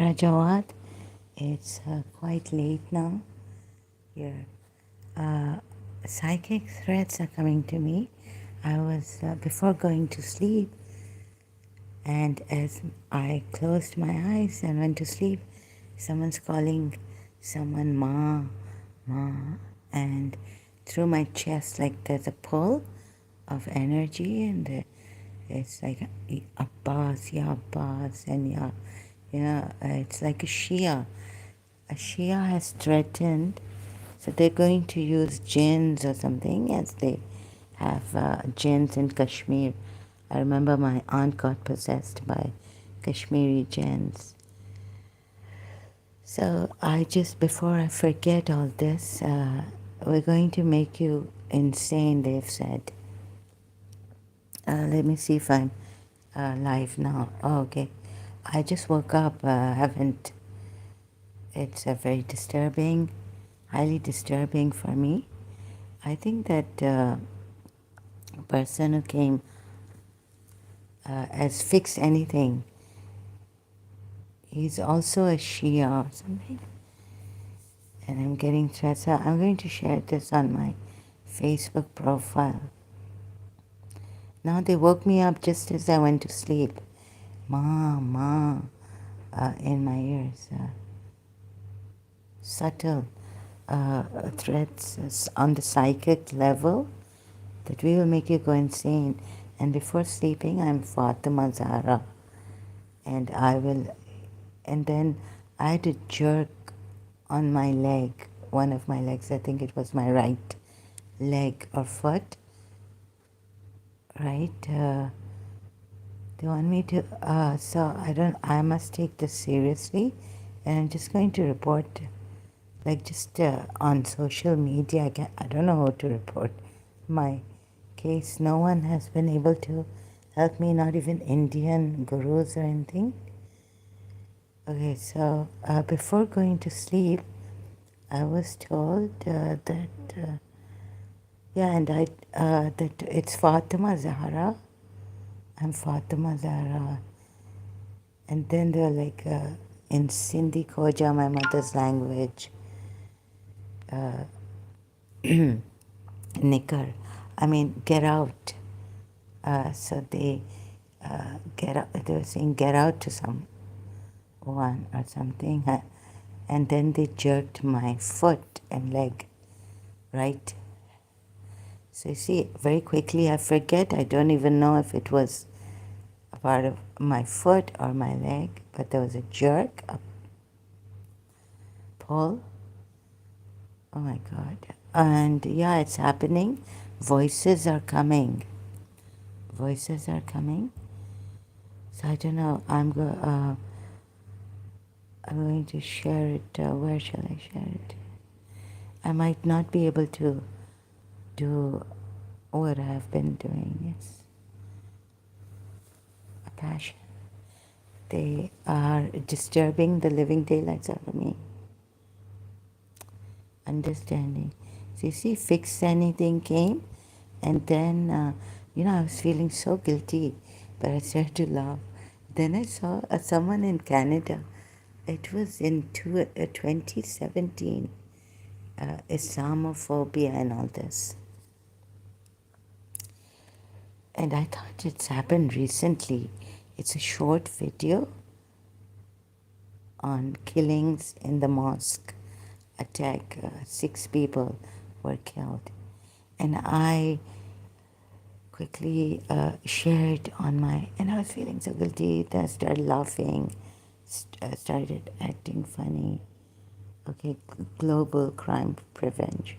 Rajawat, it's quite late now here. Uh, Psychic threats are coming to me. I was, before going to sleep, and as I closed my eyes and went to sleep, someone's calling someone Ma, Ma, and through my chest, like there's a pull of energy, and it's like Abbas, Ya Abbas, and Ya, it's like a Shia. A Shia has threatened, so they're going to use jinns or something, as they have jinns in Kashmir. I remember my aunt got possessed by Kashmiri jinns. So I just, before I forget all this, we're going to make you insane, they've said. Let me see if I'm live now. Oh, okay. I just woke up, haven't, it's very disturbing, highly disturbing for me. I think that person who came as Fix Anything, he's also a Shia or something. And I'm getting threats. I'm going to share this on my Facebook profile. Now they woke me up just as I went to sleep. Ma, ma, in my ears. Subtle threats on the psychic level that we will make you go insane. And before sleeping, I'm Fatima Zahra. And and then I had a jerk on my leg, one of my legs. I think it was my right leg or foot, right? They want me to, so I must take this seriously, and I'm just going to report, like just on social media. I don't know how to report my case. No one has been able to help me, not even Indian gurus or anything. Okay, so before going to sleep, I was told that it's Fatima Zahra. I'm Fatima Zahra. And then they're like, in Sindhi Khoja, my mother's language, Nikar. I mean, get out. So they get out. They were saying, get out to someone or something. And then they jerked my foot and leg, right? So you see, very quickly I forget. I don't even know if it was a part of my foot or my leg, but there was a jerk, a pull. Oh my God. And yeah, it's happening. Voices are coming. Voices are coming. So I don't know. I'm going to share it. Where shall I share it? I might not be able to do what I have been doing. It's a passion. They are disturbing the living daylights out of me. Understanding. So you see, Fix Anything came, and then, I was feeling so guilty, but I started to laugh. Then I saw someone in Canada. It was in 2017, Islamophobia and all this. And I thought it's happened recently. It's a short video on killings in the mosque attack. 6 people were killed. And I quickly shared on and I was feeling so guilty. Then I started laughing, started acting funny. Okay, global crime prevention.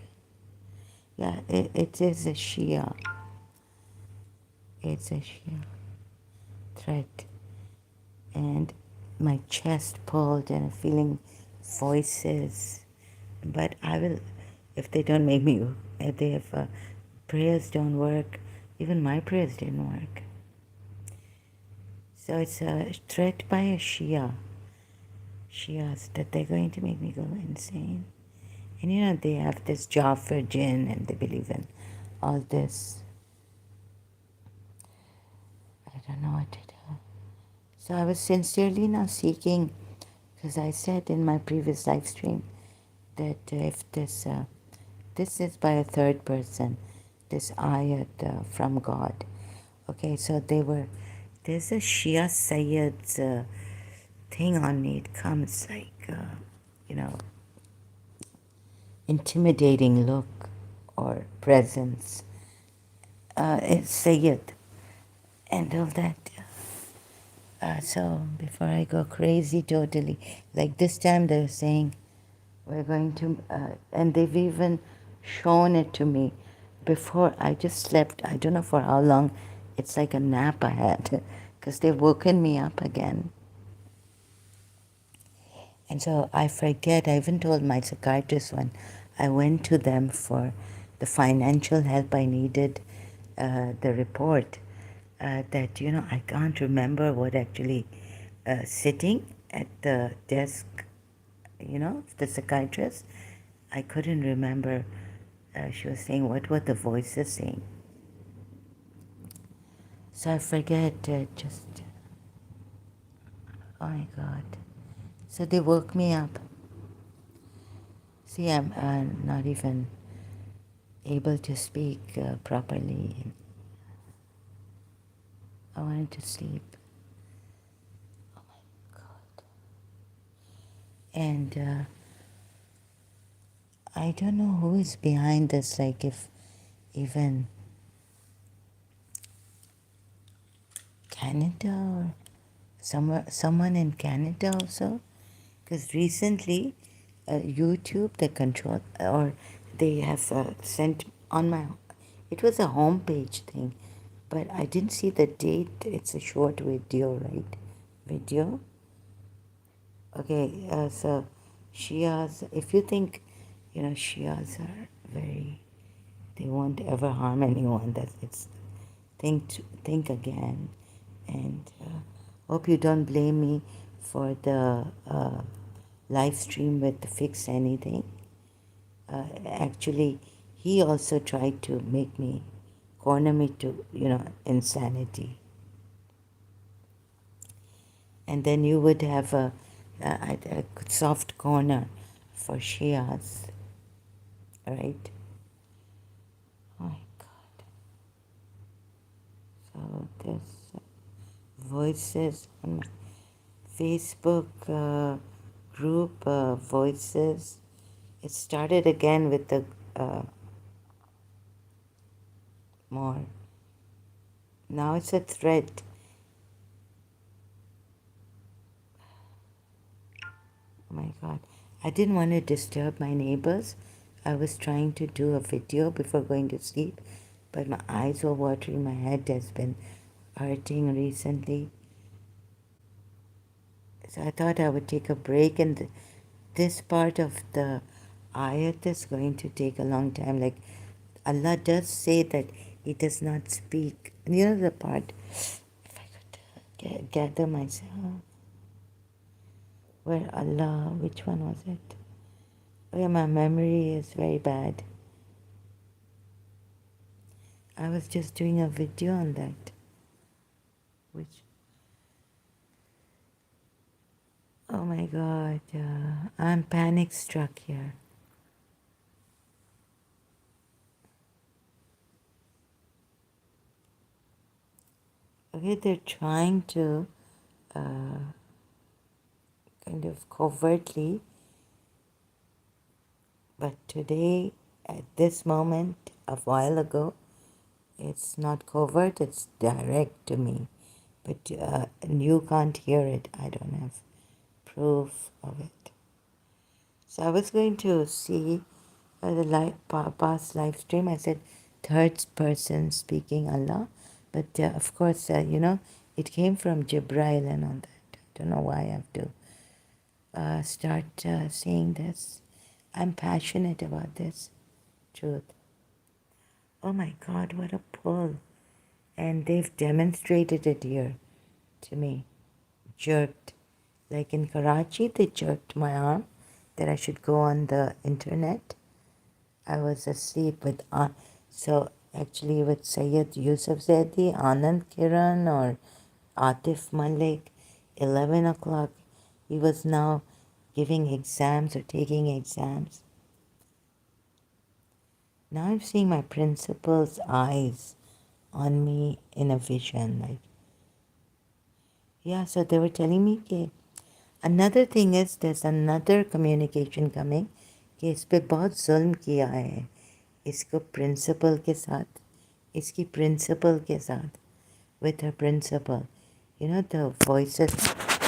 Yeah, it is a Shia. It's a Shia threat. And my chest pulled and I'm feeling voices. But I will, if they don't make me, if prayers don't work, even my prayers didn't work. So it's a threat by a Shias, that they're going to make me go insane. And they have this Jafar jinn and they believe in all this. I don't know what to do. So I was sincerely now seeking Because I said in my previous live stream that if this is by a third person, this ayat from God. Okay, so there's a Shia Sayyid's thing on me. It comes like, you know, intimidating look or presence. It's Sayyid and all that. So before I go crazy totally, like this time they're saying, we're going to, and they've even shown it to me before I just slept. I don't know for how long. It's like a nap I had because they've woken me up again. And so I forget, I even told my psychiatrist when I went to them for the financial help I needed, the report, that, you know, I can't remember what actually sitting at the desk, you know, the psychiatrist, I couldn't remember. She was saying, what were the voices saying? So I forget, oh my God. So they woke me up. See, I'm not even able to speak properly. I wanted to sleep. Oh my God. And I don't know who is behind this, like if even Canada or someone in Canada also. Because recently, YouTube, they control, or they have sent on my, it was a homepage thing, but I didn't see the date. It's a short video, right? Video. Okay, so Shias, if you think, you know, Shias are very, they won't ever harm anyone, that it's, think again. And hope you don't blame me for the live stream with Fix Anything. Actually, he also tried to make me, corner me to, you know, insanity. And then you would have a soft corner for Shias, right? Oh my God. So there's voices on my Facebook group, voices. It started again with the more. Now it's a thread. Oh my God. I didn't want to disturb my neighbors. I was trying to do a video before going to sleep, but my eyes were watering. My head has been hurting recently. So I thought I would take a break, and this part of the ayat is going to take a long time. Like Allah does say that He does not speak. And you know the part, if I could gather myself, where Allah, which one was it? Oh yeah, my memory is very bad. I was just doing a video on that, which, oh my God, I'm panic struck here. Okay, they're trying to kind of covertly, but today, at this moment, a while ago, it's not covert, it's direct to me. But and you can't hear it. I don't have proof of it. So I was going to see the past live stream. I said third person speaking Allah. But of course, you know, it came from Jibrail and all that. I don't know why I have to start saying this. I'm passionate about this truth. Oh my God, what a pull. And they've demonstrated it here to me. Jerked. Like in Karachi, they jerked my arm that I should go on the internet. I was asleep with, so actually with Sayyid Yusuf Zaidi, Anand Kiran or Atif Malik, 11 o'clock, he was now giving exams or taking exams. Now I'm seeing my principal's eyes on me in a vision. Like, yeah, so they were telling me कि another thing is there's another communication coming कि इस पे बहुत जुल्म किया है इसको principal के साथ इसकी प्रिंसिपल के साथ with her principal. You know, the voices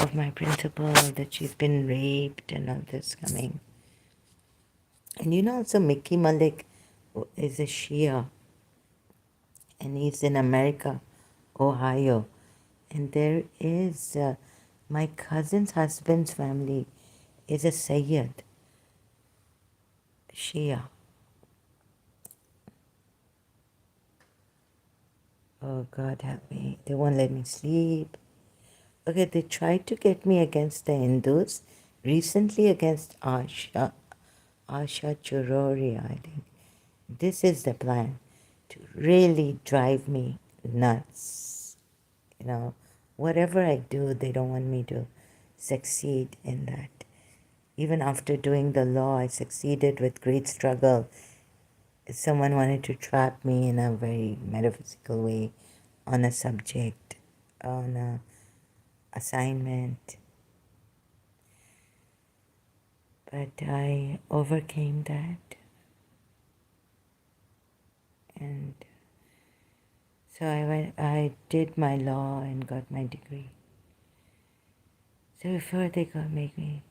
of my principal that she's been raped and all this coming. And you know, also Mickey Malik is a Shia and he's in America, Ohio. And there is my cousin's husband's family is a Sayyid, Shia. Oh God help me. They won't let me sleep. Okay, they tried to get me against the Hindus, recently against Asha Churoria, I think. This is the plan to really drive me nuts. You know, whatever I do, they don't want me to succeed in that. Even after doing the law, I succeeded with great struggle. Someone wanted to trap me in a very metaphysical way on a subject, on a assignment. But I overcame that. And so I did my law and got my degree. So before they could make me,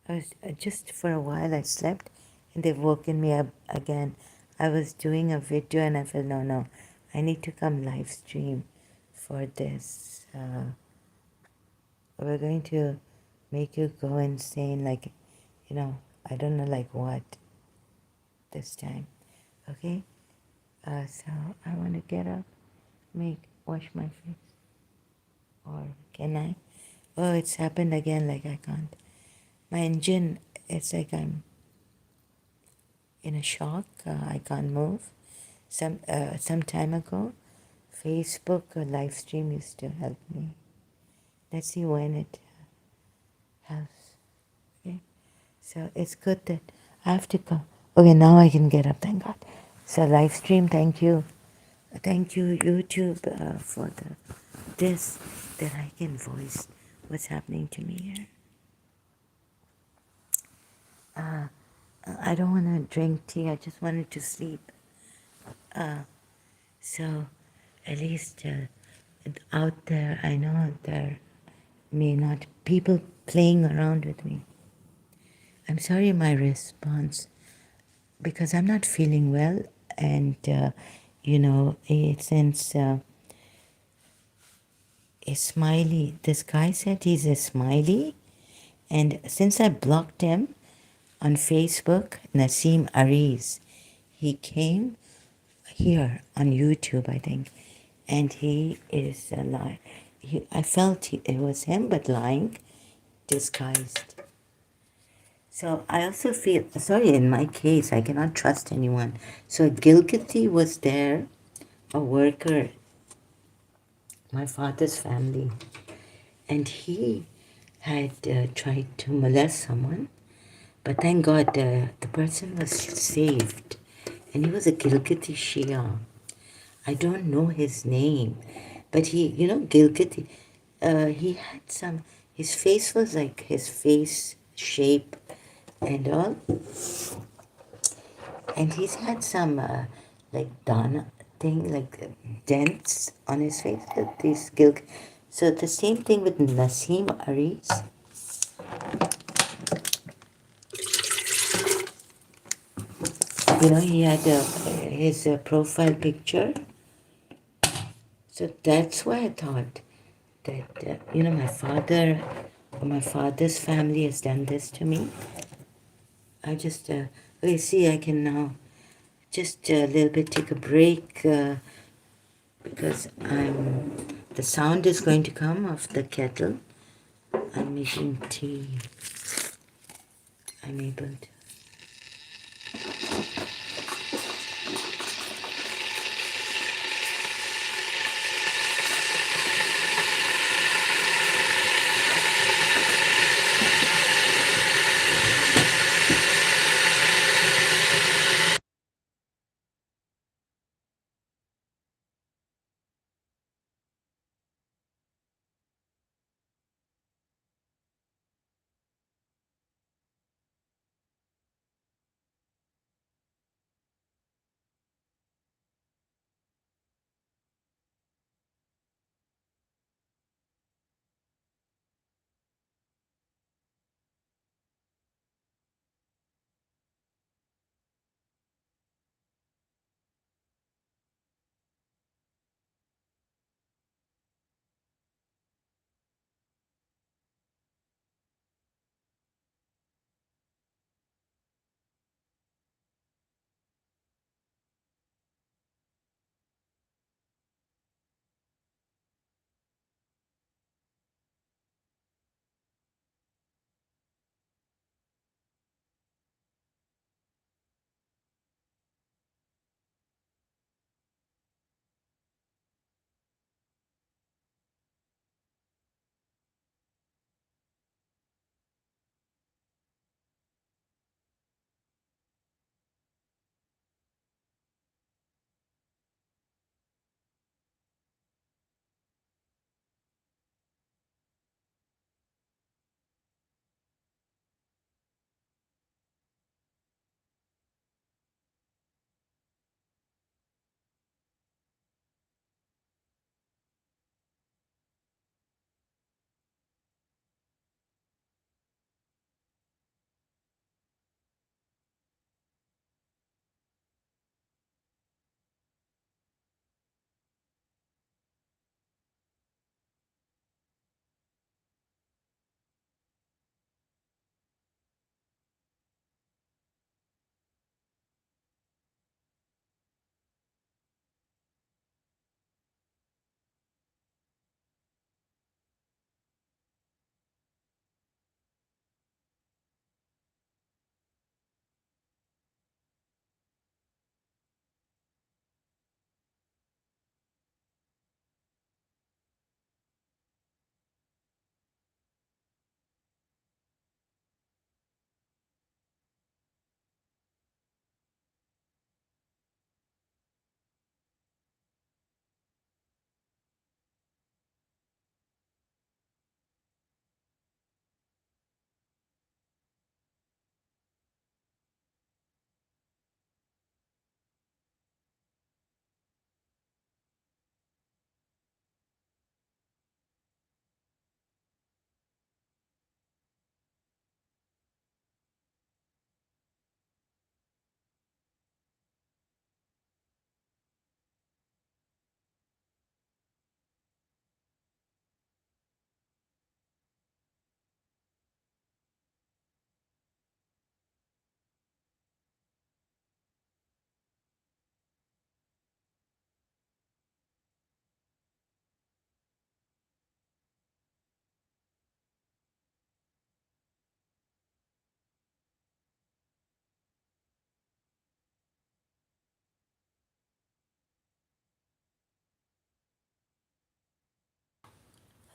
I was just for a while I slept and they've woken me up again. I was doing a video and I felt, no, I need to come live stream for this. We're going to make you go insane, like, you know, I don't know like what this time. Okay? So I want to get up, wash my face. Or can I? Oh, it's happened again, like I can't. My engine, it's like I'm in a shock. I can't move. Some time ago, Facebook live stream used to help me. Let's see when it helps. Okay, so it's good that I have to come. Okay, now I can get up. Thank God. So live stream. Thank you, YouTube, for this that I can voice what's happening to me here. I don't want to drink tea. I just wanted to sleep. So at least out there, I know there may not people playing around with me. I'm sorry my response because I'm not feeling well, and since a smiley, this guy said he's a smiley, and since I blocked him on Facebook, Naseem Ariz, he came here on YouTube, I think, and he is a lie. I felt it was him, but lying, disguised. So I also feel sorry. In my case, I cannot trust anyone. So Gilgity was there, a worker, my father's family, and he had tried to molest someone, but thank God the person was saved, and he was a Gilgity Shia. I don't know his name, but Gilgit, he had his face was like his face shape and all. And he's had some, like, Dana thing, like dents on his face. These So the same thing with Naseem Ariz. He had his profile picture. So that's why I thought that, my father's family has done this to me. I just, see, I can now just a little bit take a break because the sound is going to come off the kettle. I'm making tea. I'm able to.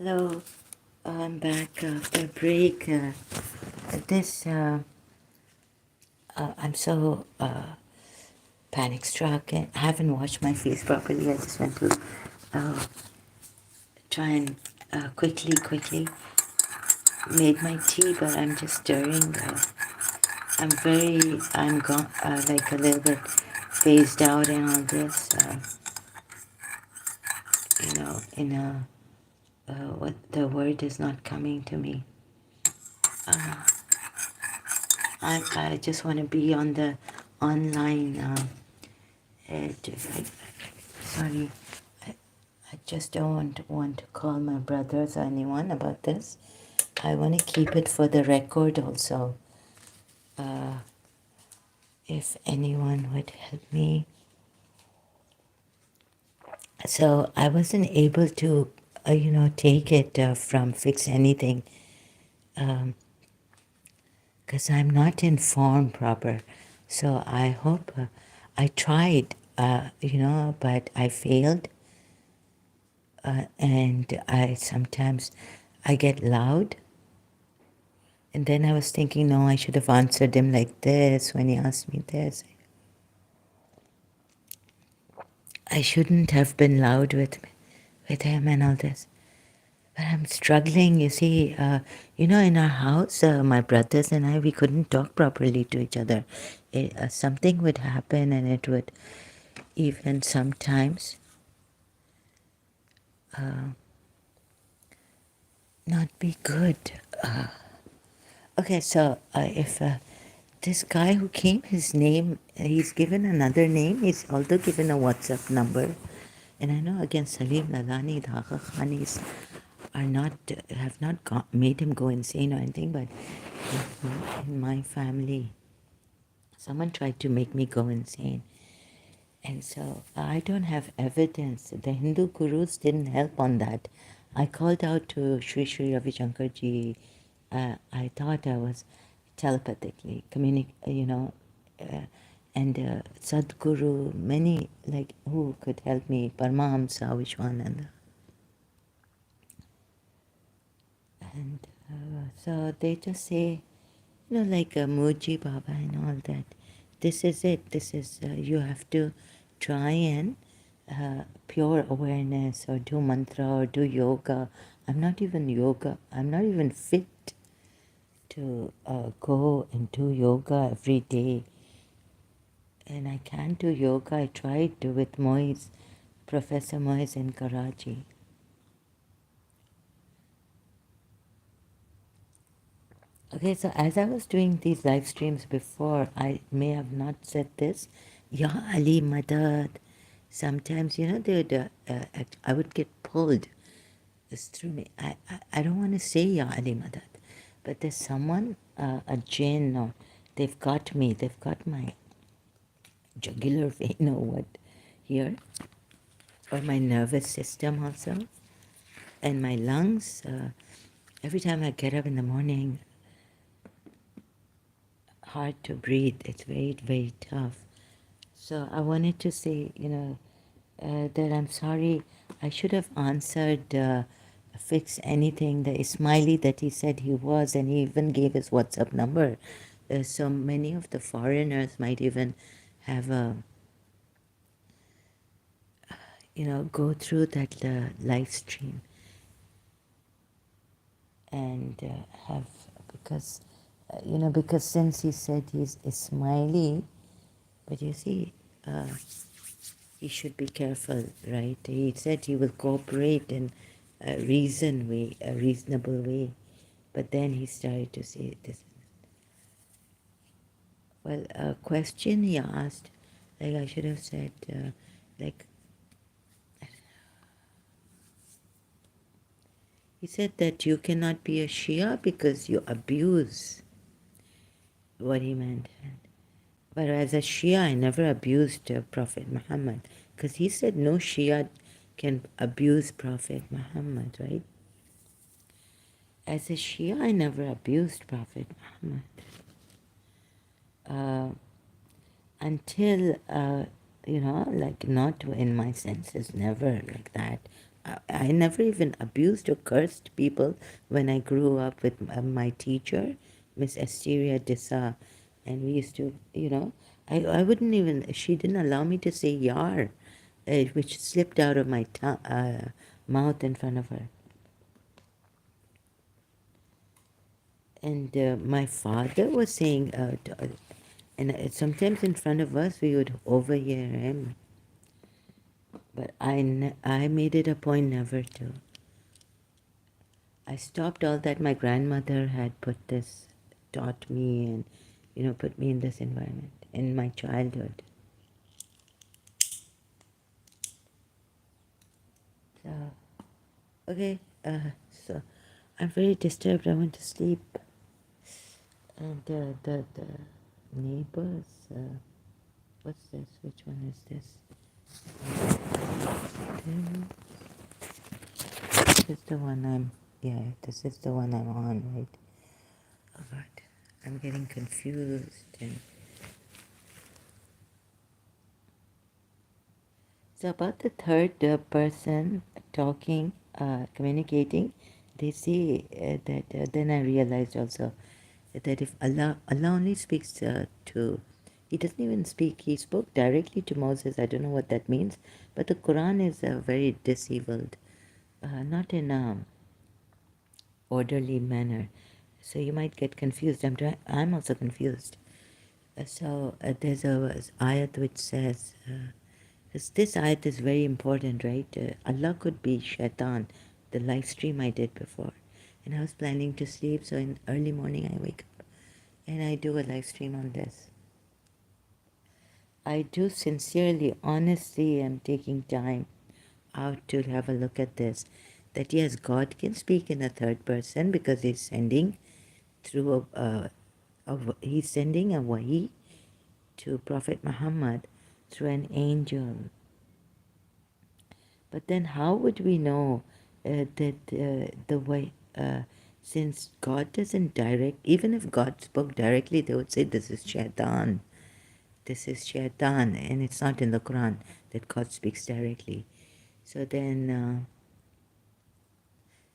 Hello, I'm back after a break. This I'm so panic struck. I haven't washed my face properly. I just went to uh, try and quickly made my tea, but I'm just stirring. I'm gone, like a little bit phased out in all this. In a what the word is not coming to me. I just want to be on the online. Sorry, I, I just don't want to call my brothers or anyone about this. I want to keep it for the record also. Uh, if anyone would help me. So I wasn't able to, take it from Fix Anything because I'm not informed proper. So I hope I tried, but I failed. And I sometimes I get loud. And then I was thinking, no, I should have answered him like this when he asked me this. I shouldn't have been loud with him and all this. But I'm struggling, you see. In our house, my brothers and I, we couldn't talk properly to each other. Something would happen and it would even sometimes not be good. Okay, so if this guy who came, his name, he's given another name. He's also given a WhatsApp number. And I know again Salim Lalani, the Hakka Khanis are not, have not made him go insane or anything, but in my family, someone tried to make me go insane. And so I don't have evidence. The Hindu gurus didn't help on that. I called out to Sri Sri Ravi Shankar ji. I thought I was telepathically and Sadhguru, many like who could help me, Paramahamsa Vishwananda. And so they just say, like Muji Baba and all that. This is it. This is, you have to try and pure awareness or do mantra or do yoga. I'm not even yoga. I'm not even fit to go and do yoga every day. And I can't do yoga. I tried to with Moise, Professor Moise in Karachi. Okay, so as I was doing these live streams before, I may have not said this. Ya Ali Madad. Sometimes, I would get pulled. It's through me. I don't want to say Ya Ali Madad, but there's someone, a jinn, or they've got me. They've got my jugular vein or what here, or my nervous system also, and my lungs. Every time I get up in the morning, hard to breathe. It's very, very tough. So I wanted to say, that I'm sorry. I should have answered Fix Anything, the Ismaili that he said he was, and he even gave his WhatsApp number. So many of the foreigners might even have go through that live stream and have, because, because since he said he's Ismaili, but you see, he should be careful, right? He said he will cooperate in a reasonable way. But then he started to say this. Well, a question he asked, like I should have said, like, he said that you cannot be a Shia because you abuse what he meant. But as a Shia, I never abused Prophet Muhammad because he said no Shia can abuse Prophet Muhammad, right? As a Shia, I never abused Prophet Muhammad until, like not in my senses, never like that. I never even abused or cursed people when I grew up with my teacher, Miss Asteria Dessa, and we used to, I wouldn't even, she didn't allow me to say yar, which slipped out of my mouth in front of her. And my father was saying, and sometimes in front of us we would overhear him, but I made it a point never to. I stopped all that. My grandmother had taught me and, put me in this environment in my childhood. So, okay, so I'm very disturbed. I want to sleep. And the neighbors, what's this? Which one is this? This is the one this is the one I'm on, right? Oh God, I'm getting confused. And so about the third person talking, communicating, they say that then I realized also that if Allah only speaks he doesn't even speak, he spoke directly to Moses. I don't know what that means, but the Quran is very disabled, not in orderly manner. So you might get confused. I'm also confused. There's a ayat which says, this ayat is very important, right? Allah could be shaitan, the live stream I did before. And I was planning to sleep, so in early morning I wake up and I do a live stream on this. I do sincerely, honestly am taking time out to have a look at this. That yes, God can speak in a third person because He's sending through He's sending a wahi to Prophet Muhammad through an angel. But then how would we know that the way, since God doesn't even if God spoke directly, they would say this is shaitan. This is shaitan, and it's not in the Quran that God speaks directly. So then,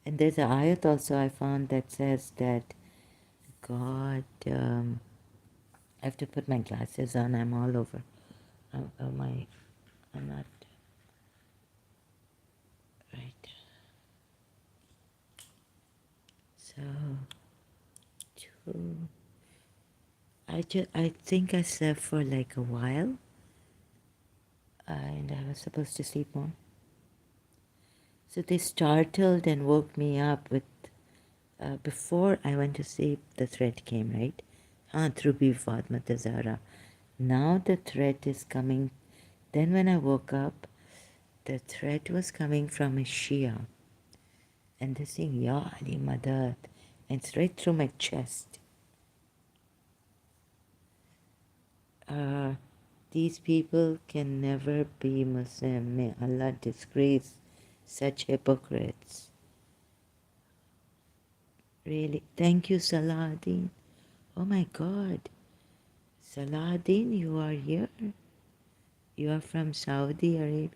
and there's an ayat also I found that says that God, I have to put my glasses on, I'm all over. I'm not, right. So, two, I think I slept for like a while, and I was supposed to sleep more. So they startled and woke me up with, before I went to sleep, the threat came, right? Through Bi Fatma Zahra. Now the threat is coming. Then when I woke up, the threat was coming from a Shia. And they're saying, Ya Ali Madad. And it's right through my chest. These people can never be Muslim. May Allah disgrace such hypocrites. Really. Thank you, Salahuddin. Oh my God. Salahuddin, you are here? You are from Saudi Arabia?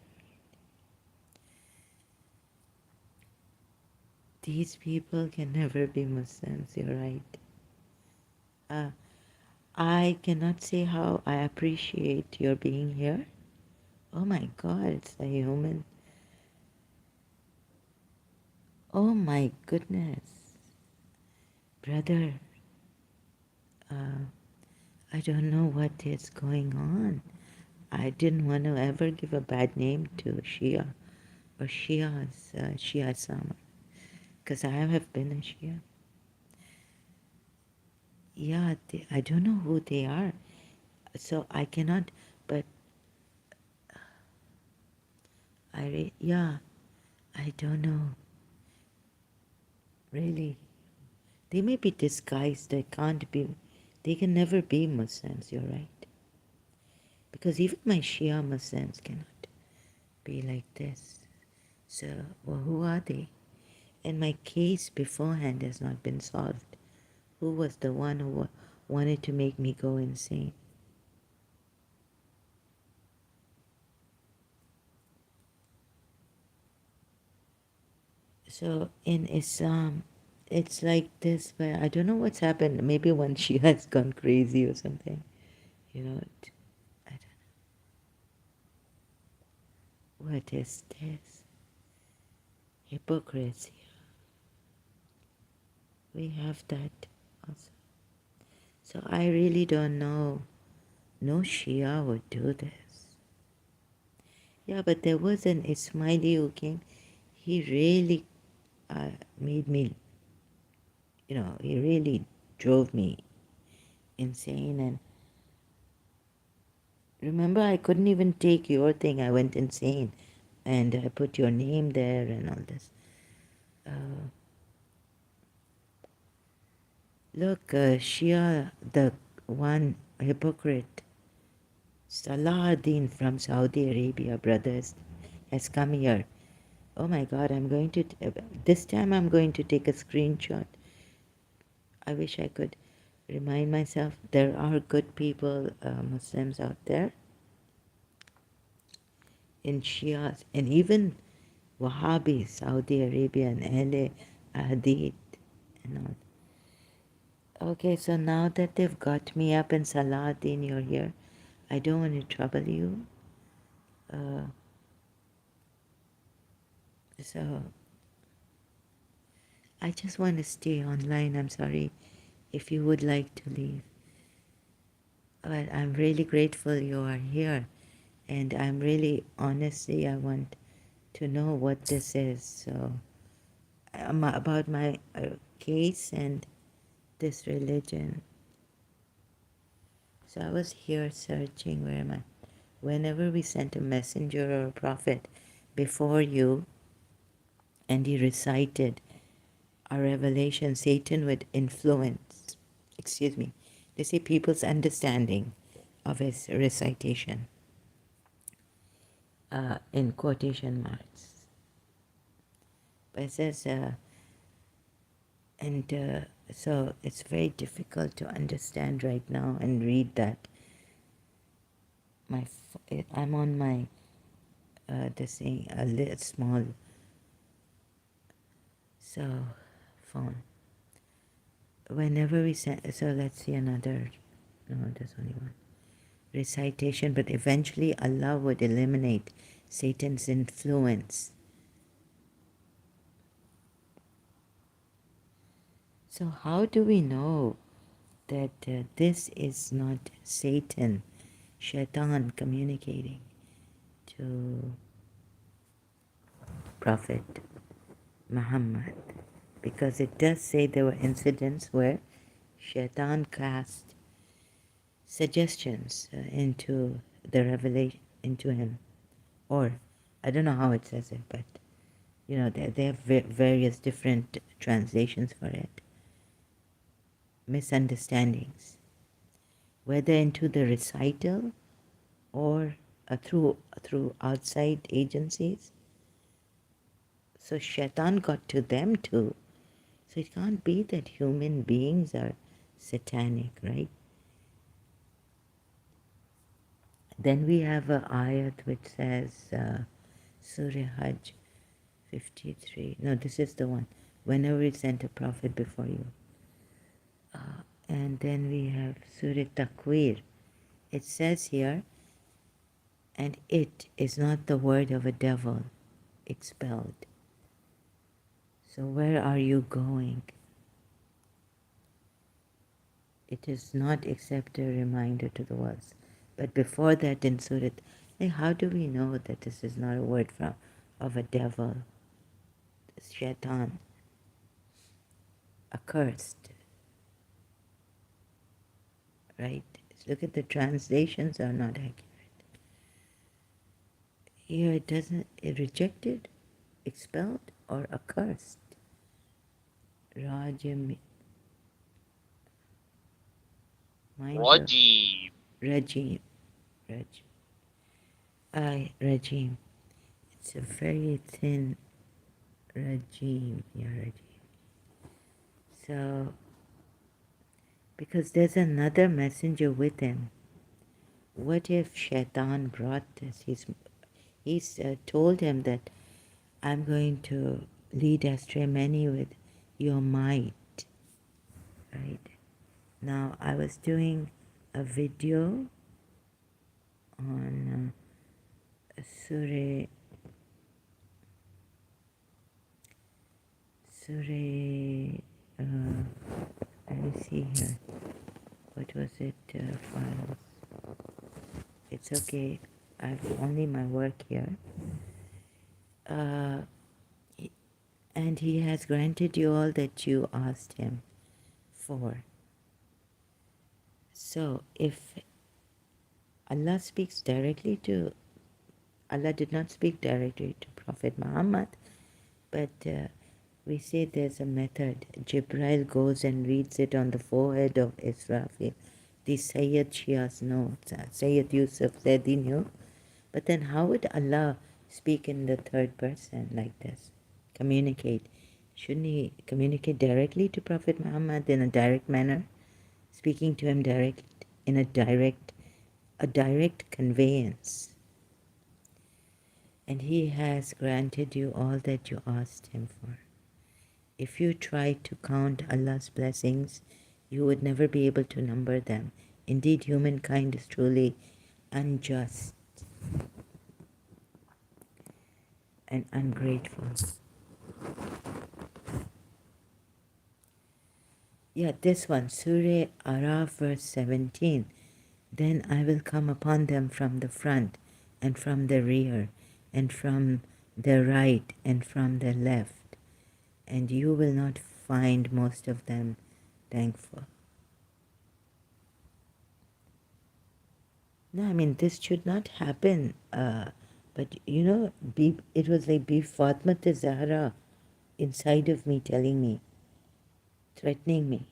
These people can never be Muslims, you're right. I cannot say how I appreciate your being here. Oh my God, it's a human. Oh my goodness. Brother, I don't know what is going on. I didn't want to ever give a bad name to Shia or Shia Islam, because I have been a Shia. Yeah, I don't know who they are, so I cannot, but yeah, I don't know, really. They may be disguised, they can never be Muslims, you're right. Because even my Shia Muslims cannot be like this. So, well, who are they? And my case beforehand has not been solved. Who was the one who wanted to make me go insane? So in Islam, it's like this, but I don't know what's happened. Maybe one Shia has gone crazy or something. You know, I don't know. What is this? Hypocrisy. We have that also. So I really don't know. No Shia would do this. Yeah, but there was an Ismaili who came. He really made me, he really drove me insane. And remember, I couldn't even take your thing. I went insane. And I put your name there and all this. Look, Shia, the one hypocrite, Salahuddin from Saudi Arabia, brothers, has come here. Oh my God, this time I'm going to take a screenshot. I wish I could remind myself there are good people, Muslims out there in Shias and even Wahhabis, Saudi Arabia and Ahle Hadith and all. Okay, so now that they've got me up and Salahuddin, you're here, I don't want to trouble you. So I just want to stay online. I'm sorry if you would like to leave. But I'm really grateful you are here. And I'm really, honestly, I want to know what this is. So, about my case and this religion. So I was here searching, where am I? Whenever we sent a messenger or a prophet before you and he recited our revelation, Satan would influence, they say people's understanding of his recitation, in quotation marks. But it says, so it's very difficult to understand right now and read that. I'm on my, this thing, a little small, so, phone. Whenever we send, so let's see another, no, there's only one. Recitation, but eventually Allah would eliminate Satan's influence. So how do we know that this is not Satan, Shaitan, communicating to Prophet Muhammad? Because it does say there were incidents where Shaitan cast suggestions into the revelation, into him. Or, I don't know how it says it, but they have various different translations for it. Misunderstandings, whether into the recital or through outside agencies. So Shaitan got to them too. So it can't be that human beings are satanic, right? Then we have an ayat which says, Surah Hajj 53. No, this is the one. Whenever we sent a prophet before you. And then we have Surah Takwir. It says here, and it is not the word of a devil expelled. So where are you going? It is not except a reminder to the world. But before that in Surah, how do we know that this is not a word of a devil? Shaitan, accursed, right? Look at the translations are not accurate. Here it rejected, expelled, or accursed. Rajim, Rajim. regime, regime. It's a very thin regime, yeah, regime. So, because there's another messenger with him. What if Shaitan brought this? He's told him that I'm going to lead astray many with your might, right? Now, I was doing a video on Surah, let me see here. What was it? Files. It's okay. I've only my work here. Uh, and He has granted you all that you asked Him for. So, if Allah speaks directly to, Allah did not speak directly to Prophet Muhammad, but we say there's a method. Jibril goes and reads it on the forehead of Israfil. The Sayyid Shia's notes. Sayyid Yusuf said he knew. But then how would Allah speak in the third person like this? Communicate. Shouldn't He communicate directly to Prophet Muhammad in a direct manner? Speaking to him direct in a direct conveyance. And He has granted you all that you asked Him for. If you tried to count Allah's blessings, you would never be able to number them. Indeed, humankind is truly unjust and ungrateful. Yeah, this one, Surah Araf, verse 17. Then I will come upon them from the front, and from the rear, and from the right, and from the left, and you will not find most of them thankful. No, I mean, this should not happen. But, it was like Bi Fatma Zahra inside of me telling me, threatening me.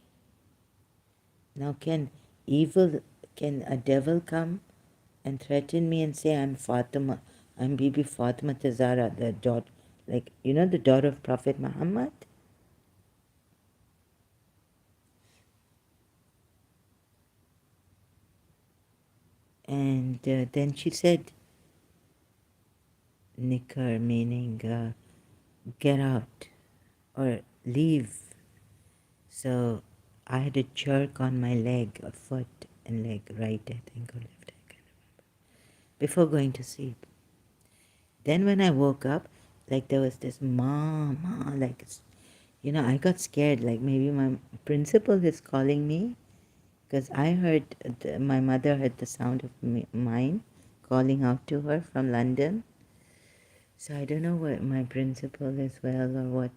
Now, can a devil come and threaten me and say, I'm Bibi Fatma Zahra, the daughter, the daughter of Prophet Muhammad? And then she said, Nikar, meaning get out or leave. So I had a jerk on my leg, a foot and leg, right, I think, or left, I can't remember, before going to sleep. Then when I woke up, there was this ma, I got scared, maybe my principal is calling me, because I heard, my mother heard the sound of mine calling out to her from London. So I don't know what my principal as well or what,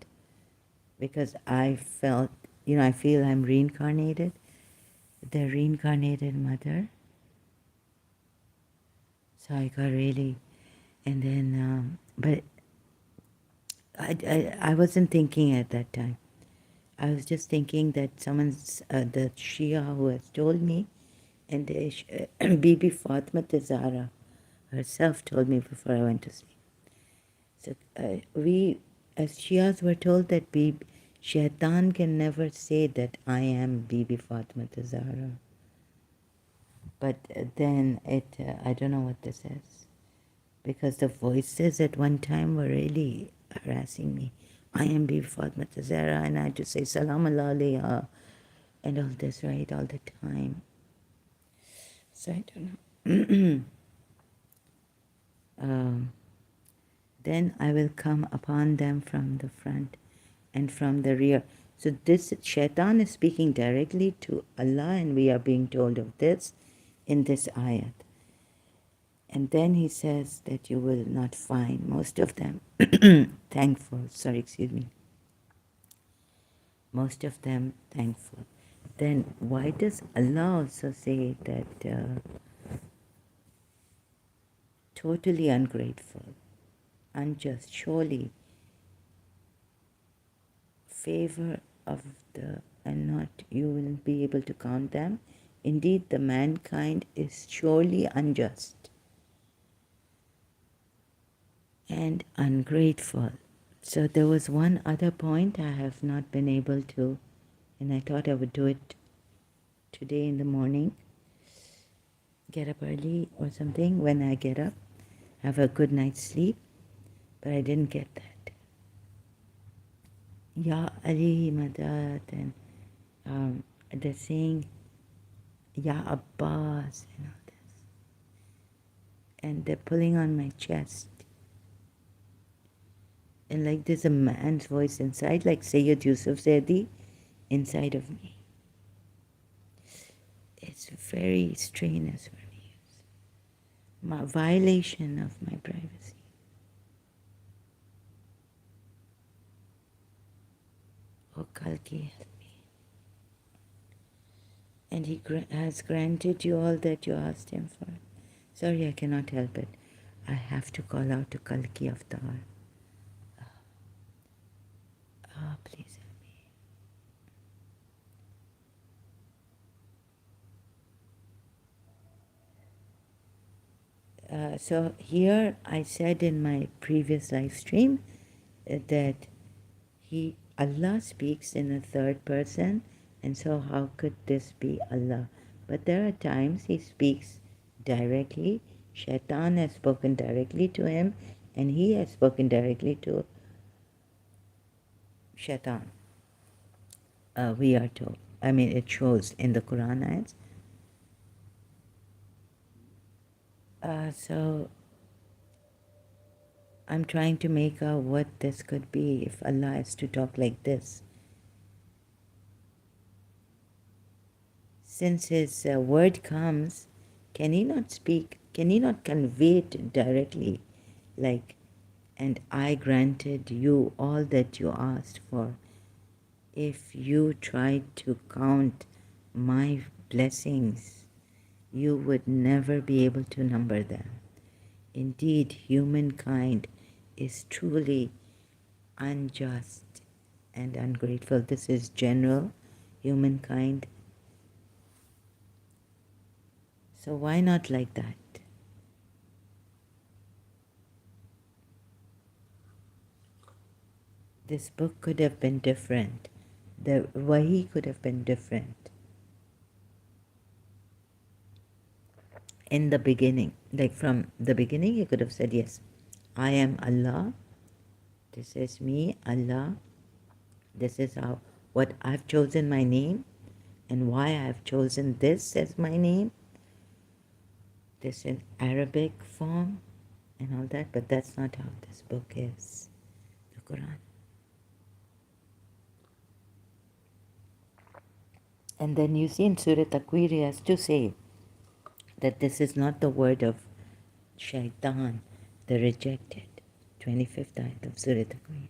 because I felt, I feel I'm reincarnated, the reincarnated mother. So I got really, and then, but I wasn't thinking at that time. I was just thinking that the Shia who has told me, and Bibi Fatma Zahra herself told me before I went to sleep. So we, as Shias, were told that Shaitan can never say that I am Bibi Fatma Zahra. But then I don't know what this is. Because the voices at one time were really harassing me. I am Bibi Fatma Zahra, and I had to say Salam Alaiha and all this, right, all the time. So I don't know. Then I will come upon them from the front and from the rear. So this Shaitan is speaking directly to Allah, and we are being told of this in this ayat. And then he says that you will not find most of them most of them thankful. Then why does Allah also say that totally ungrateful, unjust? Surely favor of and not, you will be able to count them. Indeed, the mankind is surely unjust and ungrateful. So there was one other point I have not been able to, and I thought I would do it today in the morning. Get up early or something. When I get up, have a good night's sleep, but I didn't get that. Ya Ali Madad, and they're saying Ya Abbas and all this. And they're pulling on my chest. And like there's a man's voice inside, like Sayyid Yusuf Zaidi inside of me. It's very strenuous for me. My violation of my privacy. Oh Kalki, help me. And he has granted you all that you asked him for. Sorry, I cannot help it. I have to call out to Kalki Avatar. Oh, please help me. So here I said in my previous live stream that Allah speaks in a third person, and so how could this be Allah? But there are times he speaks directly. Shaitan has spoken directly to him, and he has spoken directly to Shaitan. We are told. I mean, it shows in the Quran ayats. So I'm trying to make out what this could be if Allah is to talk like this. Since His word comes, can He not speak? Can He not convey it directly? Like, and I granted you all that you asked for. If you tried to count my blessings, you would never be able to number them. Indeed, humankind is truly unjust and ungrateful. This is general humankind. So why not like that? This book could have been different. The Wahi could have been different. In the beginning, like from the beginning, you could have said, yes, I am Allah. This is me, Allah. This is how, what I've chosen my name and why I've chosen this as my name. This in Arabic form and all that, but that's not how this book is, the Quran. And then you see in Surah Takwir, he has to say that this is not the word of Shaitan, the rejected. 25th ayat of Surah Takwir.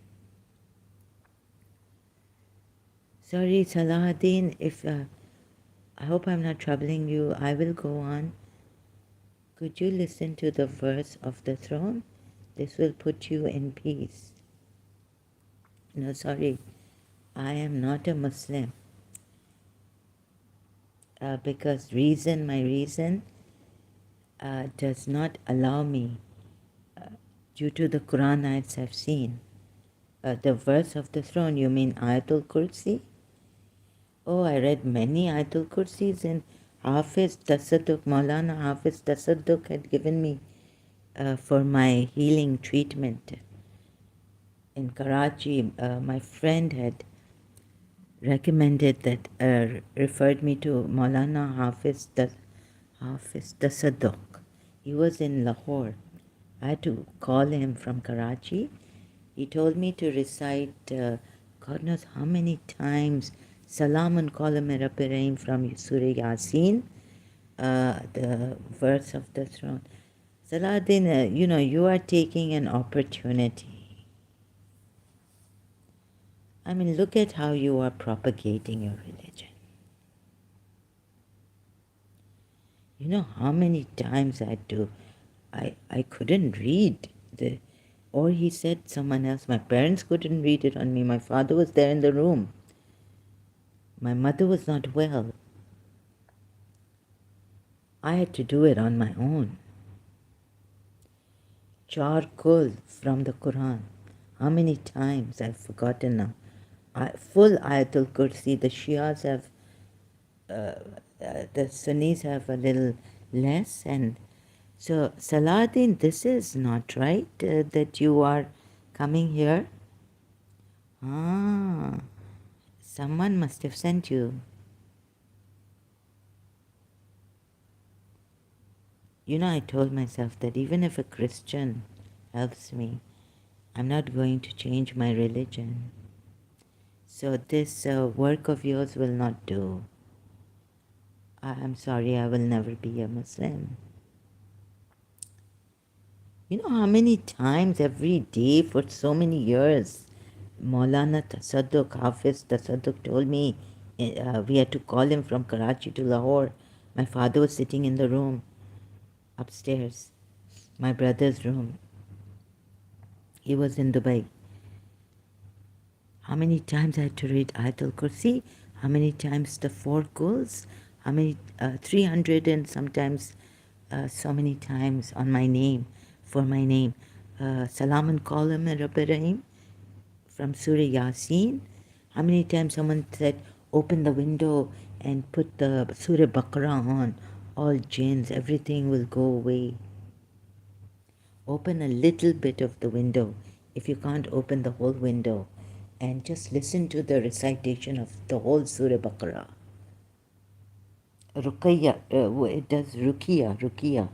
Sorry, Salahuddin, if I hope I'm not troubling you. I will go on. Could you listen to the verse of the throne? This will put you in peace. No, sorry, I am not a Muslim. Because my reason does not allow me, due to the Quran ayats I've seen. The verse of the throne, you mean Ayatul Kursi? Oh, I read many Ayatul Kursis, and Hafiz Tasadduk, Maulana Hafiz Tasadduk had given me for my healing treatment. In Karachi, my friend had recommended that, referred me to Maulana Hafiz Tasadduk. He was in Lahore. I had to call him from Karachi. He told me to recite, God knows how many times, Salamun Qala min Rabbi Rahim from Surah Yasin, the verse of the throne. Salahuddin, you are taking an opportunity. I mean, look at how you are propagating your religion. You know how many times I couldn't read or he said someone else, my parents couldn't read it on me. My father was there in the room. My mother was not well. I had to do it on my own. Charcoal from the Quran. How many times? I've forgotten now. Full Ayatul Kursi. The Shias have, the Sunnis have a little less. And so, Salahuddin, this is not right that you are coming here. Ah, someone must have sent you. You know, I told myself that even if a Christian helps me, I'm not going to change my religion. So this work of yours will not do. I'm sorry, I will never be a Muslim. You know how many times every day for so many years, Maulana Tasadduq, Hafiz Tasadduq told me we had to call him from Karachi to Lahore. My father was sitting in the room upstairs, my brother's room. He was in Dubai. How many times I had to read Ayatul Kursi? How many times the four goals? How many? 300 and sometimes so many times on my name, for my name. Salam and Qalam and Rabbi Rahim from Surah Yasin. How many times someone said, open the window and put the Surah Baqarah on. All jinns, everything will go away. Open a little bit of the window if you can't open the whole window, and just listen to the recitation of the whole Surah Baqarah. Ruqayya, it does Ruqiyya.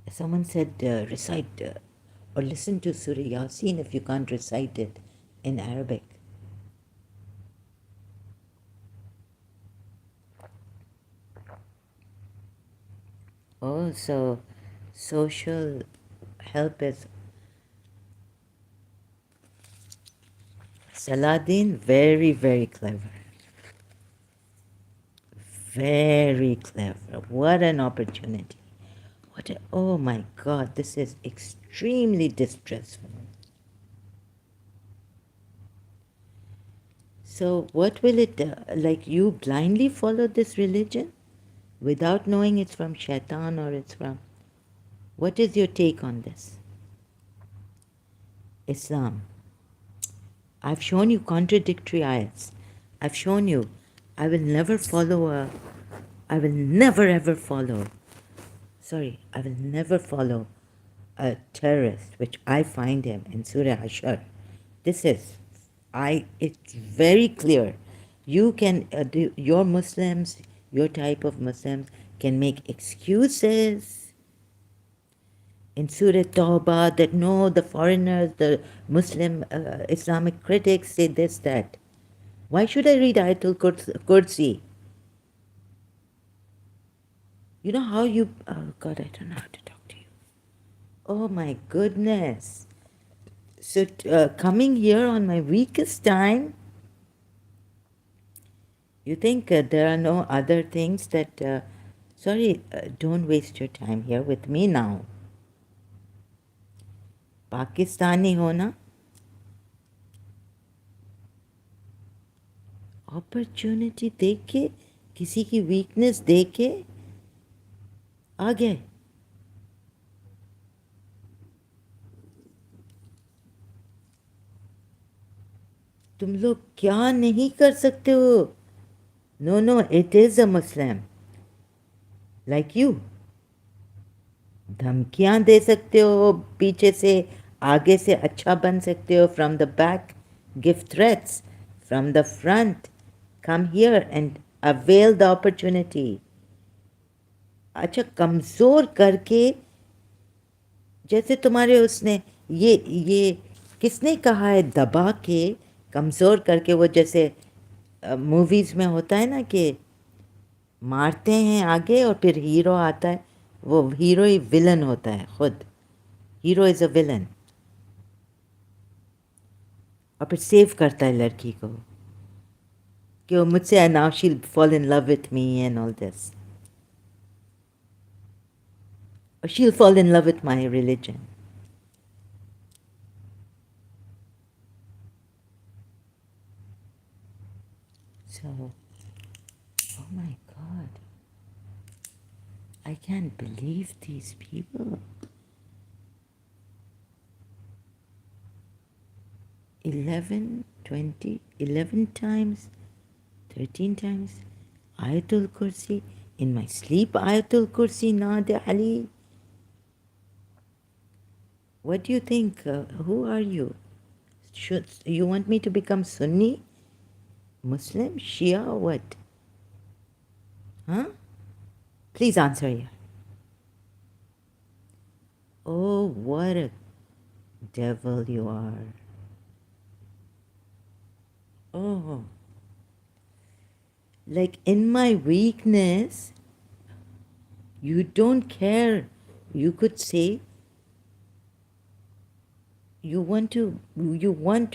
Someone said recite or listen to Surah Yasin if you can't recite it in Arabic. Oh, so social help is Saladin, very, very clever. Very clever. What an opportunity. Oh my God, this is extremely distressful. So what will it, like you blindly follow this religion without knowing it's from Shaitan or it's from, what is your take on this? Islam. I've shown you contradictory ayats. I've shown you, I will never follow I will never ever follow, I will never follow a terrorist, which I find him in Surah Ashar. It's very clear. You can, your Muslims, your type of Muslims can make excuses in Surah Tawbah that no, the foreigners, the Muslim Islamic critics say this, that. Why should I read Ayatul Kursi? You know how you, oh God, I don't know how to talk to you. Oh my goodness. So coming here on my weakest time, you think there are no other things that, don't waste your time here with me now. Pakistani होना, opportunity देख के, किसी की weakness देख के, आ गए. तुम लोग क्या नहीं कर सकते हो? No, it is a Muslim. Like you. धमकियां दे सकते हो पीछे से, आगे से अच्छा बन सकते हो. From the back, give threats. From the front, come here and avail the opportunity. अच्छा, कमज़ोर करके, जैसे तुम्हारे उसने ये किसने कहा है, दबा के कमज़ोर करके, वो जैसे मूवीज़ में होता है ना कि मारते हैं आगे और फिर हीरो आता है, वो हीरो ही विलन होता है खुद. हीरो इज़ अ विलन और फिर सेव करता है लड़की को कि वो मुझसे, now she will fall in love with me and all this, or she'll fall in love with my religion. So, oh my God, I can't believe these people. 11 times, 13 times, Ayatul Kursi, in my sleep Ayatul Kursi, Naad Ali. What do you think? Who are you? Should you want me to become Sunni, Muslim, Shia, or what? Huh? Please answer here. Oh, what a devil you are. Oh, like in my weakness, you don't care. You could say you want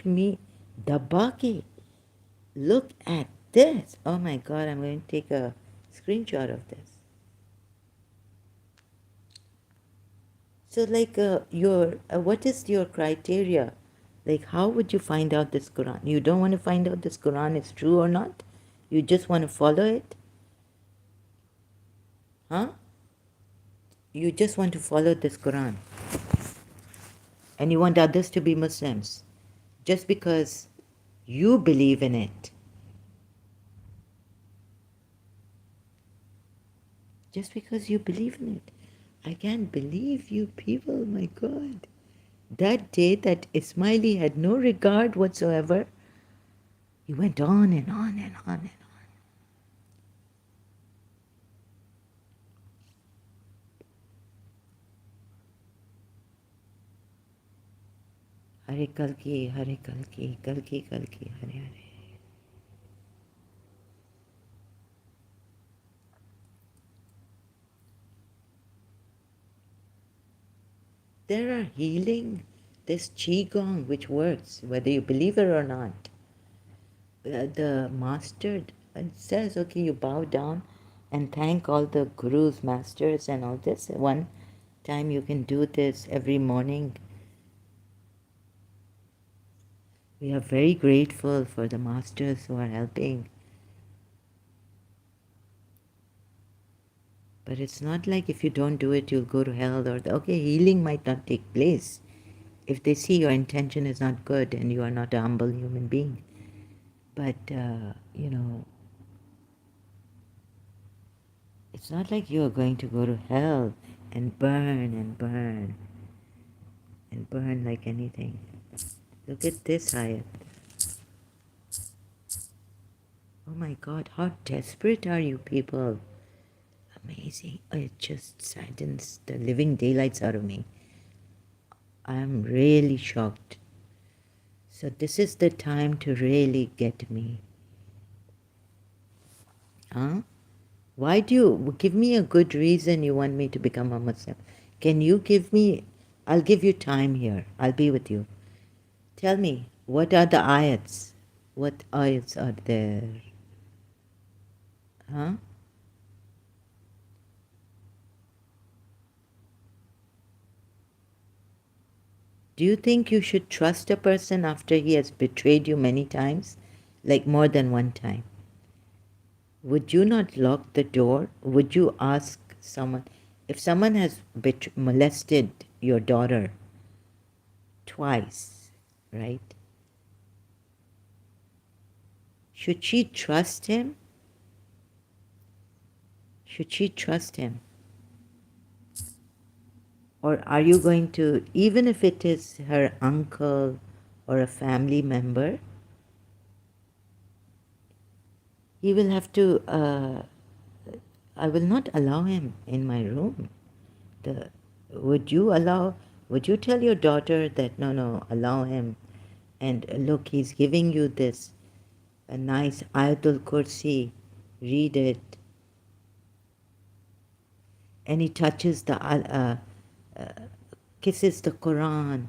me, Dabaki. Look at this. Oh my God, I'm going to take a screenshot of this. So, like, what is your criteria? Like, how would you find out this Quran? You don't want to find out this Quran is true or not? You just want to follow it? Huh? You just want to follow this Quran. And you want others to be Muslims. Just because you believe in it. Just because you believe in it. I can't believe you people, my God. That day that Ismaili had no regard whatsoever, he went on and on and on and on. Hare Kalki, Hare Kalki, Kalki Kalki, Hare Hare. There are healing, there's Qigong which works, whether you believe it or not. The master says, okay, you bow down and thank all the gurus, masters, and all this. One time you can do this every morning. We are very grateful for the masters who are helping. But it's not like if you don't do it, you'll go to hell, or okay, healing might not take place if they see your intention is not good and you are not a humble human being. But, it's not like you are going to go to hell and burn and burn and burn like anything. Look at this ayat. Oh my God, how desperate are you people? Amazing. It just saddens the living daylights out of me. I am really shocked. So this is the time to really get me. Huh? Why do you give me a good reason you want me to become a Muslim? Can you give me, I'll give you time here. I'll be with you. Tell me, what are the ayats? What ayats are there? Huh? Do you think you should trust a person after he has betrayed you many times? Like more than one time? Would you not lock the door? Would you ask someone, if someone has molested your daughter twice, right? Should she trust him? Should she trust him? Or are you going to, even if it is her uncle or a family member, he will have to, I will not allow him in my room. The, would you allow, would you tell your daughter that, no, allow him? And look, he's giving you this, a nice Ayatul Kursi, read it. And he touches the, kisses the Quran,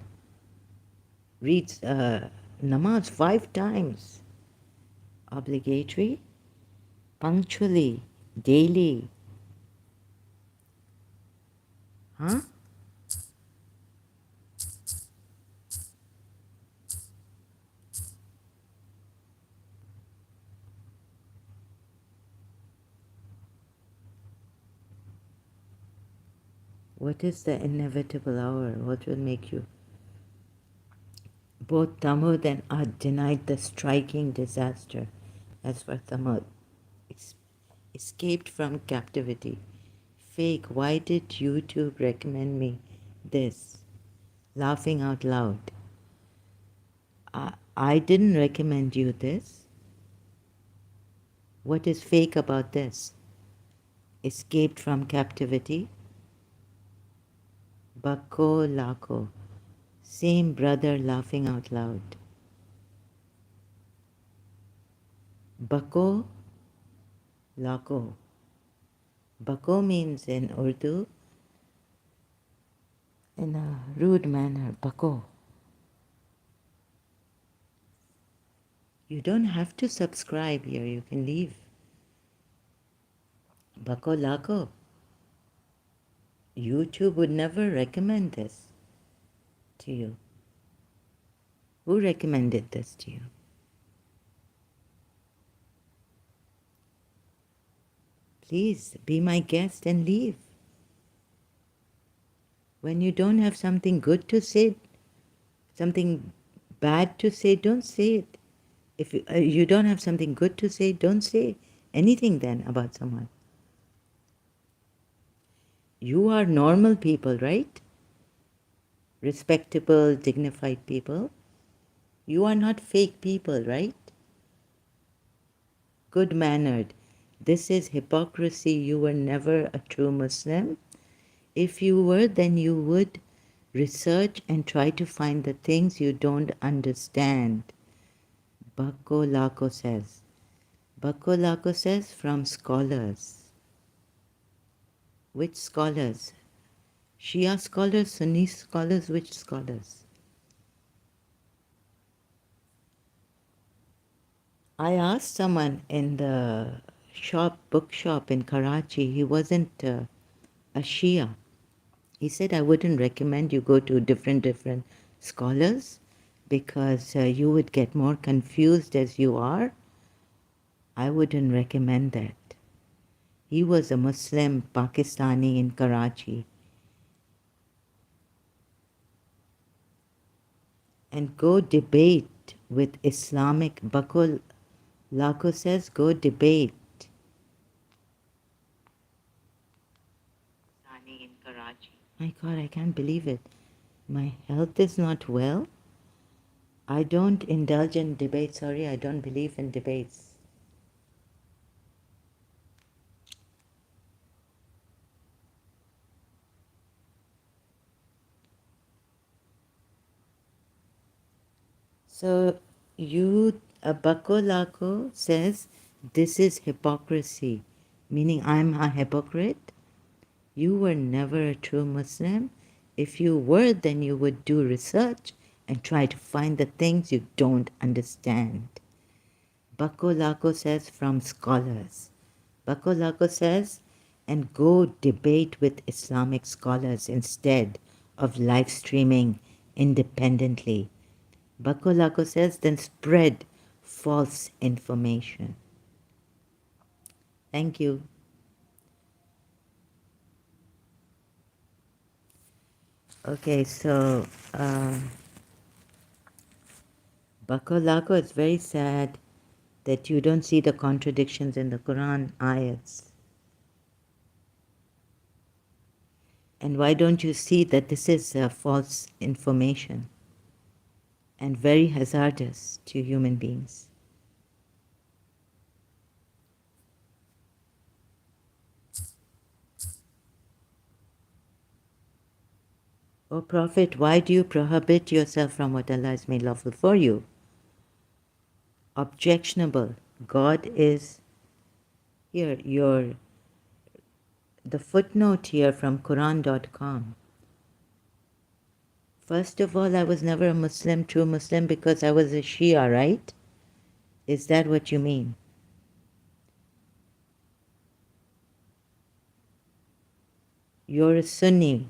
reads namaz 5 times, obligatory, punctually, daily. Huh? What is the inevitable hour? What will make you? Both Thamud and Ad denied the striking disaster. As for Thamud, escaped from captivity. Fake, why did YouTube recommend me this? laughing out loud. I didn't recommend you this. What is fake about this? Escaped from captivity. Bako Lako. Same brother laughing out loud. Bako Lako. Bako means in Urdu, in a rude manner, Bako. You don't have to subscribe here, you can leave. Bako Lako. YouTube would never recommend this to you. Who recommended this to you? Please be my guest and leave. When you don't have something good to say, something bad to say, don't say it. If you don't have something good to say, don't say anything then about someone. You are normal people, right? Respectable, dignified people. You are not fake people, right? Good-mannered. This is hypocrisy. You were never a true Muslim. If you were, then you would research and try to find the things you don't understand. Bako Lako says. Bako Lako says from scholars. Which scholars? Shia scholars, Sunni scholars, which scholars? I asked someone in the bookshop in Karachi, he wasn't a Shia. He said, I wouldn't recommend you go to different scholars because you would get more confused as you are. I wouldn't recommend that. He was a Muslim Pakistani in Karachi. And go debate with Islamic. Bakul Lako says, go debate. My God, I can't believe it. My health is not well. I don't indulge in debates. Sorry, I don't believe in debates. So Bako Lako says, this is hypocrisy, meaning I'm a hypocrite. You were never a true Muslim. If you were, then you would do research and try to find the things you don't understand. Bako Lako says from scholars. Bako Lako says, and go debate with Islamic scholars instead of live streaming independently. Bako Lako says, then spread false information. Thank you. Okay, so Bako Lako, it's very sad that you don't see the contradictions in the Quran ayats. And why don't you see that this is false information and very hazardous to human beings? O Prophet, why do you prohibit yourself from what Allah has made lawful for you? Objectionable. God is here, the footnote here from Quran.com. First of all, I was never a Muslim, true Muslim, because I was a Shia, right? Is that what you mean? You're a Sunni.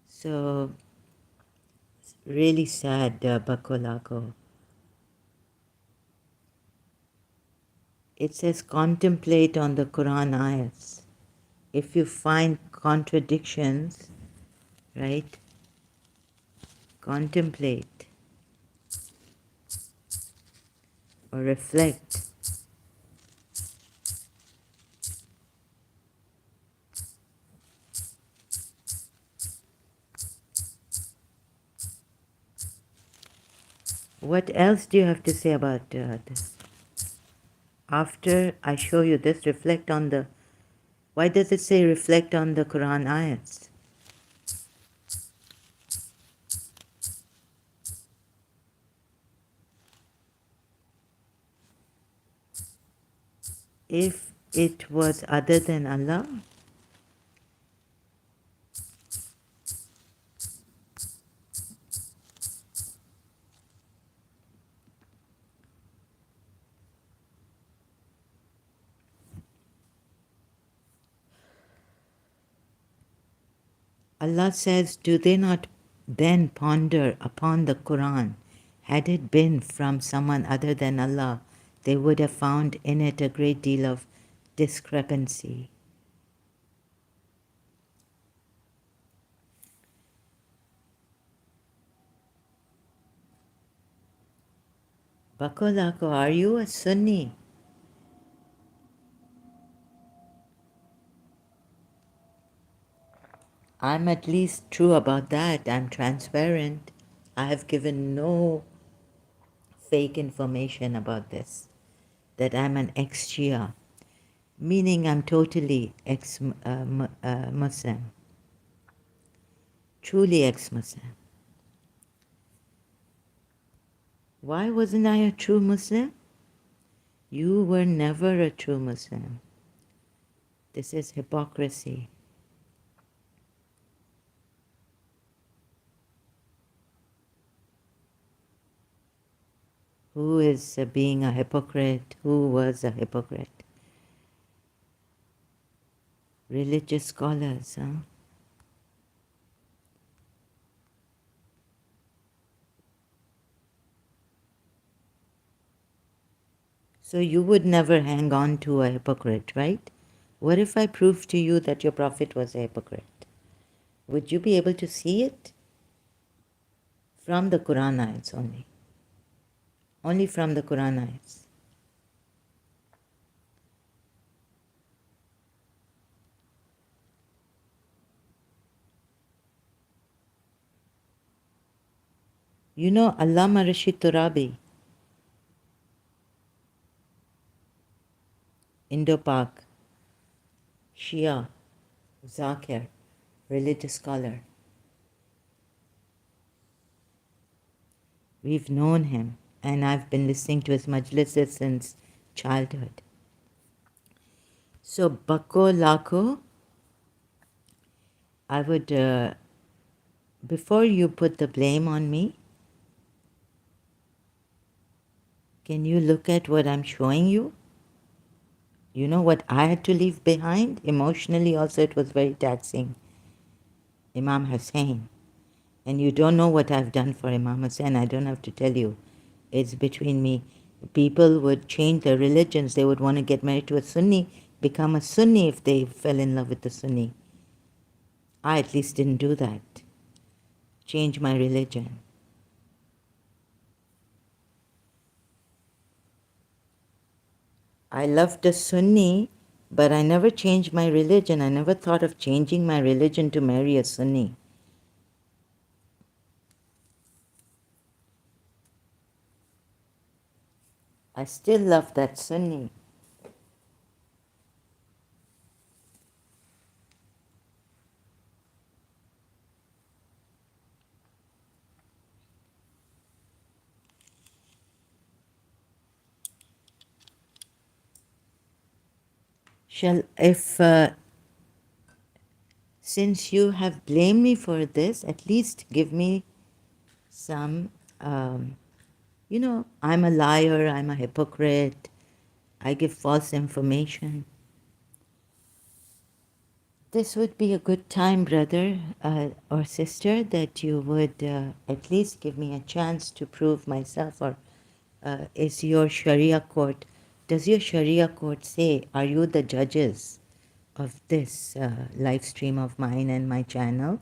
So, really sad, Bako Lako. It says contemplate on the Quran ayats. If you find contradictions, right, contemplate. or reflect. What else do you have to say about this? After I show you this, reflect on the... Why does it say reflect on the Quran ayats? If it was other than Allah, Allah says, do they not then ponder upon the Quran? Had it been from someone other than Allah, they would have found in it a great deal of discrepancy. Bakolako, are you a Sunni? I'm at least true about that. I'm transparent. I have given no fake information about this, that I'm an ex-Shia, meaning I'm totally ex-Muslim, truly ex-Muslim. Why wasn't I a true Muslim? You were never a true Muslim. This is hypocrisy. Who is being a hypocrite? Who was a hypocrite? Religious scholars, huh? So you would never hang on to a hypocrite, right? What if I proved to you that your prophet was a hypocrite? Would you be able to see it? From the Quran ayats only. Only from the Quran ayats. You know Allama Rashid Turabi, Indo-Pak, Shia, Zakir, religious scholar. We've known him, and I've been listening to his majlises since childhood. So, Bako Lako, I would, before you put the blame on me, can you look at what I'm showing you? You know what I had to leave behind? Emotionally also it was very taxing. Imam Hussein. And you don't know what I've done for Imam Hussein. I don't have to tell you. It's between me. People would change their religions. They would want to get married to a Sunni, become a Sunni if they fell in love with the Sunni. I at least didn't do that. Change my religion. I loved a Sunni, but I never changed my religion. I never thought of changing my religion to marry a Sunni. I still love that Sunni. Since you have blamed me for this, at least give me some, I'm a liar, I'm a hypocrite, I give false information. This would be a good time, brother or sister, that you would at least give me a chance to prove myself. Or is your Sharia court, does your Sharia court say, are you the judges of this live stream of mine and my channel?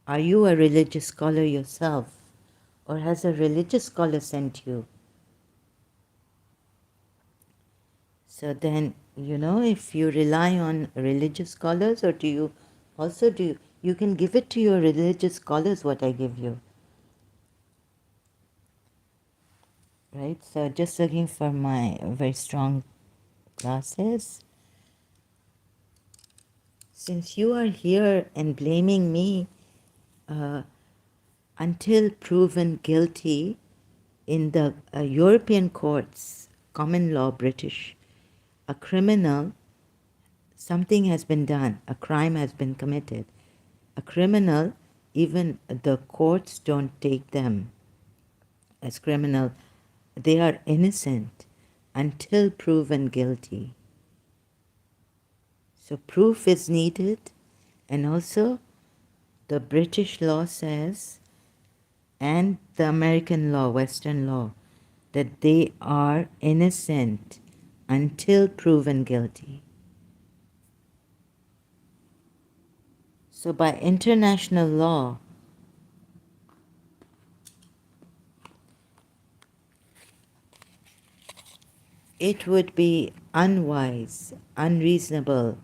Are you a religious scholar yourself? Or has a religious scholar sent you? So then, if you rely on religious scholars, or do you also you can give it to your religious scholars what I give you, right? So just looking for my very strong glasses. Since you are here and blaming me, until proven guilty in the European courts, common law British, a criminal, something has been done, a crime has been committed. A criminal, even the courts don't take them as criminal. They are innocent until proven guilty. So proof is needed, and also the British law says, and the American law, Western law, that they are innocent until proven guilty. So by international law, it would be unwise, unreasonable,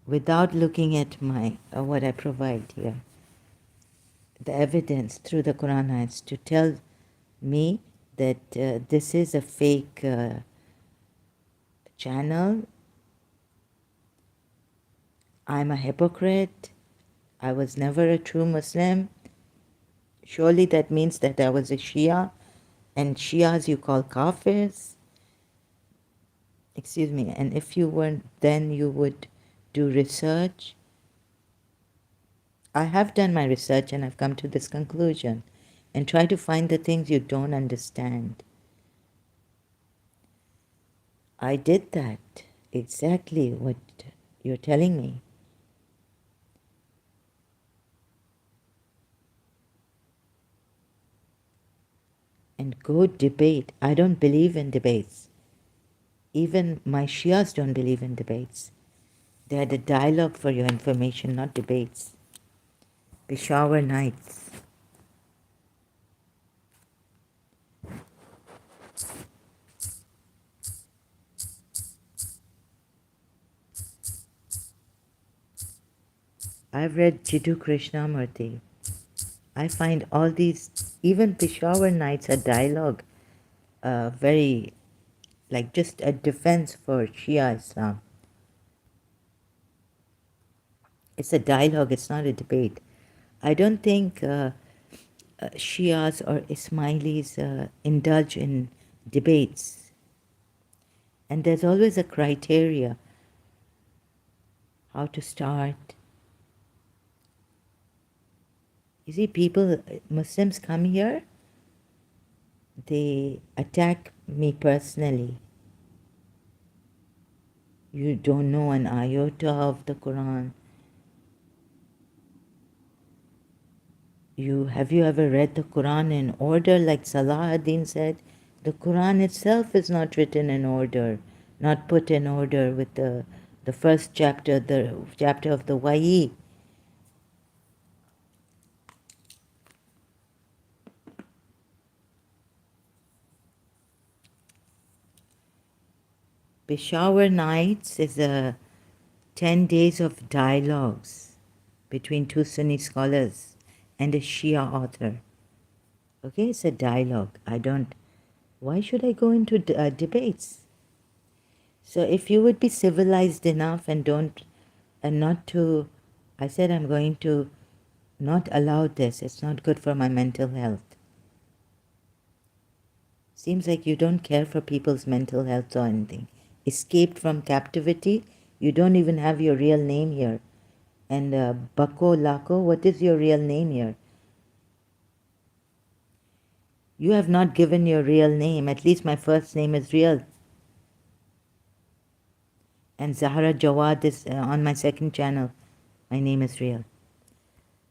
without looking at my what I provide here, the evidence through the Quran ayats, to tell me that this is a fake channel. I'm a hypocrite. I was never a true Muslim. Surely that means that I was a Shia, and Shias you call kafirs. Excuse me. And if you weren't, then you would do research. I have done my research and I've come to this conclusion, and try to find the things you don't understand. I did that, exactly what you're telling me. And go debate. I don't believe in debates. Even my Shias don't believe in debates. They had a dialogue, for your information, not debates. Peshawar nights. I've read Jiddu Krishnamurti. I find all these, even Peshawar nights, a dialogue, very, like just a defense for Shia Islam. It's a dialogue, it's not a debate. I don't think Shias or Ismailis indulge in debates. And there's always a criteria how to start. You see, people, Muslims come here, they attack me personally. You don't know an iota of the Quran. Have you ever read the Quran in order, like Salah ad-Din said? The Quran itself is not written in order, not put in order with the first chapter, the chapter of the Wahi. Peshawar Nights is 10 days of dialogues between two Sunni scholars and a Shia author. Okay, it's a dialogue. Why should I go into debates? So if you would be civilized enough and not to, I said I'm going to not allow this. It's not good for my mental health. Seems like you don't care for people's mental health or anything. Escaped from captivity. You don't even have your real name here. And Bako Lako, what is your real name here? You have not given your real name. At least my first name is real. And Zahra Jawad is on my second channel. My name is real.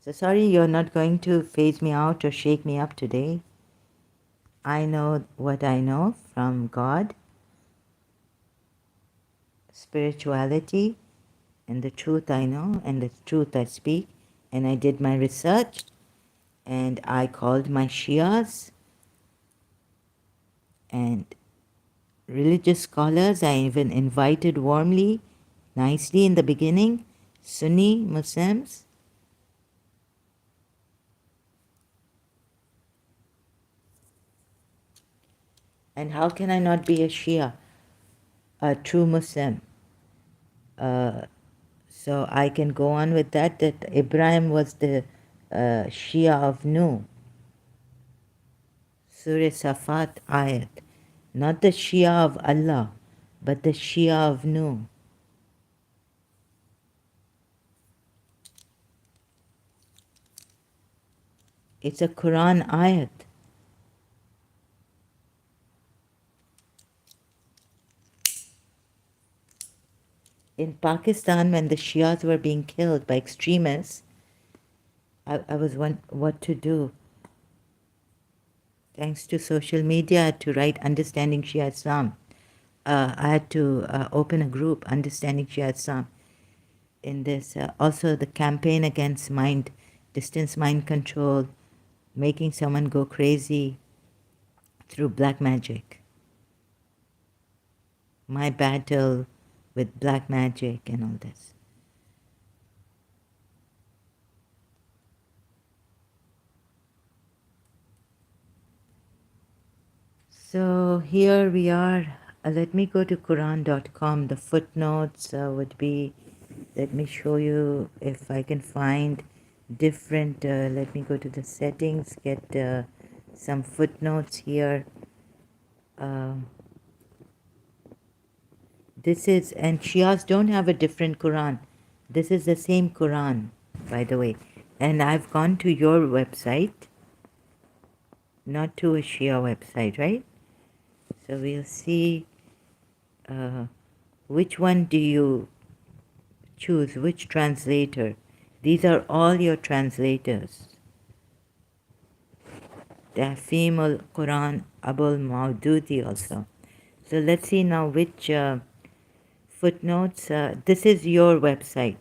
So sorry you're not going to phase me out or shake me up today. I know what I know from God, spirituality, and the truth I know, and the truth I speak. And I did my research, and I called my Shias, and religious scholars. I even invited warmly, nicely in the beginning, Sunni Muslims. And how can I not be a Shia, a true Muslim? So I can go on with that Ibrahim was the Shia of Nuh. Surah Safat ayat. Not the Shia of Allah, but the Shia of Nuh. It's a Quran ayat. In Pakistan, when the Shias were being killed by extremists, I was wondering what to do. Thanks to social media, I had to write Understanding Shia Islam. I had to open a group, Understanding Shia Islam. In this, also the campaign against distance mind control, making someone go crazy through black magic. My battle with black magic and all this. So here we are. Let me go to Quran.com. The footnotes would be, let me show you if I can find different, let me go to the settings, get some footnotes here. This is, and Shias don't have a different Quran. This is the same Quran, by the way. And I've gone to your website, not to a Shia website, right? So we'll see which one do you choose, which translator. These are all your translators. Tafim al-Quran Abul Maududi also. So let's see now which footnotes. This is your website.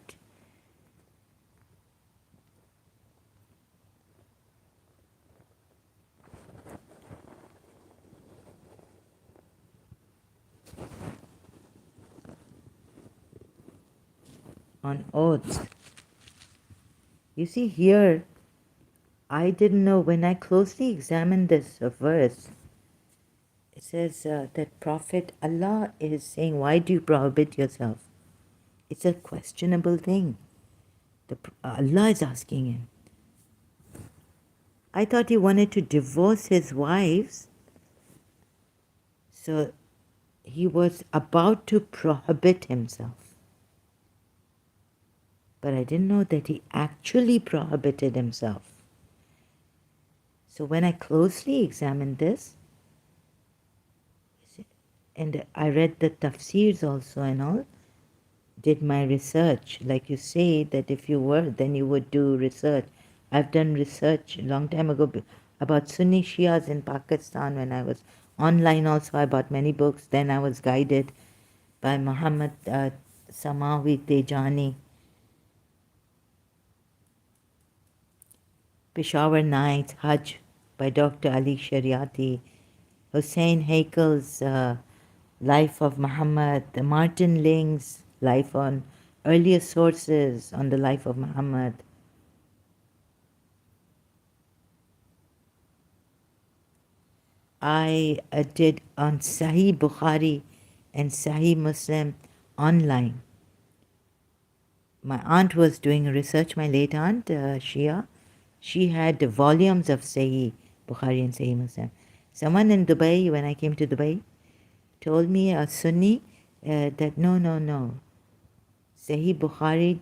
On oaths. You see here, I didn't know when I closely examined this verse. It says that Prophet Allah is saying, why do you prohibit yourself? It's a questionable thing. Allah is asking him. I thought he wanted to divorce his wives. So he was about to prohibit himself. But I didn't know that he actually prohibited himself. So when I closely examined this, and I read the tafsirs also and all, did my research. Like you say that if you were, then you would do research. I've done research a long time ago about Sunni Shias in Pakistan when I was online also. I bought many books. Then I was guided by Muhammad Samawi Tejani. Peshawar Nights, Hajj by Dr. Ali Shariati, Hussein Hakel's Life of Muhammad, Martin Ling's life on earlier sources on the life of Muhammad. I did on Sahih Bukhari and Sahih Muslim online. My aunt was doing research, my late aunt, Shia. She had volumes of Sahih Bukhari and Sahih Muslim. Someone in Dubai, when I came to Dubai, told me, a Sunni, that no. Sahih Bukhari,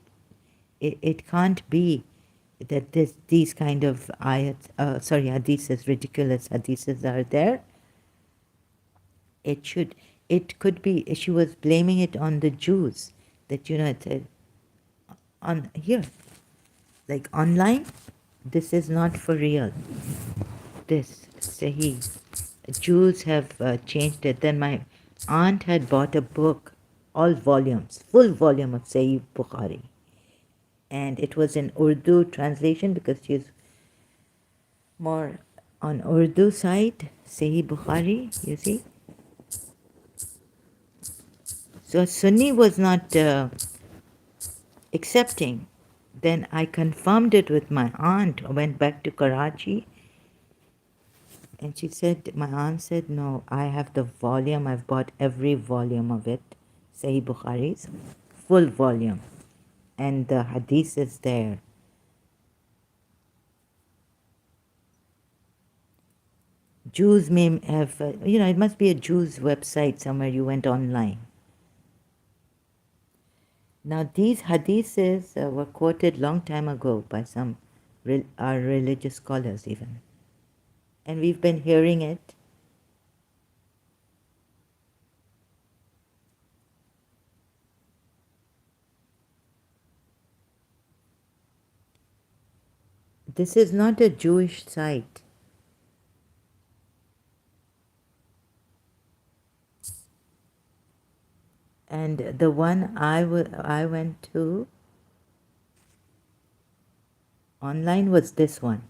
it can't be that these kind of hadiths, ridiculous hadiths are there. It could be, she was blaming it on the Jews, that, on here, like online, this is not for real. This Sahih, Jews have changed it. Then my aunt had bought a book, all volumes, full volume of Sahih Bukhari. And it was in Urdu translation because she's more on Urdu side, Sahih Bukhari, you see. So Sunni was not accepting. Then I confirmed it with my aunt. I went back to Karachi and she said, my aunt said, no, I have the volume. I've bought every volume of it, Sahih Bukhari's, full volume. And the hadith is there. Jews may have, it must be a Jew's website somewhere you went online. Now these hadiths were quoted long time ago by some our religious scholars even. And we've been hearing it. This is not a Jewish site. And the one I went to online was this one.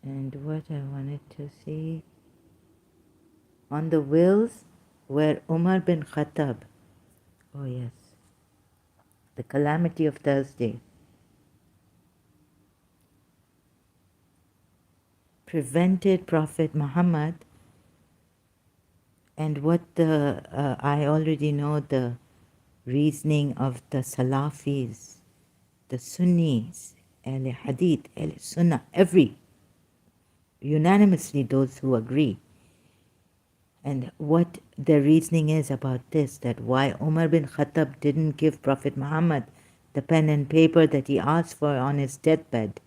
And what I wanted to see, on the wills where Umar bin Khattab, oh yes, the calamity of Thursday, prevented Prophet Muhammad, and what I already know the reasoning of the Salafis, the Sunnis, Ahl Hadith, Ahl Sunnah, unanimously those who agree. And what the reasoning is about this, that why Umar bin Khattab didn't give Prophet Muhammad the pen and paper that he asked for on his deathbed.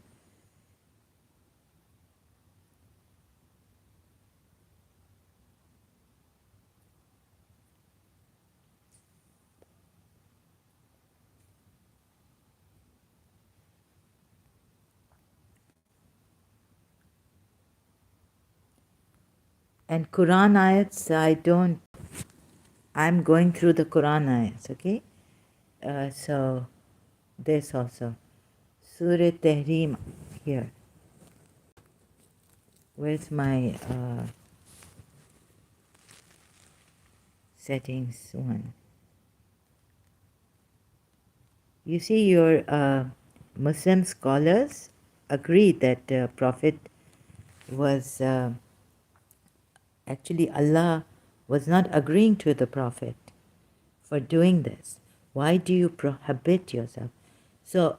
And Quran ayats, I'm going through the Quran ayats, okay? So this also. Surah Tahrim here. Where's my settings one? You see, your Muslim scholars agree that Prophet was actually Allah was not agreeing to the Prophet for doing this. Why do you prohibit yourself? So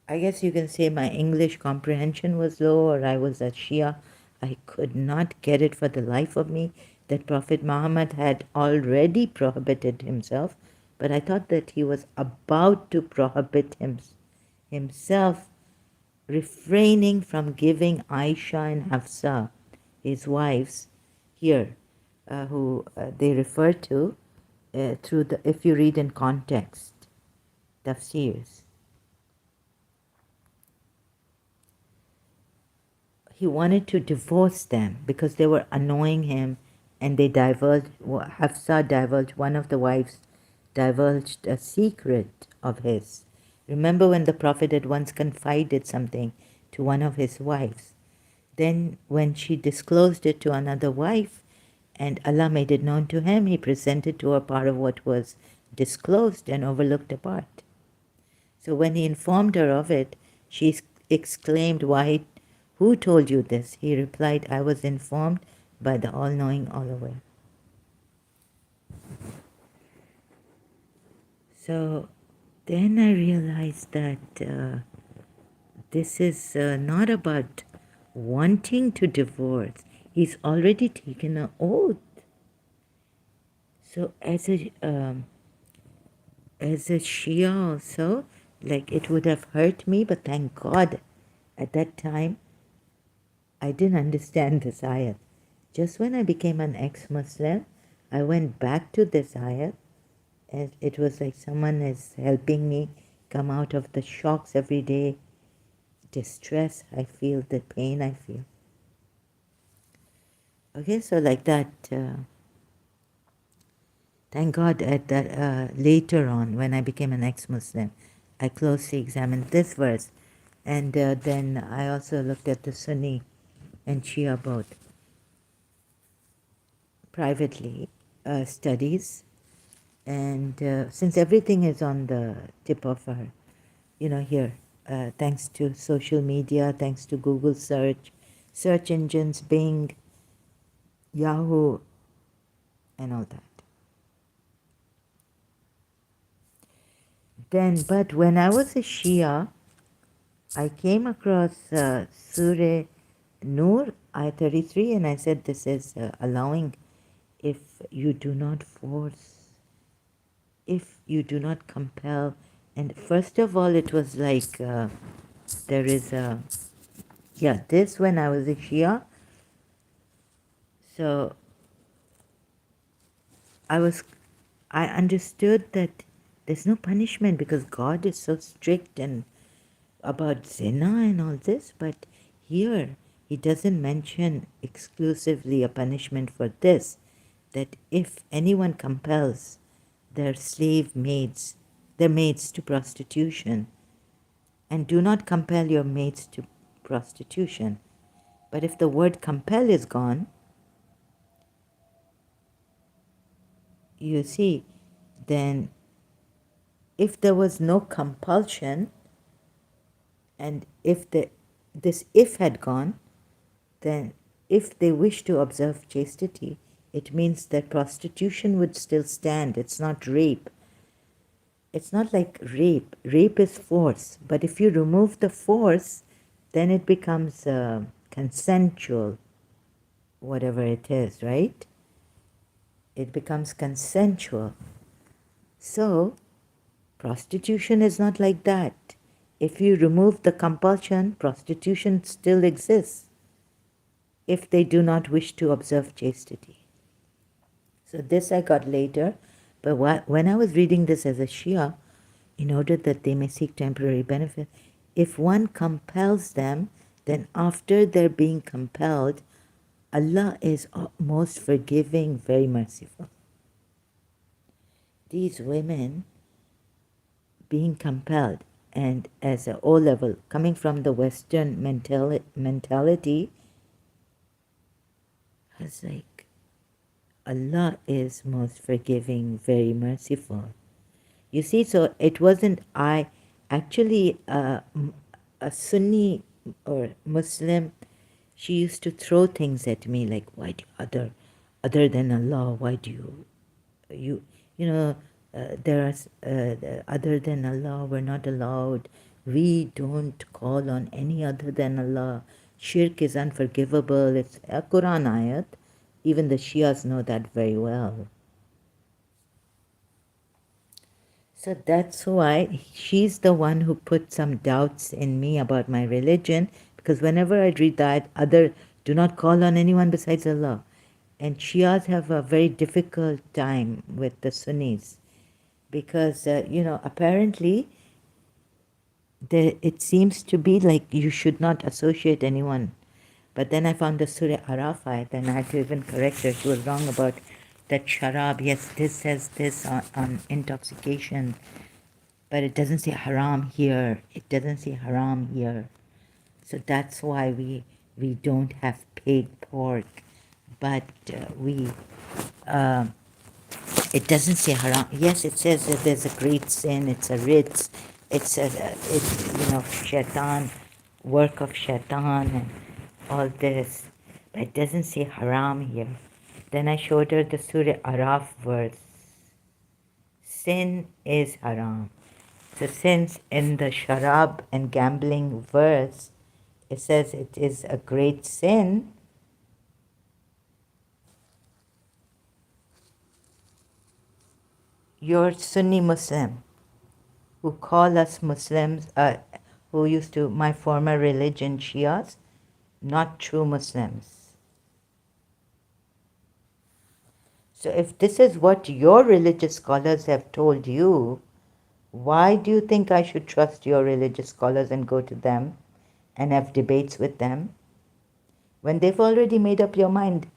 I guess you can say my English comprehension was low, or I was a Shia. I could not get it for the life of me that Prophet Muhammad had already prohibited himself, but I thought that he was about to prohibit himself, refraining from giving Aisha and Hafsa, his wives, here, who they refer to through the, if you read in context, tafsirs. He wanted to divorce them because they were annoying him, and they divulged, Hafsa divulged, one of the wives divulged a secret of his. Remember when the Prophet had once confided something to one of his wives? Then when she disclosed it to another wife, and Allah made it known to him, he presented to her part of what was disclosed and overlooked a part. So when he informed her of it, she exclaimed, why, who told you this? He replied, I was informed by the all-knowing, all-aware. So then I realized that this is not about wanting to divorce. He's already taken an oath. So as a Shia also, like, it would have hurt me, but thank God at that time I didn't understand this ayat. Just when I became an ex-Muslim, I went back to this ayat, and it was like someone is helping me come out of the shocks every day distress I feel, the pain I feel. Okay, so like that, thank God at that later on when I became an ex-Muslim, I closely examined this verse, and then I also looked at the Sunni and Shia both privately studies, and since everything is on the tip of our, here, thanks to social media, thanks to Google search engines, Bing, Yahoo, and all that. Then, but when I was a Shia, I came across Surah Nur, Ayah 33, and I said this is allowing if you do not force, if you do not compel. And first of all, it was like there is a, yeah, this when I was a Shia. So I understood that there's no punishment because God is so strict and about zina and all this, but here he doesn't mention exclusively a punishment for this, that if anyone compels their slave maids, their maids to prostitution, and do not compel your maids to prostitution. But if the word compel is gone, you see, then if there was no compulsion, and if this if had gone, then if they wish to observe chastity, it means that prostitution would still stand. It's not rape. It's not like rape. Rape is force. But if you remove the force, then it becomes consensual, whatever it is, right? It becomes consensual. So, prostitution is not like that. If you remove the compulsion, prostitution still exists if they do not wish to observe chastity. So this I got later, but when I was reading this as a Shia, in order that they may seek temporary benefit, if one compels them, then after they're being compelled, Allah is most forgiving, very merciful. These women being compelled, and as a O level, coming from the Western mentality, I was like, Allah is most forgiving, very merciful. You see, so it wasn't I, actually a Sunni or Muslim, she used to throw things at me like, why do other than Allah, why do you know, there are, other than Allah, we're not allowed. We don't call on any other than Allah. Shirk is unforgivable. It's a Quran ayat. Even the Shias know that very well. So that's why she's the one who put some doubts in me about my religion, because whenever I read that, other do not call on anyone besides Allah. And Shias have a very difficult time with the Sunnis because, apparently it seems to be like you should not associate anyone. But then I found the Surah Araf ayat and I had to even correct her. She was wrong about that sharab. Yes, this says this on intoxication, but it doesn't say haram here. It doesn't say haram here. So that's why we don't have pig pork, but it doesn't say haram. Yes, it says that there's a great sin. It's a ritz. It's shaitan, work of shaitan and all this. But it doesn't say haram here. Then I showed her the Surah Araf verse. Sin is haram. So since in the sharab and gambling verse, it says it is a great sin, you're Sunni Muslim, who call us Muslims, who used to, my former religion, Shias, not true Muslims. So if this is what your religious scholars have told you, why do you think I should trust your religious scholars and go to them? and have debates with them when they've already made up their mind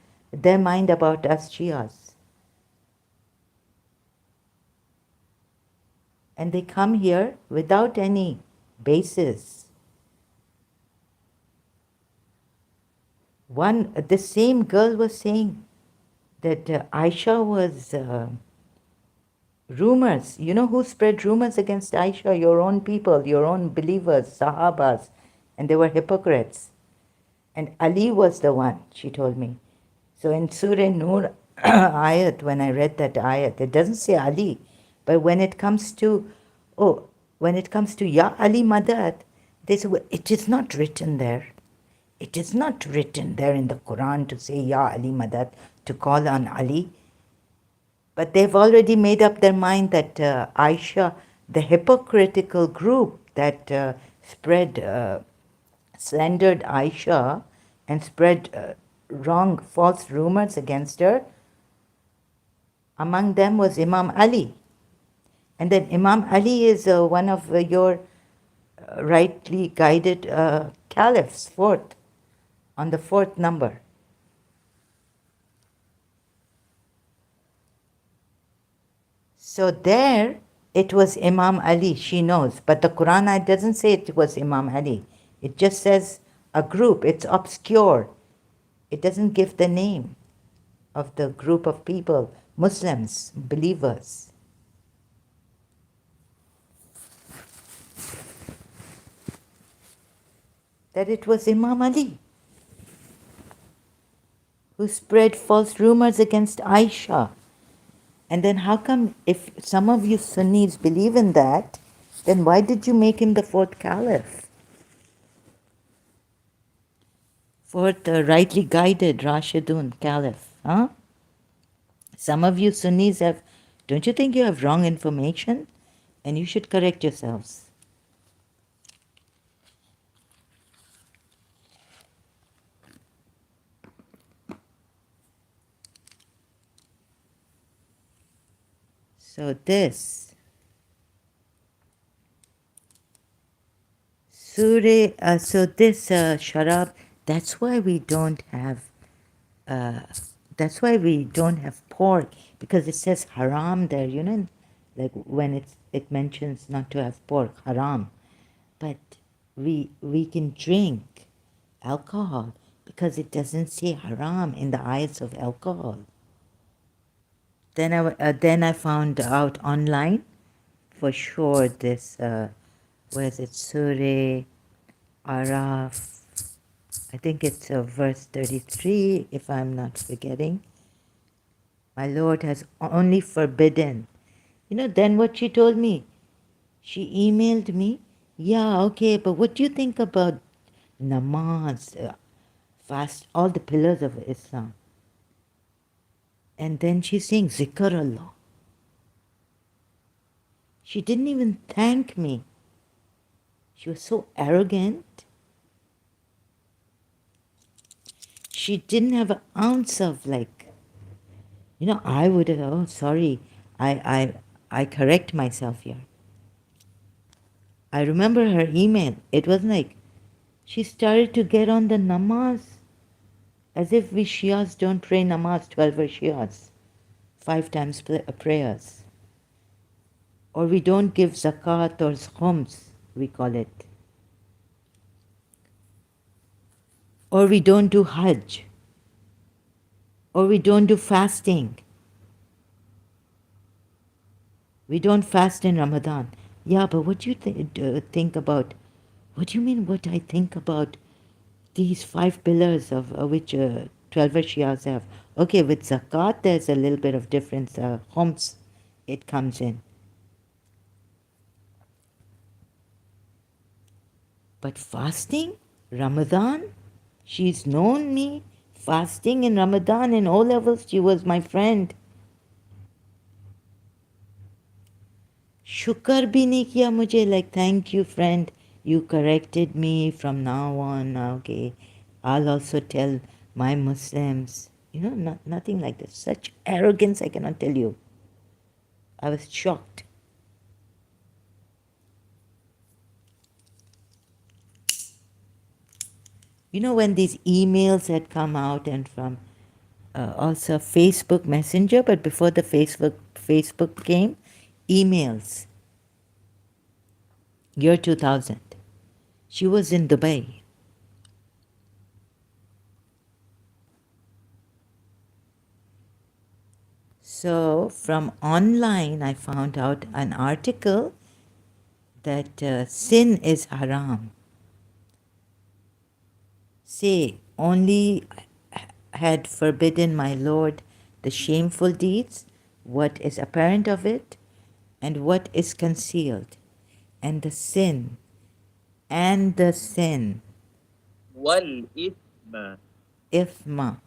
about us Shias. And they come here without any basis. The same girl was saying that Aisha was rumors. You know who spread rumors against Aisha? Your own people, your own believers, Sahabas, and they were hypocrites. And Ali was the one, she told me. So in Surah Nur ayat, when I read that ayat, it doesn't say Ali, but when it comes to, Ya Ali Madad, they say, well, it is not written there. It is not written there in the Quran to say Ya Ali Madad, to call on Ali. But they've already made up their mind that Aisha, the hypocritical group that slandered Aisha and spread false rumors against her, among them was Imam Ali. And then Imam Ali is one of your rightly guided caliphs, on the fourth number. So there it was Imam Ali, she knows. But the Quran doesn't say it was Imam Ali. It just says a group. It's obscure. It doesn't give the name of the group of people, Muslims, believers. That it was Imam Ali who spread false rumors against Aisha. And then how come, if some of you Sunnis believe in that, then why did you make him the fourth caliph? Fourth rightly guided Rashidun caliph, huh? Some of you Sunnis don't you think you have wrong information? And you should correct yourselves. So this Sharab, that's why we don't have pork, because it says haram there, like when it mentions not to have pork, haram. But we can drink alcohol because it doesn't say haram in the ayats of alcohol. Then I found out online for sure this, where is it, Surah Araf, I think it's verse 33, if I'm not forgetting. My Lord has only forbidden. Then what she told me, she emailed me, yeah, okay, but what do you think about namaz, fast, all the pillars of Islam? And then she's saying, Zikr Allah. She didn't even thank me. She was so arrogant. She didn't have an ounce of I would have, oh, sorry, I correct myself here. I remember her email. It was like, she started to get on the namaz, as if we Shias don't pray namaz, 12 Shias, 5 times prayers. Or we don't give zakat or khums, we call it. Or we don't do hajj. Or we don't do fasting. We don't fast in Ramadan. Yeah, but what do you think about, what do you mean what I think about these 5 pillars of which 12 Shias have? Okay, with zakat there's a little bit of difference, khums, it comes in. But fasting, Ramadan, she's known me fasting in Ramadan in O levels, she was my friend. Shukar bhi nahi kiya mujhe, like thank you friend, you corrected me, from now on, okay, I'll also tell my Muslims. Nothing like this. Such arrogance, I cannot tell you. I was shocked. You know, when these emails had come out, and from also Facebook Messenger, but before the Facebook came, emails, year 2000. She was in Dubai. So from online, I found out an article that sin is haram. Say, only had forbidden my Lord the shameful deeds, what is apparent of it, and what is concealed, and the sin, and the sin, والإثم. ifma.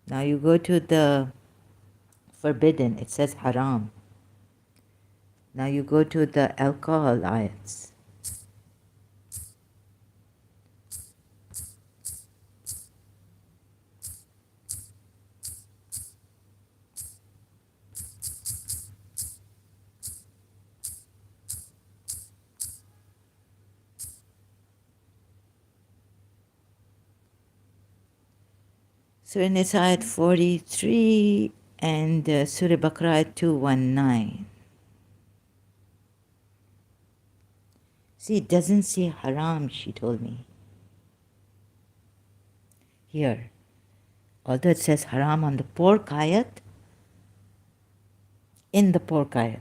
Now you go to the forbidden, it says haram. Now you go to the alcohol ayats. So in this ayat 43 and Surah Baqarah 219. See, it doesn't say haram, she told me. Here, although it says haram on the pork ayat, in the pork ayat.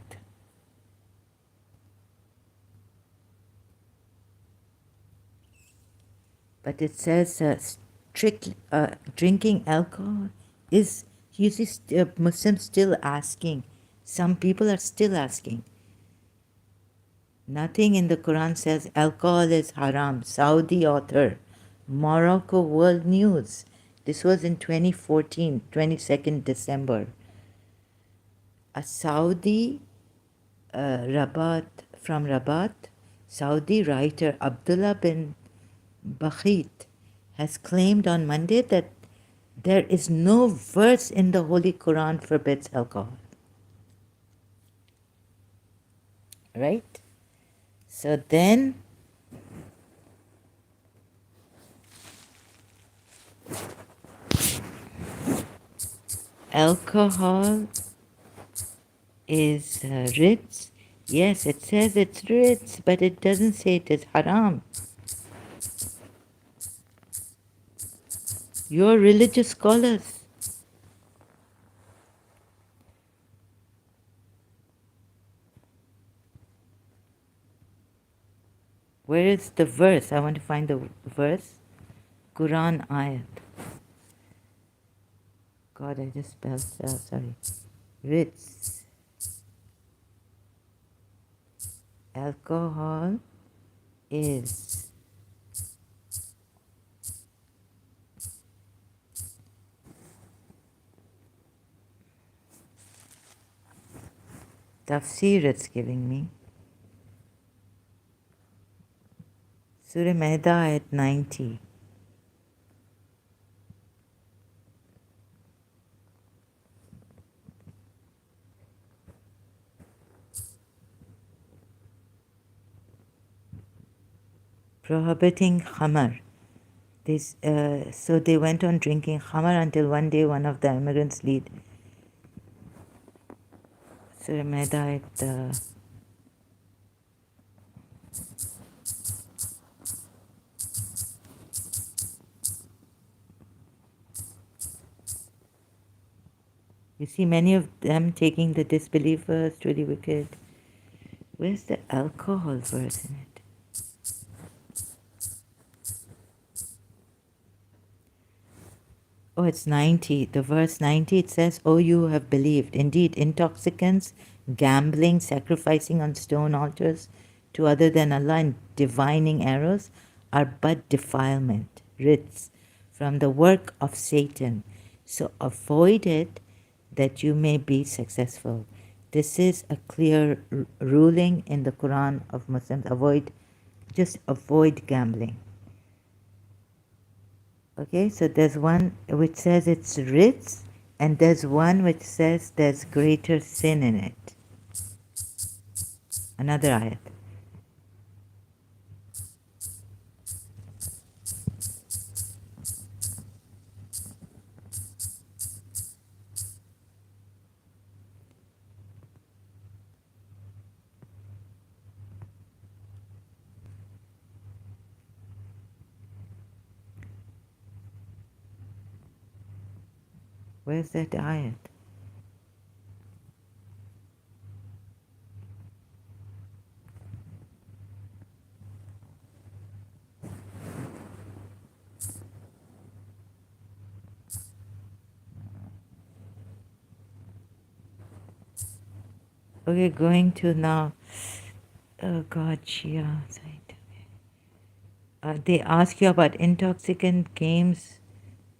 But it says strict drinking alcohol is, you see, Muslims still asking. Some people are still asking. Nothing in the Quran says alcohol is haram. Saudi author, Morocco World News. This was in 2014, 22nd December. A Saudi Rabat, from Rabat, Saudi writer Abdullah bin Bakhit has claimed on Monday that there is no verse in the Holy Quran forbids alcohol. Right? So then, alcohol is Ritz. Yes, it says it's Ritz, but it doesn't say it is haram. You're religious scholars. Where is the verse? I want to find the verse. Quran ayat. God, I just spelled, sorry. Ritz. Alcohol is tafsir it's giving me. Surah Maida at 90. Prohibiting khamar. So they went on drinking khamar until one day one of the immigrants lead. Surah Maida at you see many of them taking the disbelievers to the wicked. Where's the alcohol verse in it? Oh, it's 90. The verse 90, it says, "Oh, you who have believed. Indeed, intoxicants, gambling, sacrificing on stone altars to other than Allah, and divining arrows are but defilement, writs, from the work of Satan. So avoid it that you may be successful." This is a clear ruling in the Quran of Muslims. Just avoid gambling. Okay, so there's one which says it's Ritz, and there's one which says there's greater sin in it. Another ayat. Where's that ayat? Okay, going to now. Oh God, Shia. They ask you about intoxicant games,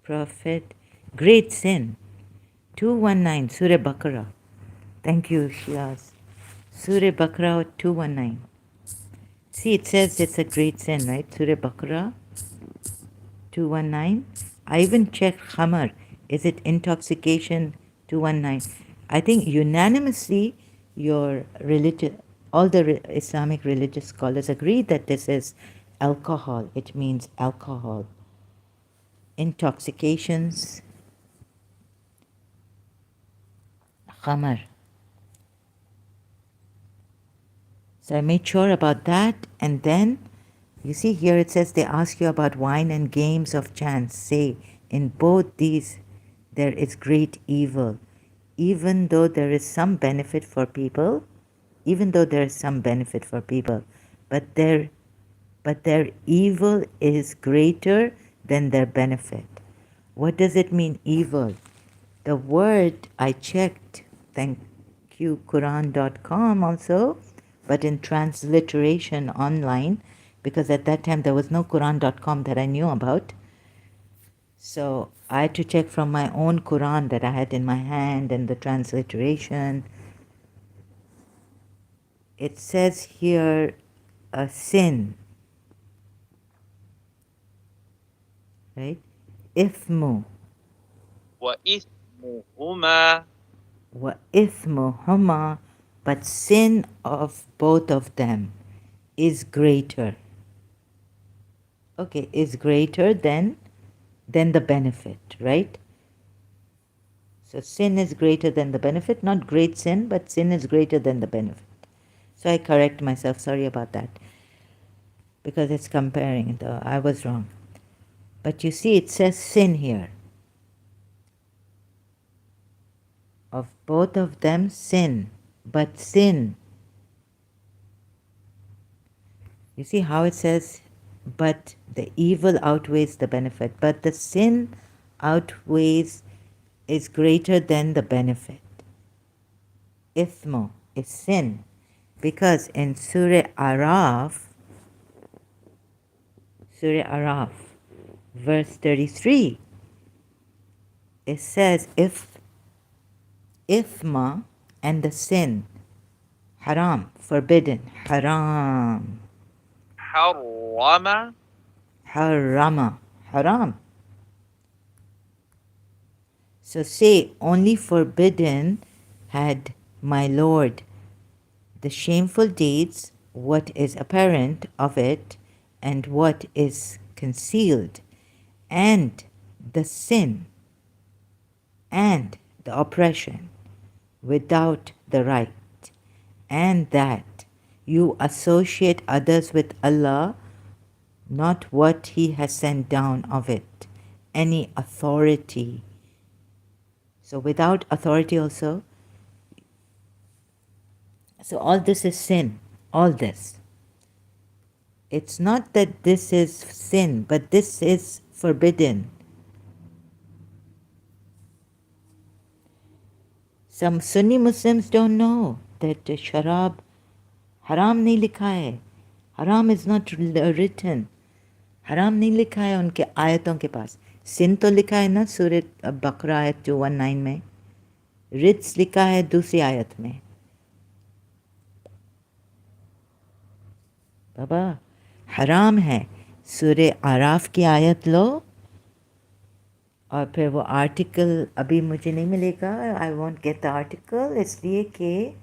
Prophet. Great sin. 219, Surah Baqarah. Thank you, Shias. Surah Baqarah 219. See, it says it's a great sin, right? Surah Baqarah 219. I even checked Khamar. Is it intoxication? 219. I think unanimously your religion, all the Islamic religious scholars agree that this is alcohol. It means alcohol. Intoxications, Khamar. So I made sure about that, and then you see here it says they ask you about wine and games of chance. Say, in both these there is great evil. Even though there is some benefit for people, even though there is some benefit for people, but their evil is greater than their benefit. What does it mean, evil? The word I checked, thank you, Quran.com also, but in transliteration online, because at that time there was no Quran.com that I knew about. So I had to check from my own Quran that I had in my hand and the transliteration. It says here a sin, right? Ithmu وإثمهما wa ithmuhuma, but sin of both of them is greater. Okay, is greater than the benefit, right? So sin is greater than the benefit, not great sin, but sin is greater than the benefit. So I correct myself, sorry about that, because it's comparing, I was wrong. But you see, it says sin here. Of both of them, sin. But sin, you see how it says, but the evil outweighs the benefit. But the sin outweighs, is greater than the benefit. Ithmo is sin. Because in Surah Araf, verse 33, it says, if ithma and the sin, haram, forbidden, haram, حرم harama, haram. So say, only forbidden had my Lord the shameful deeds, what is apparent of it, and what is concealed, and the sin, and the oppression, without the right, and that you associate others with Allah, not what He has sent down of it, any authority. So without authority also, so all this is sin, all this. It's not that this is sin, but this is forbidden. Some Sunni Muslims don't know that sharab haram nahi likha hai. Haram is not written. Haram nahi likha hai unke ayaton ke paas. Sin to likha hai na Surah Baqarah ayat 219 में. Ritz लिखा है दूसरी आयत में. बाबा हराम है. सूर्य आराफ की आयत लो और फिर वो आर्टिकल अभी मुझे नहीं मिलेगा. I want get the article, इसलिए कि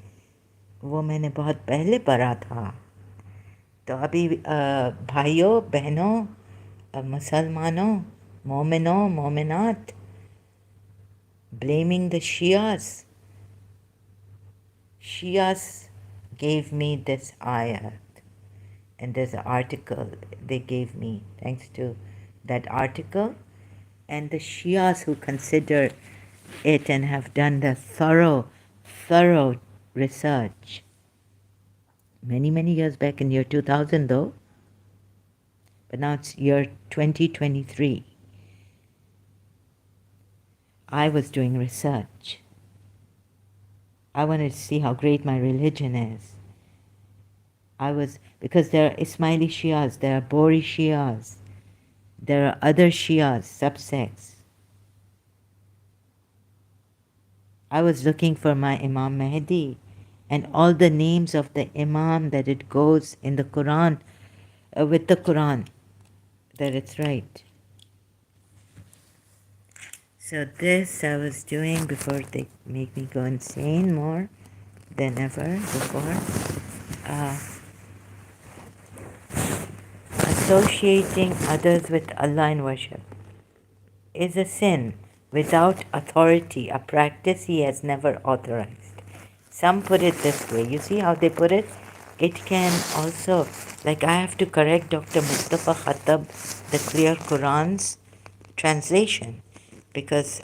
वो मैंने बहुत पहले पढ़ा था. तो अभी भाइयों बहनों मुसलमानों मोमिनों मोमिनात, blaming the Shias gave me this ayat, and there's an article they gave me thanks to that article. And the Shias who consider it and have done the thorough research many years back in year 2000 though, but now it's year 2023. I was doing research. I wanted to see how great my religion is. Because there are Ismaili Shias, there are Bori Shias, there are other Shias, subsects. I was looking for my Imam Mahdi and all the names of the Imam that it goes in the Quran, with the Quran, that it's right. So this I was doing before they make me go insane more than ever before. Associating others with Allah in worship is a sin without authority, a practice He has never authorized. Some put it this way. You see how they put it? It can also, like I have to correct Dr. Mustafa Khattab, the Clear Quran's translation, because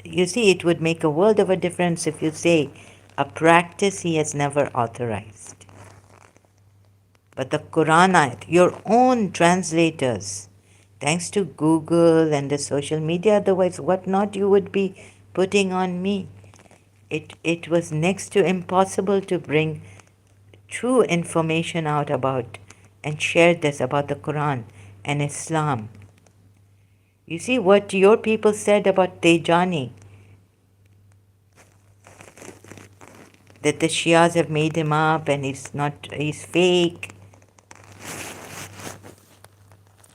you see, it would make a world of a difference if you say a practice He has never authorized. But the Quran ayat, your own translators, thanks to Google and the social media, otherwise what not you would be putting on me. It was next to impossible to bring true information out about and share this about the Quran and Islam. You see what your people said about Tejani, that the Shias have made him up and he's fake.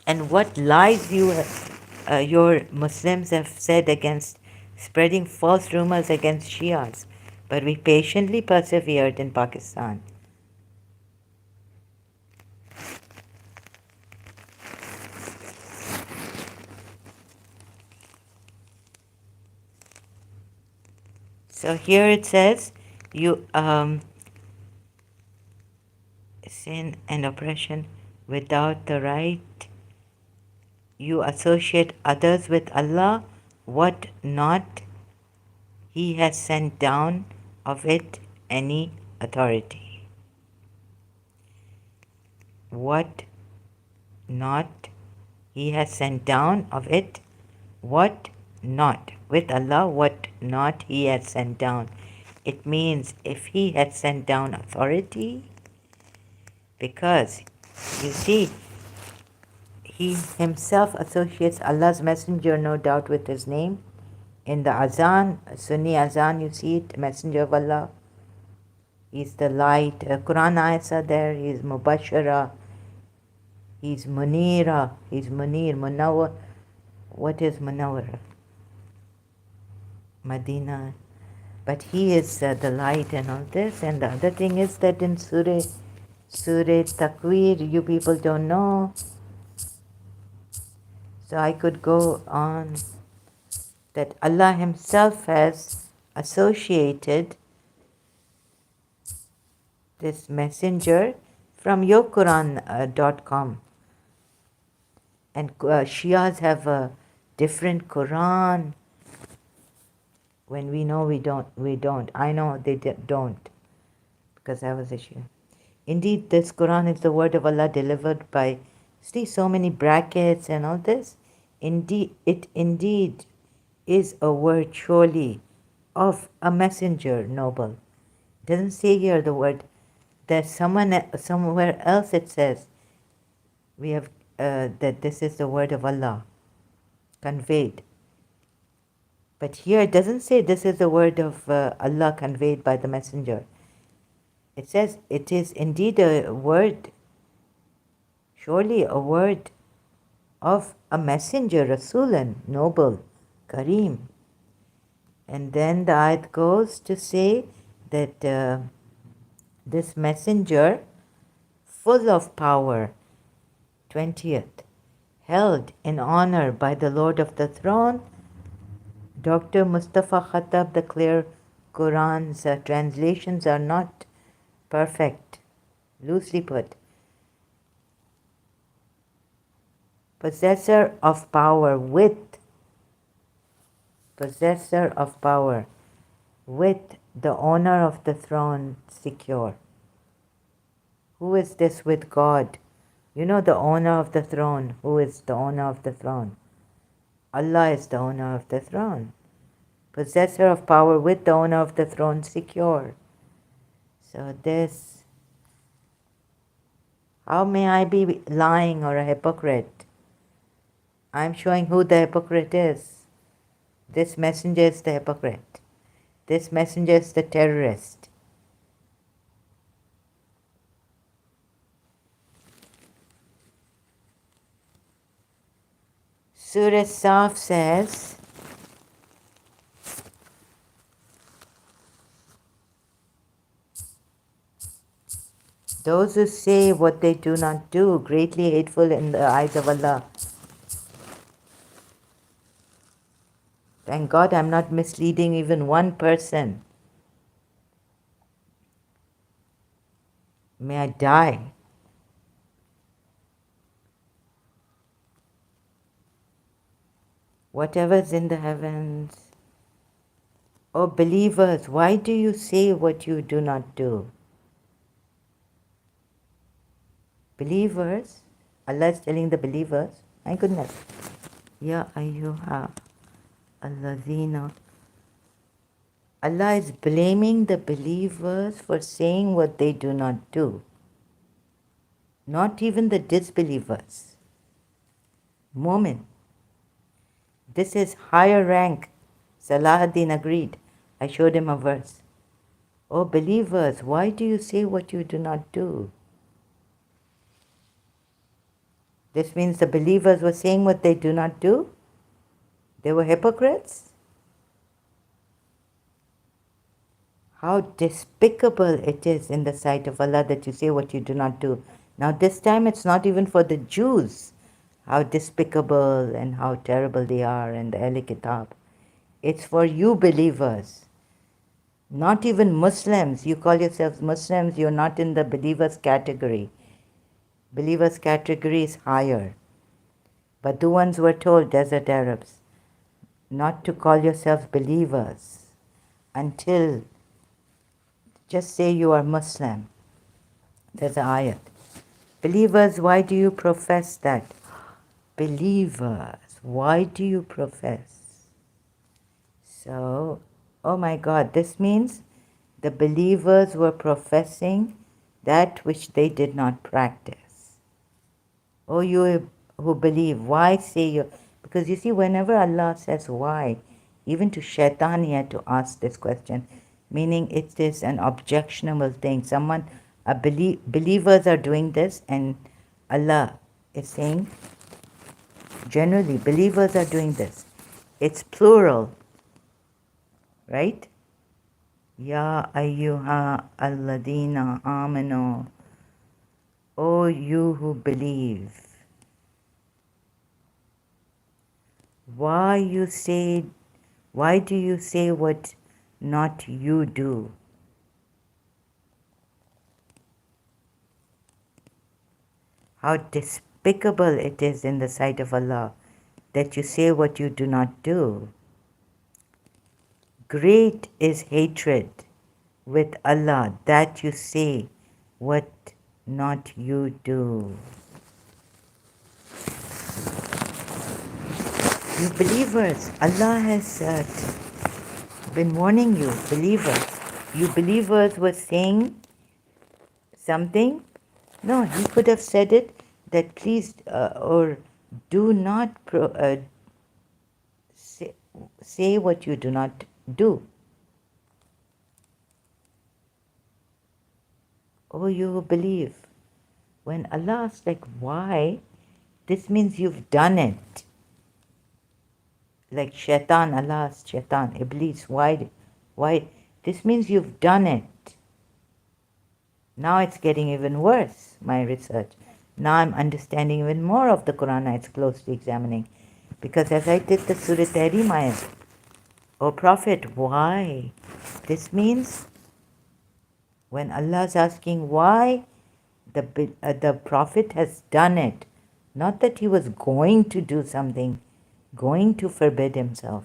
And what lies your Muslims have said against spreading false rumors against Shias. But we patiently persevered in Pakistan. So here it says, sin and oppression without the right. You associate others with Allah, what not He has sent down of it any authority. What not He has sent down of it, what not. With Allah, what not He has sent down. It means if He had sent down authority, because you see, He Himself associates Allah's messenger, no doubt, with His name. In the Azan, Sunni Azan, you see it, Messenger of Allah. He's the light. Quran ayats are there. He's Mubashara. He's Munira. He's Munir. Munawwar. What is Munawwar? Medina. But he is the light and all this. And the other thing is that in Surah Takwir, you people don't know. So I could go on, that Allah Himself has associated this messenger from yourquran.com. And Shias have a different Quran, when we know we don't. I know they don't, because I was a Shia. Indeed, this Quran is the word of Allah delivered by, see, so many brackets and all this. It indeed is a word surely of a messenger noble. It doesn't say here the word. There's somewhere else it says we have that this is the word of Allah conveyed. But here it doesn't say this is the word of Allah conveyed by the messenger. It says it is indeed a word, surely a word of a messenger, Rasulan, noble, Kareem. And then the ayat goes to say that this messenger, full of power, 20th, held in honor by the Lord of the throne, Dr. Mustafa Khattab, the Clear Quran's translations are not perfect, loosely put. Possessor of power with possessor of power, with the owner of the throne secure. Who is this with God? You know the owner of the throne. Who is the owner of the throne? Allah is the owner of the throne. Possessor of power with the owner of the throne secure. So this, how may I be lying or a hypocrite? I'm showing who the hypocrite is. This messenger is the hypocrite. This messenger is the terrorist. Surah Saf says, those who say what they do not do, greatly hateful in the eyes of Allah. Thank God I'm not misleading even one person. May I die. Whatever's in the heavens. Oh believers, why do you say what you do not do? Believers, Allah is telling the believers, my goodness. Ya ayyuha alladhina. Allah is blaming the believers for saying what they do not do. Not even the disbelievers. Mu'min. This is higher rank. Salahuddin agreed. I showed him a verse. Oh believers, why do you say what you do not do? This means the believers were saying what they do not do? They were hypocrites? How despicable it is in the sight of Allah that you say what you do not do. Now this time it's not even for the Jews, how despicable and how terrible they are in the Ahl Kitab. It's for you believers. Not even Muslims. You call yourselves Muslims, you're not in the believers category. Believers category is higher. But the ones were told, desert Arabs, not to call yourselves believers until just say you are Muslim. There's an ayat. Believers, why do you profess that? Believers, why do you profess? So, oh my God, this means the believers were professing that which they did not practice. Oh, you who believe, why say you? Because you see, whenever Allah says why, even to Shaitan he had to ask this question, meaning it is an objectionable thing. Someone, believers are doing this, and Allah is saying, generally, believers are doing this. It's plural, right? Ya ayyuha alladina amanu. O you who believe. Why do you say what not you do? How despicable it is in the sight of Allah that you say what you do not do. Great is hatred with Allah that you say what not you do. You believers, Allah has been warning you, believers. You believers were saying something. No, he could have said it that please or do not say what you do not do. Oh, you who believe. When Allah asks like why, this means you've done it. Like Shaitan, Allah asked Shaitan, Iblis, why? This means you've done it. Now it's getting even worse, my research. Now I'm understanding even more of the Quran it's closely examining. Because as I did the Surah Tahrim ayat, O Prophet, why? This means when Allah is asking why, the Prophet has done it. Not that he was going to do something, going to forbid himself.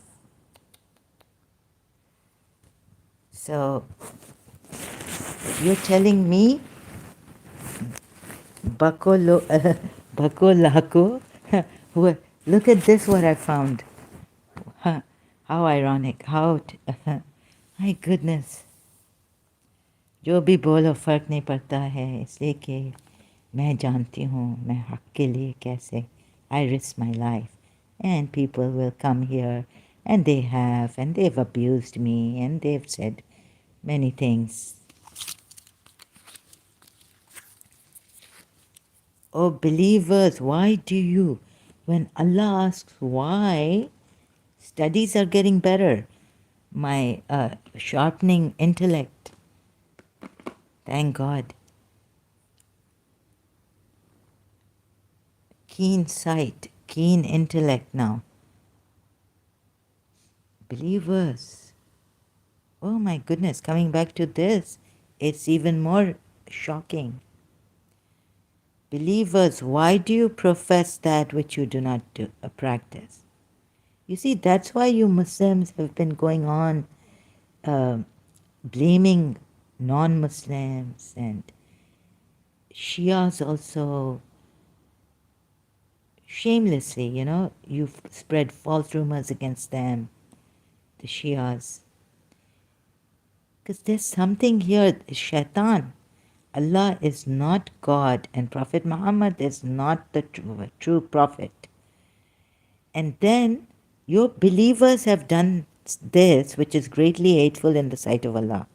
So you're telling me Bakolo, Bakolako? Look at this, what I found. How ironic. My goodness. जो भी बोलो फ़र्क नहीं पड़ता है इसलिए कि मैं जानती हूँ मैं हक के लिए कैसे I risk my life and people will come here and they've abused me and they've said many things. Oh believers, why do you, when Allah asks why, studies are getting better. My sharpening intellect. Thank God. Keen sight, keen intellect now. Believers. Oh my goodness, coming back to this, it's even more shocking. Believers, why do you profess that which you do not practice? You see, that's why you Muslims have been going on blaming non-Muslims and Shias also shamelessly, you've spread false rumors against them, the Shias. Because there's something here, shaitan. Allah is not God and Prophet Muhammad is not the true prophet. And then your believers have done this, which is greatly hateful in the sight of Allah.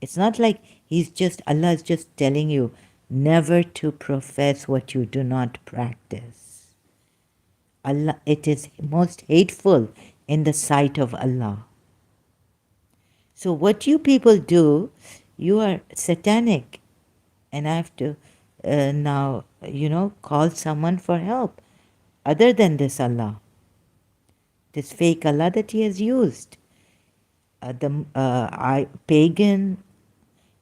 It's not like Allah is just telling you never to profess what you do not practice. Allah, it is most hateful in the sight of Allah. So what you people do, you are satanic. And I have to now, call someone for help other than this Allah, this fake Allah that he has used. Pagan,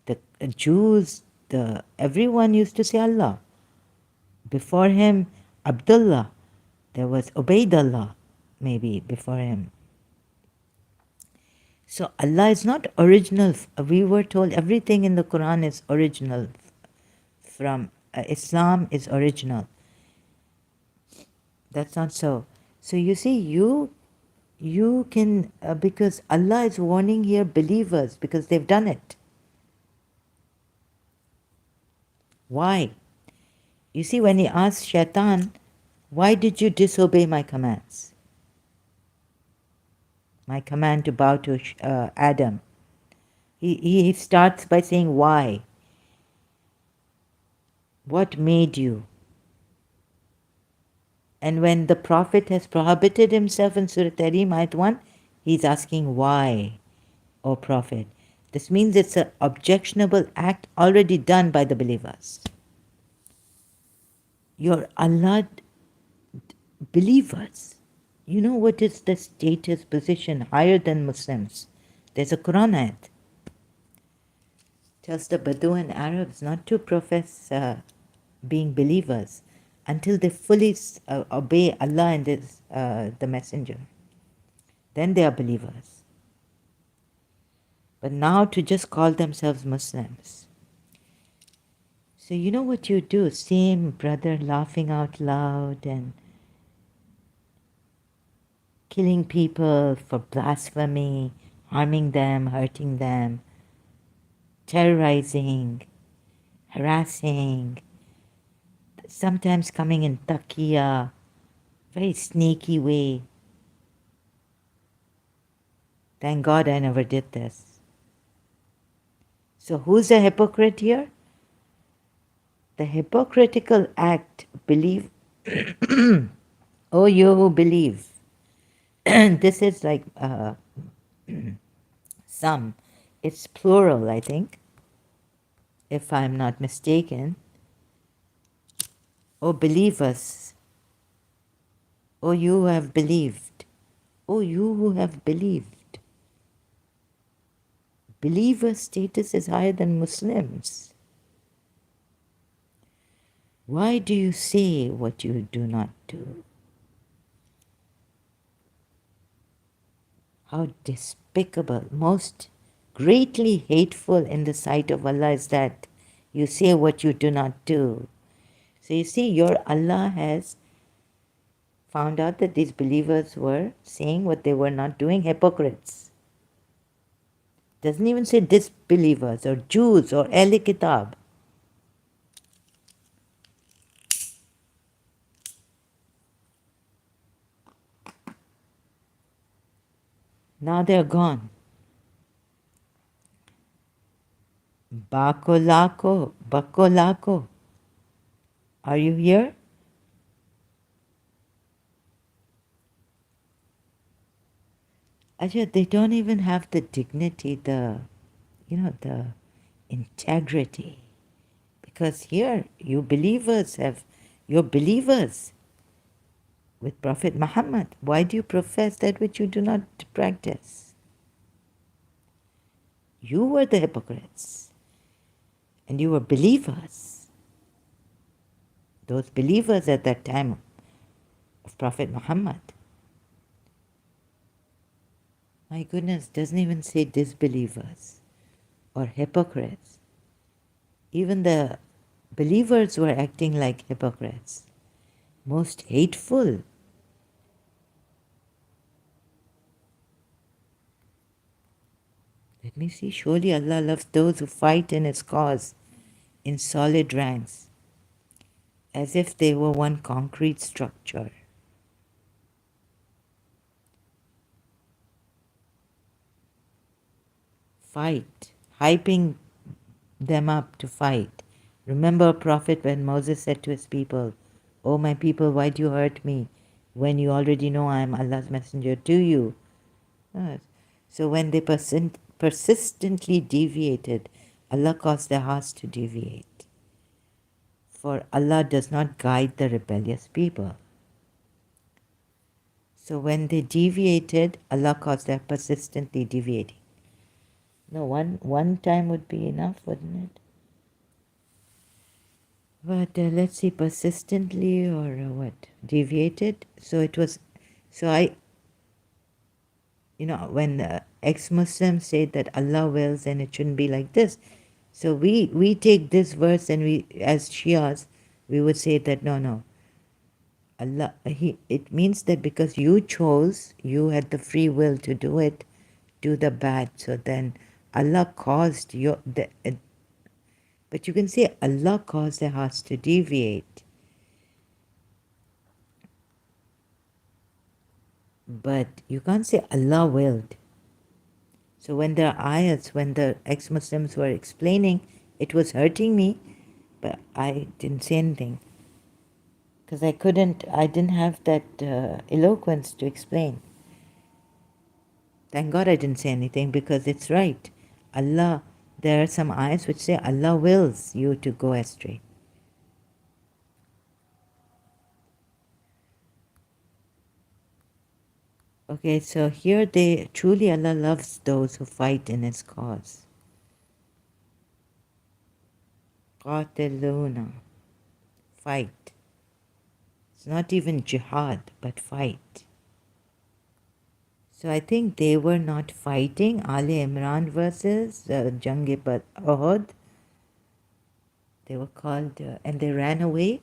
the Jews, everyone used to say Allah. Before him, Abdullah. There was Ubaidullah, maybe before him. So Allah is not original. We were told everything in the Quran is original. From Islam is original. That's not so. So you see, you can, because Allah is warning here believers because they've done it. Why? You see, when he asked Shaitan, why did you disobey my commands? My command to bow to Adam. He starts by saying, why? What made you? And when the Prophet has prohibited himself in Surah Tahrim, Ayat 1, he's asking, why, O Prophet? This means it's an objectionable act already done by the believers. Your Allah believers. You know what is the status position higher than Muslims? There's a Quran ayat. Tells the Bedouin Arabs not to profess being believers until they fully obey Allah and the Messenger. Then they are believers. But now to just call themselves Muslims. So you know what you do? Same brother laughing out loud and killing people for blasphemy, harming them, hurting them, terrorizing, harassing, sometimes coming in taqiyya, very sneaky way. Thank God I never did this. So who's the hypocrite here? The hypocritical act, believe, oh you who believe. This is like some, it's plural I think, if I'm not mistaken. Oh believers, oh you who have believed, oh you who have believed. Believer status is higher than Muslims. Why do you say what you do not do? How despicable, most greatly hateful in the sight of Allah is that you say what you do not do. So you see, your Allah has found out that these believers were saying what they were not doing, hypocrites. Doesn't even say disbelievers or Jews or Ahl Kitab. Now they're gone. Bakolako, Bakolako. Are you here? Ajay, they don't even have the dignity, the integrity. Because here, you're believers with Prophet Muhammad. Why do you profess that which you do not practice? You were the hypocrites. And you were believers. Those believers at that time of Prophet Muhammad. My goodness, doesn't even say disbelievers or hypocrites. Even the believers were acting like hypocrites. Most hateful. Let me see. Surely Allah loves those who fight in His cause in solid ranks, as if they were one concrete structure. Fight, hyping them up to fight. Remember, Prophet, when Moses said to his people, "O my people, why do you hurt me when you already know I am Allah's messenger to you?" So when they persistently deviated, Allah caused their hearts to deviate. For Allah does not guide the rebellious people. So when they deviated, Allah caused their persistently deviating. No, one time would be enough, wouldn't it? But let's see, persistently or what? Deviated. So it was. So when ex-Muslims say that Allah wills and it shouldn't be like this, so we take this verse and we, as Shias, we would say that no, Allah, it means that because you chose, you had the free will to do it, do the bad. So then Allah caused but you can say Allah caused their hearts to deviate. But you can't say Allah willed. So when the ayats, when the ex-Muslims were explaining, it was hurting me, but I didn't say anything. Because I didn't have that eloquence to explain. Thank God I didn't say anything because it's right. Allah, there are some ayats which say Allah wills you to go astray. Okay, so here truly Allah loves those who fight in His cause. Qatiluna, fight. It's not even jihad, but fight. So I think they were not fighting. Ali Imran versus Jang-e Uhud. They were called, and they ran away.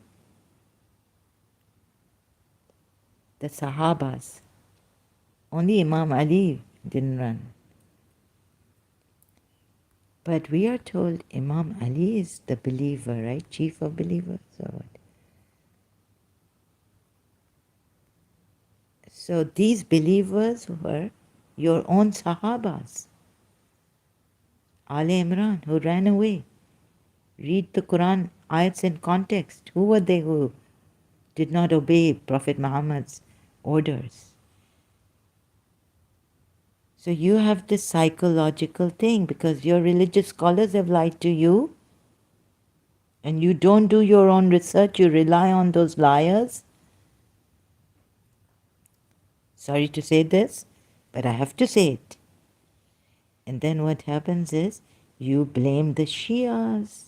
The Sahabas. Only Imam Ali didn't run. But we are told Imam Ali is the believer, right? Chief of believers or what? So these believers were your own Sahabas. Ali Imran, who ran away. Read the Quran ayats in context. Who were they who did not obey Prophet Muhammad's orders? So you have this psychological thing because your religious scholars have lied to you and you don't do your own research, you rely on those liars. Sorry to say this, but I have to say it. And then what happens is you blame the Shias.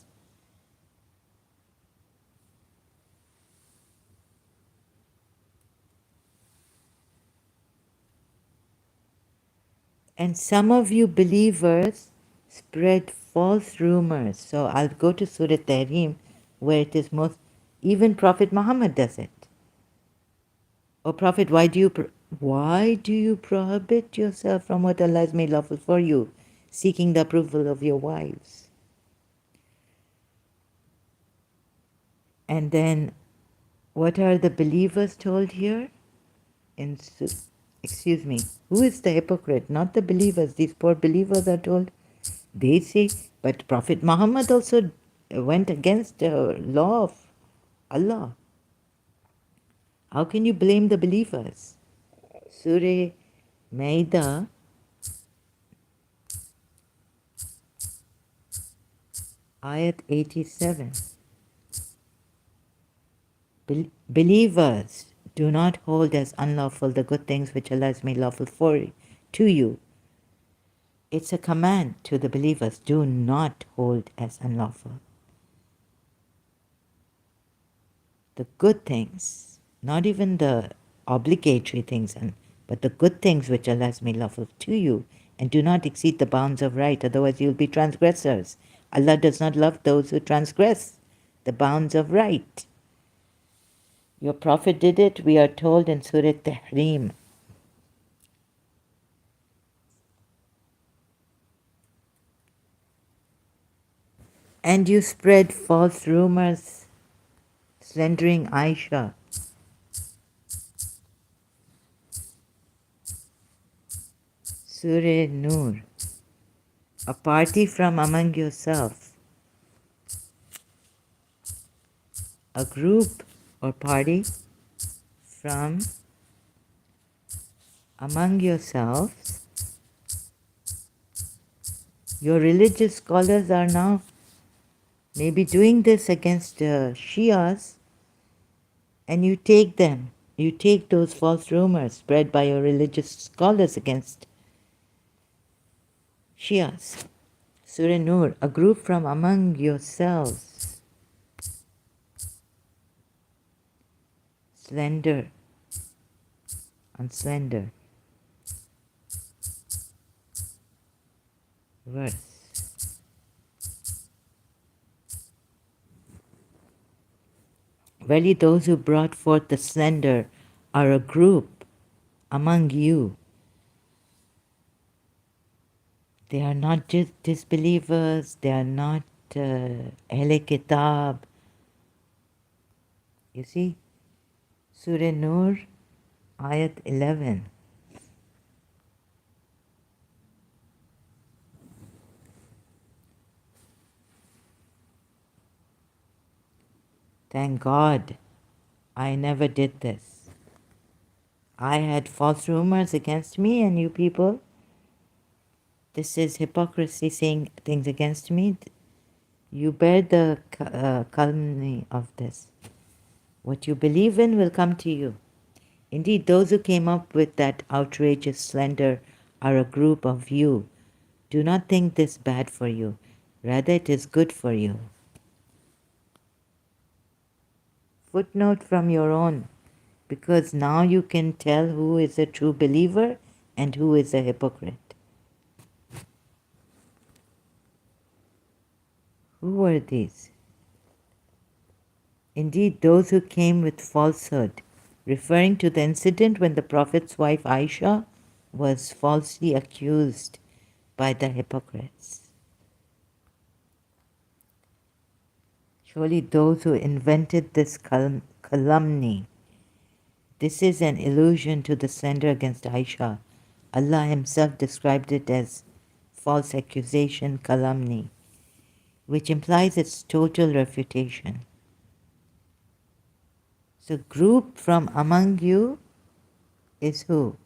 And some of you believers spread false rumors. So I'll go to Surah Tahrim, where it is most, even Prophet Muhammad does it. O Prophet, why do you prohibit yourself from what Allah has made lawful for you, seeking the approval of your wives? And then, what are the believers told here? Excuse me, who is the hypocrite? Not the believers. These poor believers are told. They say, but Prophet Muhammad also went against the law of Allah. How can you blame the believers? Surah Maida, ayat 87. Believers, do not hold as unlawful the good things which Allah has made lawful to you. It's a command to the believers. Do not hold as unlawful the good things, not even the obligatory things, but the good things which Allah has made lawful to you, and do not exceed the bounds of right, otherwise you'll be transgressors. Allah does not love those who transgress the bounds of right. Your Prophet did it, we are told in Surah Tahrim. And you spread false rumors, slandering Aisha. Surah Nur. A party from among yourself. A group or party from among yourselves. Your religious scholars are now maybe doing this against Shias, and you take them. You take those false rumors spread by your religious scholars against Shias. Surah Nur, a group from among yourselves. Slender, on slender. Verse. Verily those who brought forth the slender are a group among you. They are not just disbelievers, they are not Ahle Kitab. You see, Surah Nur, Ayat 11. Thank God I never did this. I had false rumors against me and you people. This is hypocrisy, saying things against me. You bear the calumny of this. What you believe in will come to you. Indeed, those who came up with that outrageous slander are a group of you. Do not think this bad for you. Rather, it is good for you. Footnote from your own, because now you can tell who is a true believer and who is a hypocrite. Who were these? Indeed, those who came with falsehood, referring to the incident when the Prophet's wife Aisha was falsely accused by the hypocrites. Surely those who invented this calumny, this is an allusion to the slander against Aisha. Allah Himself described it as false accusation, calumny, which implies its total refutation. So group from among you is who?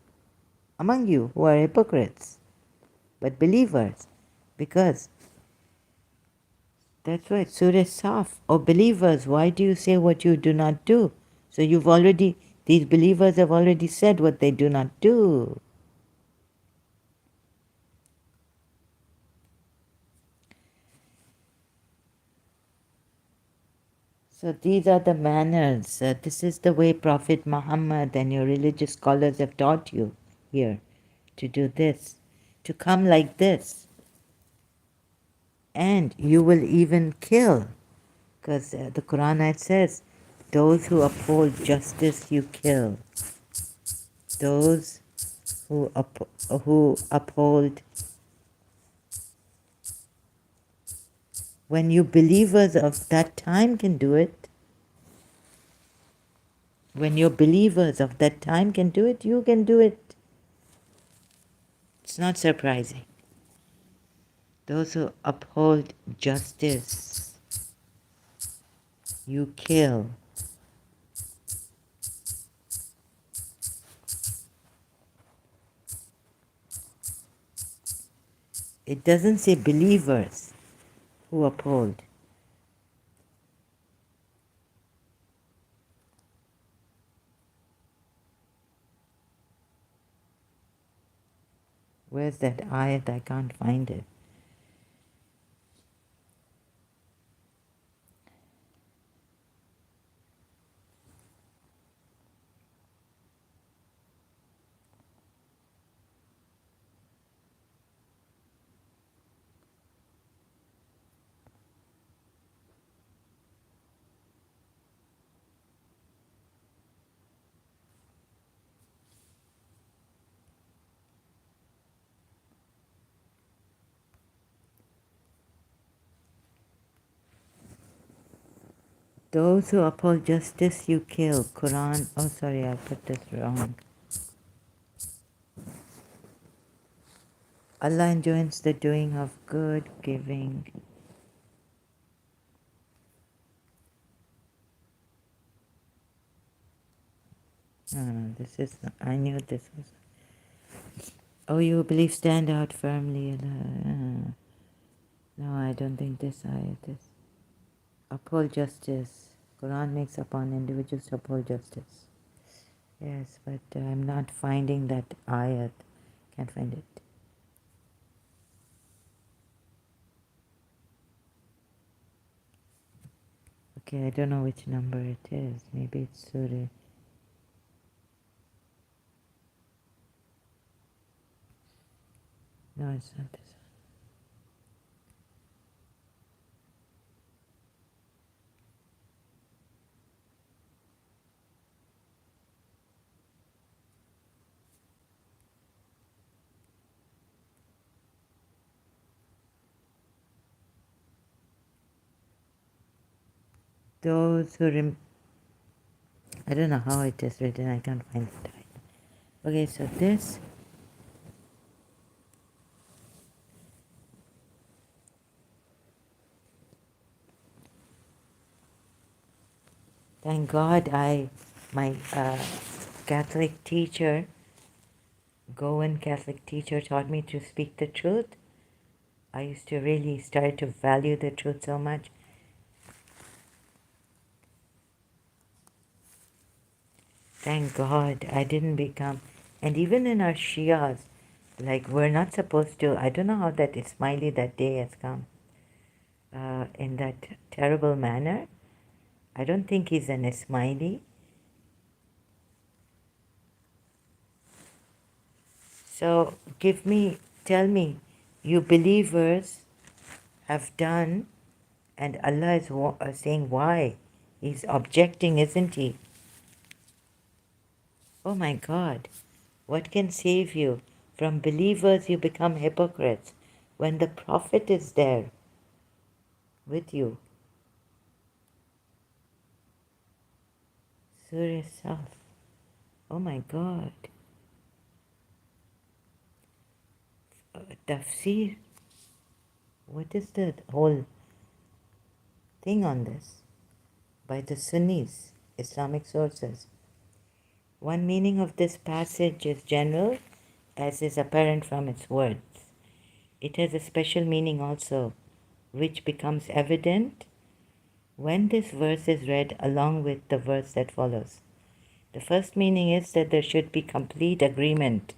Among you who are hypocrites, but believers, because that's right, Surah Saf, O believers, why do you say what you do not do? So these believers have already said what they do not do. So these are the manners. This is the way Prophet Muhammad and your religious scholars have taught you here to do this, to come like this. And you will even kill, because the Quran ayat says, those who uphold justice you kill. Those who uphold, when you believers of that time can do it, when your believers of that time can do it, you can do it. It's not surprising. Those who uphold justice, you kill. It doesn't say believers who uphold. Where's that ayat? I can't find it. Those who uphold justice you kill. Quran. Oh, sorry, I put this wrong. Allah enjoins the doing of good, giving. No, this is. I knew this was. Oh, you believe stand out firmly. No, I don't think this ayat is. Uphold justice. Quran makes upon individuals to uphold justice. Yes, but I'm not finding that ayat. Can't find it. Okay, I don't know which number it is. Maybe it's Surah. No, it's not this one. Those who I don't know how it is written. I can't find it. Okay, so this. Thank God, my Catholic teacher, Goan Catholic teacher, taught me to speak the truth. I used to really start to value the truth so much. Thank God I didn't become, and even in our Shias, like we're not supposed to, I don't know how that Ismaili that day has come in that terrible manner. I don't think he's an Ismaili. So tell me, you believers have done, and Allah is saying why. He's objecting, isn't he? Oh my God, what can save you? From believers you become hypocrites when the Prophet is there with you. Surah Saf. Oh my God. Tafsir. What is the whole thing on this? By the Sunnis, Islamic sources. One meaning of this passage is general, as is apparent from its words. It has a special meaning also, which becomes evident when this verse is read along with the verse that follows. The first meaning is that there should be complete agreement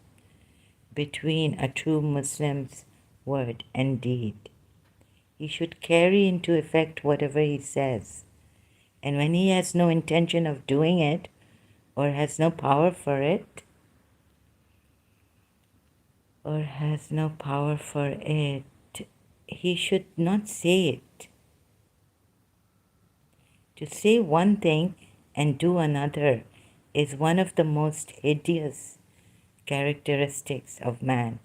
between a true Muslim's word and deed. He should carry into effect whatever he says. And when he has no intention of doing it or has no power for it, he should not say it. To say one thing and do another is one of the most hideous characteristics of man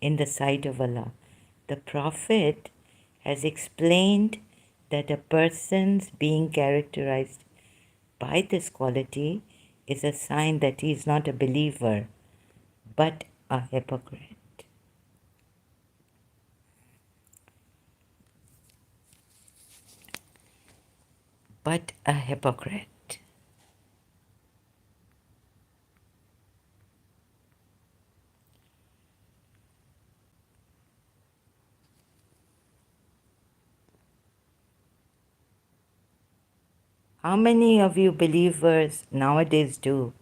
in the sight of Allah. The Prophet has explained that a person's being characterized by this quality is a sign that he is not a believer but a hypocrite. But a hypocrite. How many of you believers nowadays do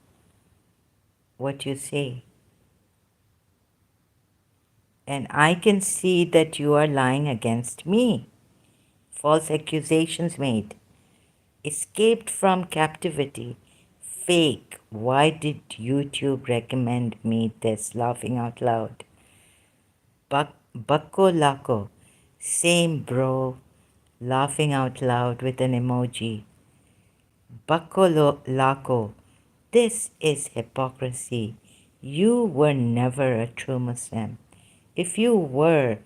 what you say? And I can see that you are lying against me. False accusations made. Escaped from captivity. Fake. Why did YouTube recommend me this? Laughing out loud. Bakko lako. Same bro. Laughing out loud with an emoji. Bakko lako. This is hypocrisy. You were never a true Muslim. If you were,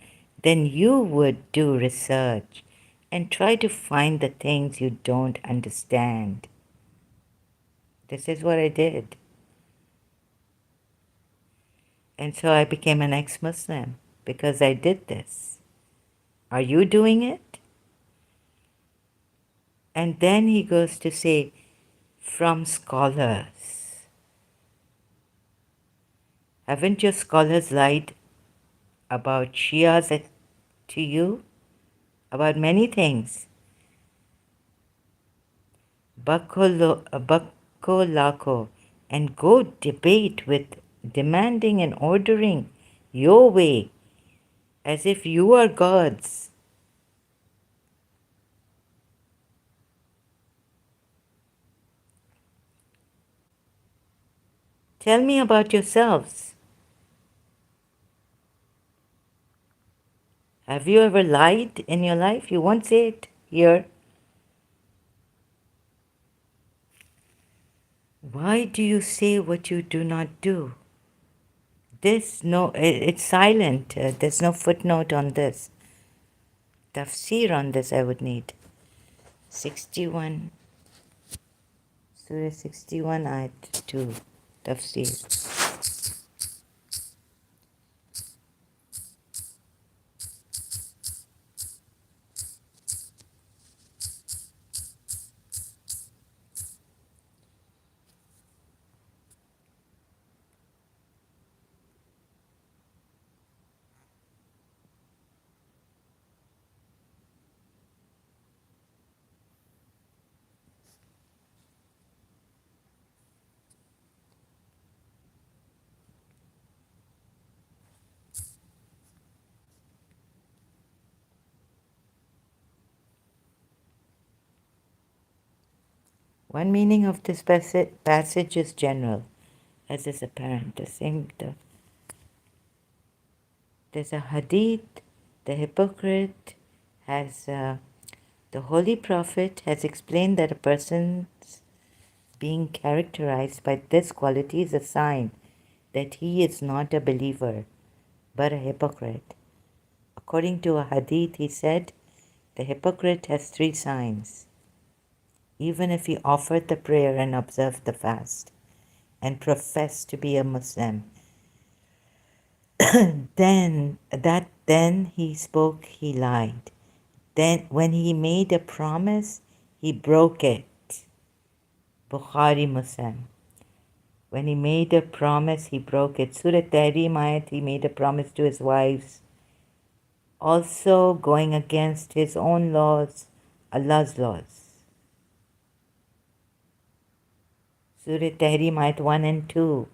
then you would do research and try to find the things you don't understand. This is what I did. And so I became an ex-Muslim because I did this. Are you doing it? And then he goes to say, from scholars. Haven't your scholars lied about Shias to you? About many things. Bakolako, and go debate with demanding and ordering your way as if you are gods. Tell me about yourselves. Have you ever lied in your life? You won't say it here. Why do you say what you do not do? It's silent. There's no footnote on this. Tafsir on this I would need. 61, Surah 61, Ayat 2, Tafsir. One meaning of this passage is general, as is apparent. There's a hadith, the hypocrite the Holy Prophet has explained that a person's being characterized by this quality is a sign that he is not a believer, but a hypocrite. According to a hadith, he said, the hypocrite has 3 signs. Even if he offered the prayer and observed the fast and professed to be a Muslim, then he spoke, he lied. Then when he made a promise, he broke it. Bukhari Muslim. When he made a promise, he broke it. Surah Tahrim ayat, he made a promise to his wives. Also going against his own laws, Allah's laws. Surah Tahrim ayat 1 and 2.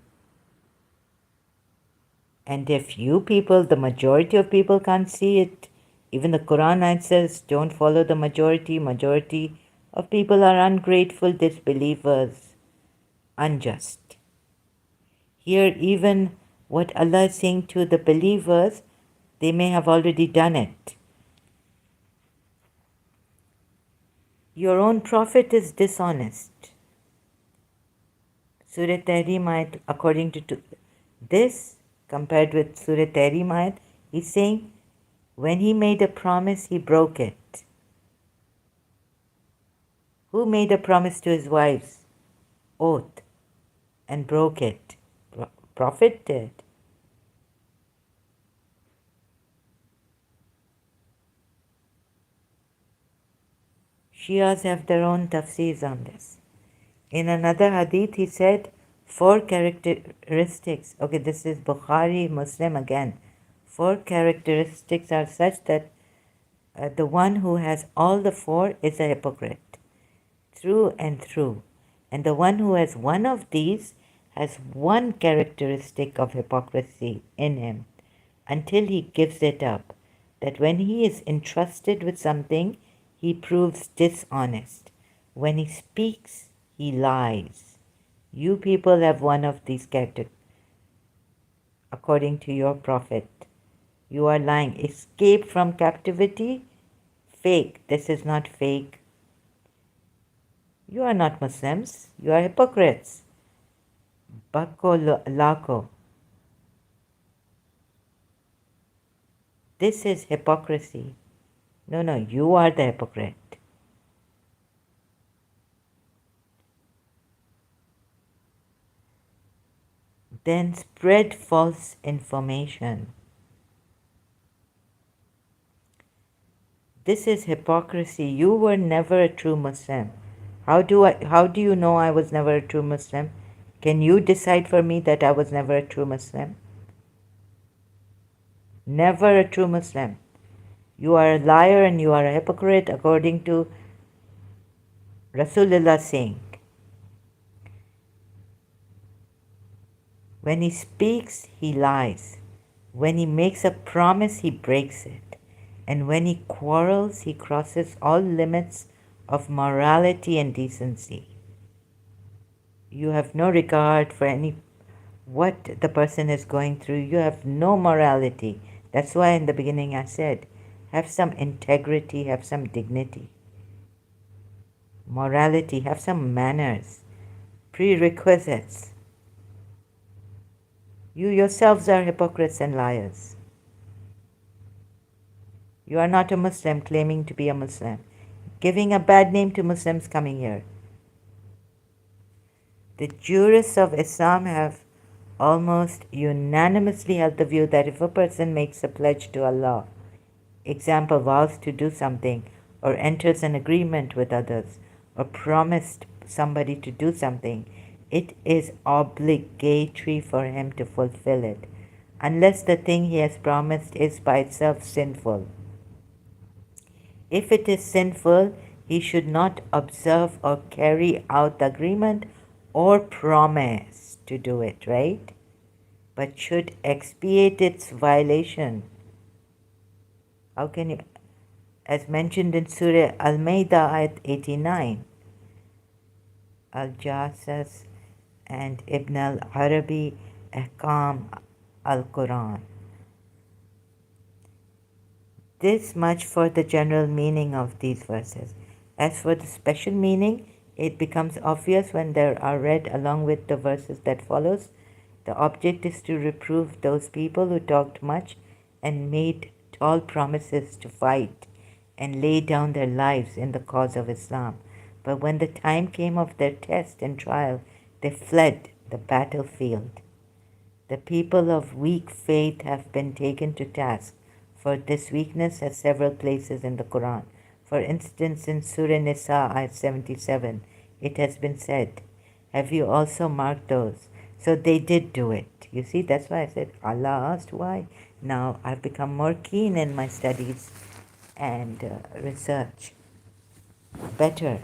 And if you people, the majority of people can't see it, even the Quran ayat says, don't follow the majority. Majority of people are ungrateful, disbelievers, unjust. Here, even what Allah is saying to the believers, they may have already done it. Your own prophet is dishonest. Surah Tahrim ayat, according to this, compared with Surah Tahrim ayat, he's saying when he made a promise, he broke it. Who made a promise to his wives? Oath, and broke it. Prophet did. Shias have their own tafsirs on this. In another hadith, he said, four characteristics. Okay, this is Bukhari, Muslim again. Four characteristics are such that the one who has all the four is a hypocrite, through and through. And the one who has one of these has one characteristic of hypocrisy in him until he gives it up. That when he is entrusted with something, he proves dishonest. When he speaks, he lies. You people have one of these characters, according to your prophet. You are lying. Escape from captivity? Fake. This is not fake. You are not Muslims. You are hypocrites. Bako lako. This is hypocrisy. No, you are the hypocrite. Then spread false information. This is hypocrisy. You were never a true Muslim. How do you know I was never a true Muslim? Can you decide for me that I was never a true Muslim? Never a true Muslim. You are a liar and you are a hypocrite according to Rasulullah saying. When he speaks, he lies. When he makes a promise, he breaks it. And when he quarrels, he crosses all limits of morality and decency. You have no regard for what the person is going through. You have no morality. That's why in the beginning I said, have some integrity, have some dignity. Morality, have some manners, prerequisites. You yourselves are hypocrites and liars. You are not a Muslim claiming to be a Muslim, giving a bad name to Muslims coming here. The jurists of Islam have almost unanimously held the view that if a person makes a pledge to Allah, example, vows to do something, or enters an agreement with others, or promised somebody to do something, it is obligatory for him to fulfill it, unless the thing he has promised is by itself sinful. If it is sinful, he should not observe or carry out the agreement or promise to do it, right? But should expiate its violation. How can you, as mentioned in Surah Al-Ma'idah, ayat 89, Al-Jassas and Ibn al-Arabi, Ahkam al-Quran. This much for the general meaning of these verses. As for the special meaning, it becomes obvious when they are read along with the verses that follows. The object is to reprove those people who talked much and made tall promises to fight and lay down their lives in the cause of Islam. But when the time came of their test and trial, they fled the battlefield. The people of weak faith have been taken to task for this weakness at several places in the Quran. For instance, in Surah Nisa, ayat 77, it has been said, have you also marked those? So they did do it. You see, that's why I said, Allah asked why. Now I've become more keen in my studies and research. Better.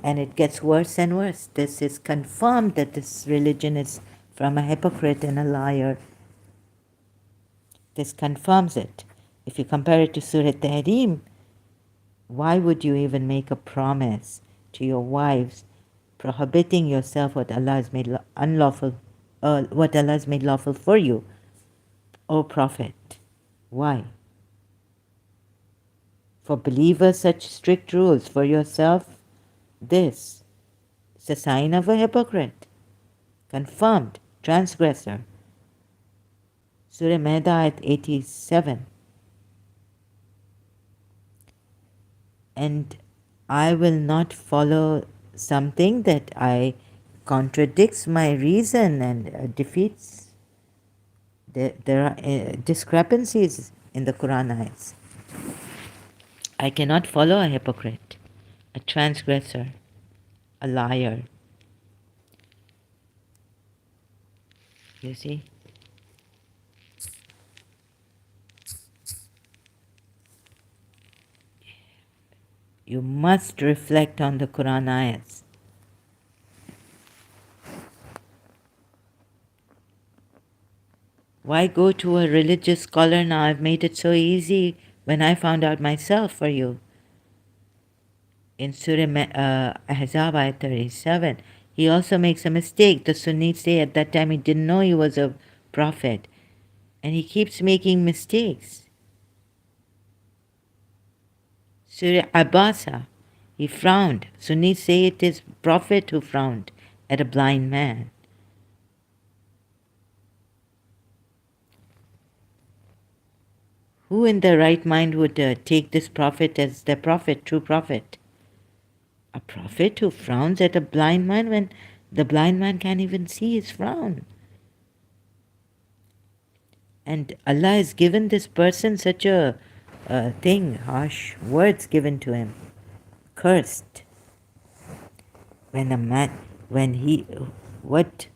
And it gets worse and worse. This is confirmed that this religion is from a hypocrite and a liar. This confirms it. If you compare it to Surah Tahrim, why would you even make a promise to your wives prohibiting yourself what Allah has made unlawful, what Allah has made lawful for you, O Prophet? Why? For believers, such strict rules. For yourself, this is a sign of a hypocrite. Confirmed transgressor. Surah Maida ayat 87. And I will not follow something that I contradicts my reason and defeats. There are discrepancies in the Quran ayats. I cannot follow a hypocrite, a transgressor, a liar. You see? You must reflect on the Quran ayats. Why go to a religious scholar now? I've made it so easy when I found out myself for you. In Surah Ahzab ayat 37, he also makes a mistake. The Sunnis say at that time he didn't know he was a prophet. And he keeps making mistakes. Surah Abasa, he frowned. Sunnis say it is prophet who frowned at a blind man. Who in their right mind would take this prophet as their prophet, true prophet? A prophet who frowns at a blind man when the blind man can't even see his frown. And Allah has given this person such a thing, harsh words given to him. Cursed. When a man, when he, what?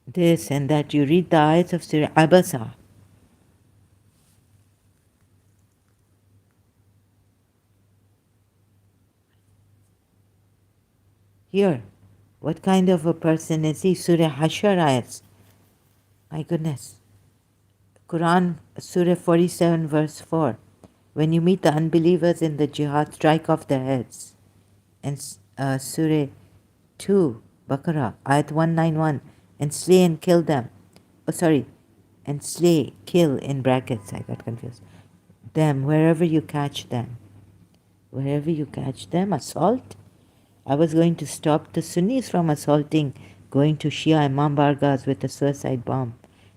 This and that. You read the ayats of Surah Abasa. Here, what kind of a person is he? Surah Hashar ayats. My goodness. Quran, Surah 47, verse 4. When you meet the unbelievers in the jihad, strike off their heads. And Surah 2, Baqarah, ayat 191. And slay and kill them. Oh, sorry. And slay, kill in brackets. I got confused. Them, wherever you catch them. Wherever you catch them, assault. I was going to stop the Sunnis from assaulting, going to Shia Imam Bargas with a suicide bomb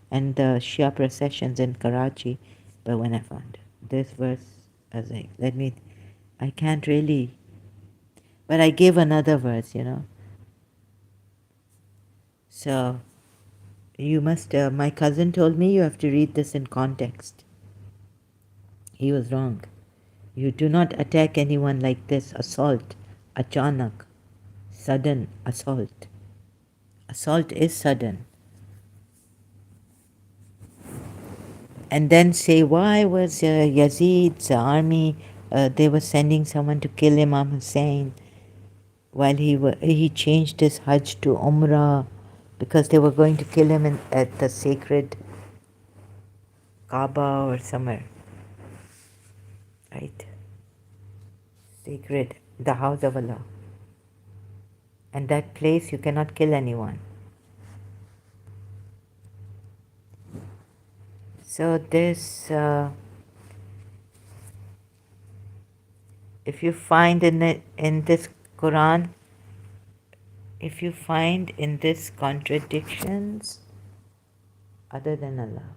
and the Shia processions in Karachi. But when I found this verse, I was like, I can't really. But I gave another verse, So, you must, my cousin told me you have to read this in context. He was wrong. You do not attack anyone like this. Assault. Achanak. Sudden assault. Assault is sudden. And then say, why was Yazid's army, they were sending someone to kill Imam Hussein while he changed his Hajj to Umrah because they were going to kill him at the sacred Kaaba or somewhere. Right? Sacred, the house of Allah. And that place you cannot kill anyone. So this, if you find in this Quran, if you find in this contradictions other than Allah.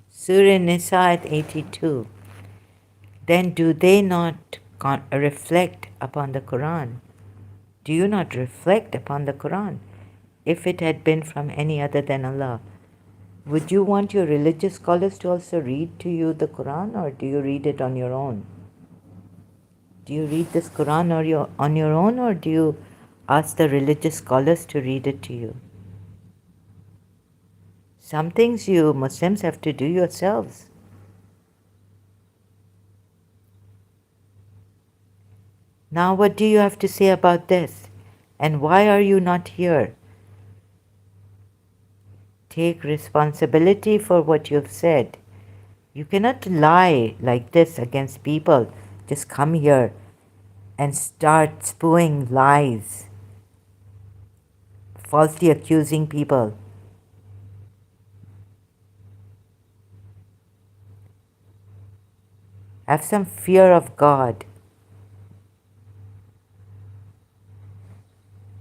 Surah Nisa at 82. Then do they not reflect upon the Quran? Do you not reflect upon the Quran? If it had been from any other than Allah, would you want your religious scholars to also read to you the Quran, or do you read it on your own? Do you read this Quran on your own, or do you ask the religious scholars to read it to you? Some things you Muslims have to do yourselves. Now what do you have to say about this? And why are you not here? Take responsibility for what you've said. You cannot lie like this against people. Just come here and start spewing lies, falsely accusing people. Have some fear of God.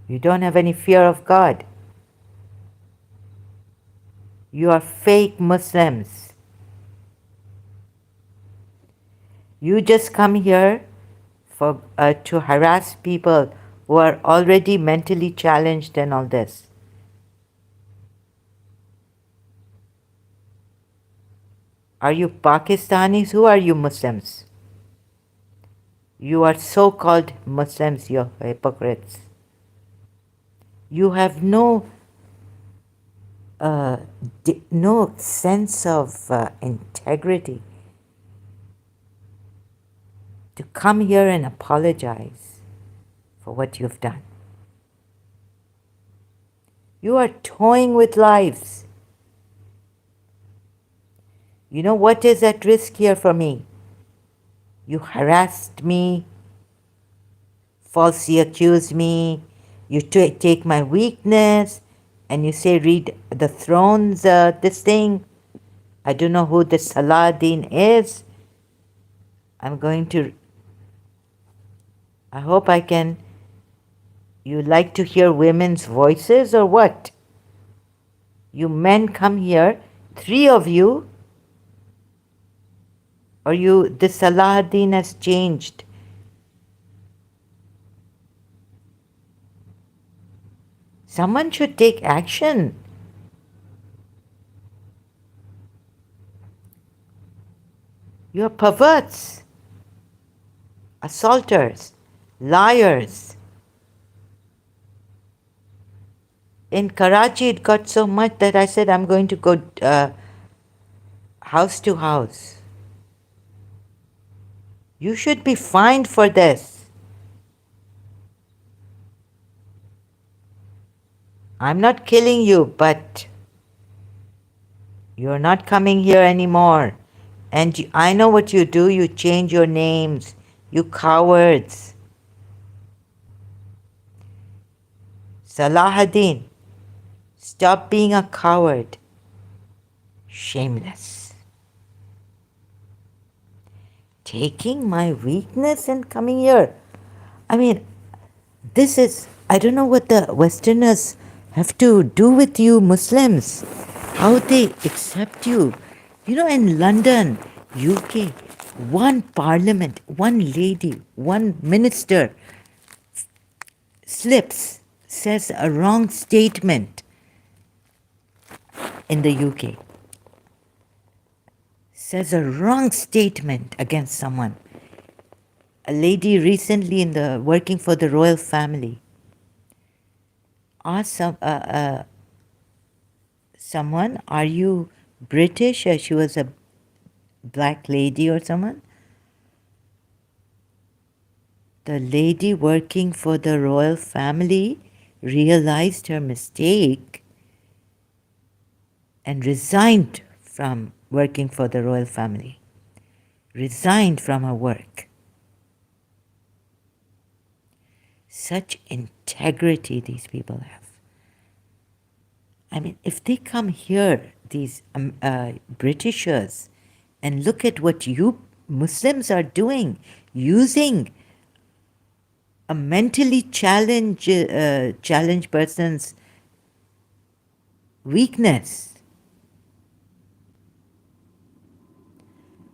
You don't have any fear of God. You are fake Muslims. You just come here to harass people who are already mentally challenged and all this. Are you Pakistanis? Who are you Muslims? You are so-called Muslims, you hypocrites. You have no sense of integrity to come here and apologize for what you've done. You are toying with lives. You know what is at risk here for me? You harassed me, falsely accused me, you take my weakness, and you say, read the thrones, this thing. I don't know who this Saladin is. I'm going to, I hope I can, you like to hear women's voices or what? You men come here, 3 of you, or you, this Saladin has changed. Someone should take action. You're perverts, assaulters, liars. In Karachi, it got so much that I said I'm going to go house to house. You should be fined for this. I'm not killing you, but you're not coming here anymore. And I know what you do. You change your names. You cowards. Salahuddin, stop being a coward. Shameless. Taking my weakness and coming here. I mean, this is, I don't know what the Westerners have to do with you Muslims. How they accept you. You know, in London, UK, one parliament, one lady, one minister slips, says a wrong statement in the UK. Says a wrong statement against someone. A lady recently working for the royal family asked someone, are you British? She was a black lady or someone. The lady working for the royal family realized her mistake and resigned from working for the royal family. Resigned from her work. Such integrity these people have. I mean, if they come here, these Britishers, and look at what you Muslims are doing, using a mentally challenged person's weakness.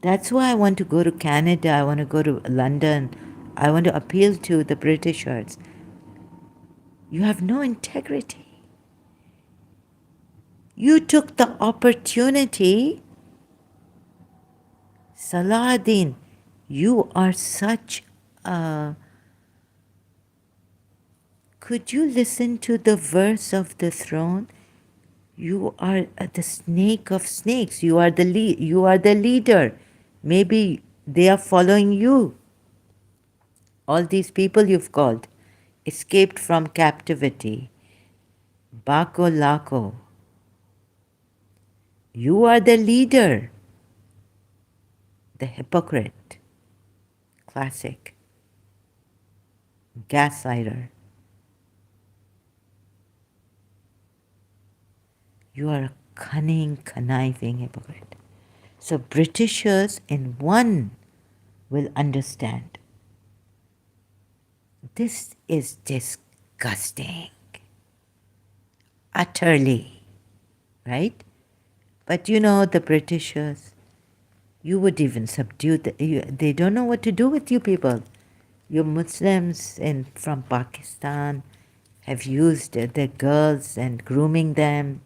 That's why I want to go to Canada, I want to go to London, I want to appeal to the Britishers. You have no integrity. You took the opportunity. Salahuddin, you are such a... Could you listen to the verse of the throne? You are the snake of snakes. You are the leader. Maybe they are following you. All these people you've called escaped from captivity. Bako Lako. You are the leader, the hypocrite, classic, gaslighter. You are a cunning, conniving hypocrite. So Britishers in one will understand. This is disgusting. Utterly. Right? But you know, the Britishers, you would even subdue they don't know what to do with you people. You Muslims from Pakistan have used the girls and grooming them.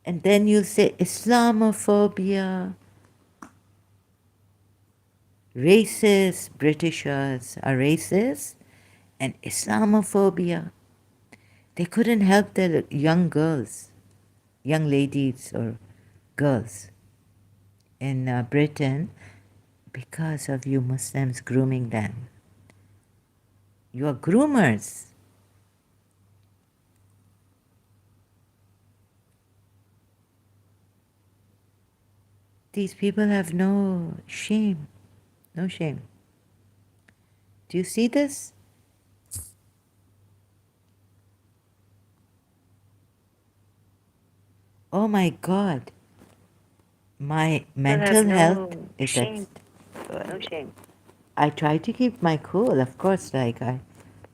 And then you say Islamophobia, racist, Britishers are racist, and Islamophobia. They couldn't help their young girls, young ladies or girls in Britain because of you Muslims grooming them. You are groomers. These people have no shame. No shame. Do you see this? Oh my God. My mental health is at. No shame. I try to keep my cool, of course,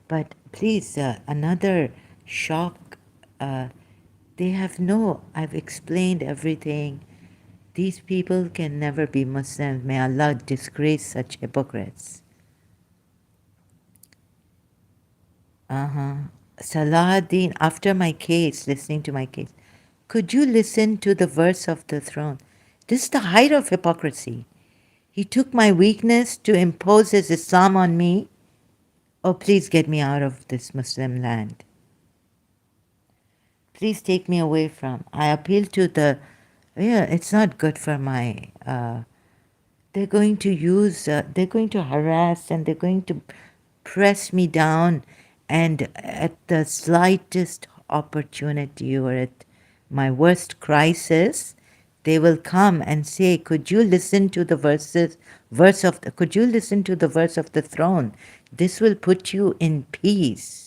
but please, another shock. Uh, they have no, I've explained everything. These people can never be Muslims. May Allah disgrace such hypocrites. Uh-huh. Salahuddin, after my case, listening to my case, could you listen to the verse of the throne? This is the height of hypocrisy. He took my weakness to impose his Islam on me. Oh, please get me out of this Muslim land. Please take me away from. I appeal to the. Yeah, it's not good for my. They're going to use. They're going to harass and they're going to press me down, and at the slightest opportunity or at my worst crisis, they will come and say, "Could you listen to the verse of? Could you listen to the verse of the throne? This will put you in peace."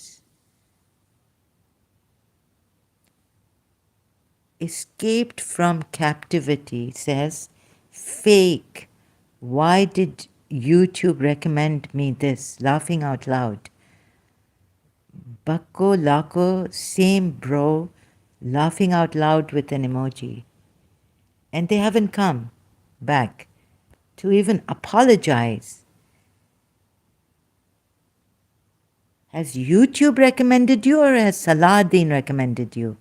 Escaped from captivity says, fake. Why did YouTube recommend me this? Laughing out loud. Bakko Lako, same bro, laughing out loud with an emoji. And they haven't come back to even apologize. Has YouTube recommended you or has Salahuddin recommended you?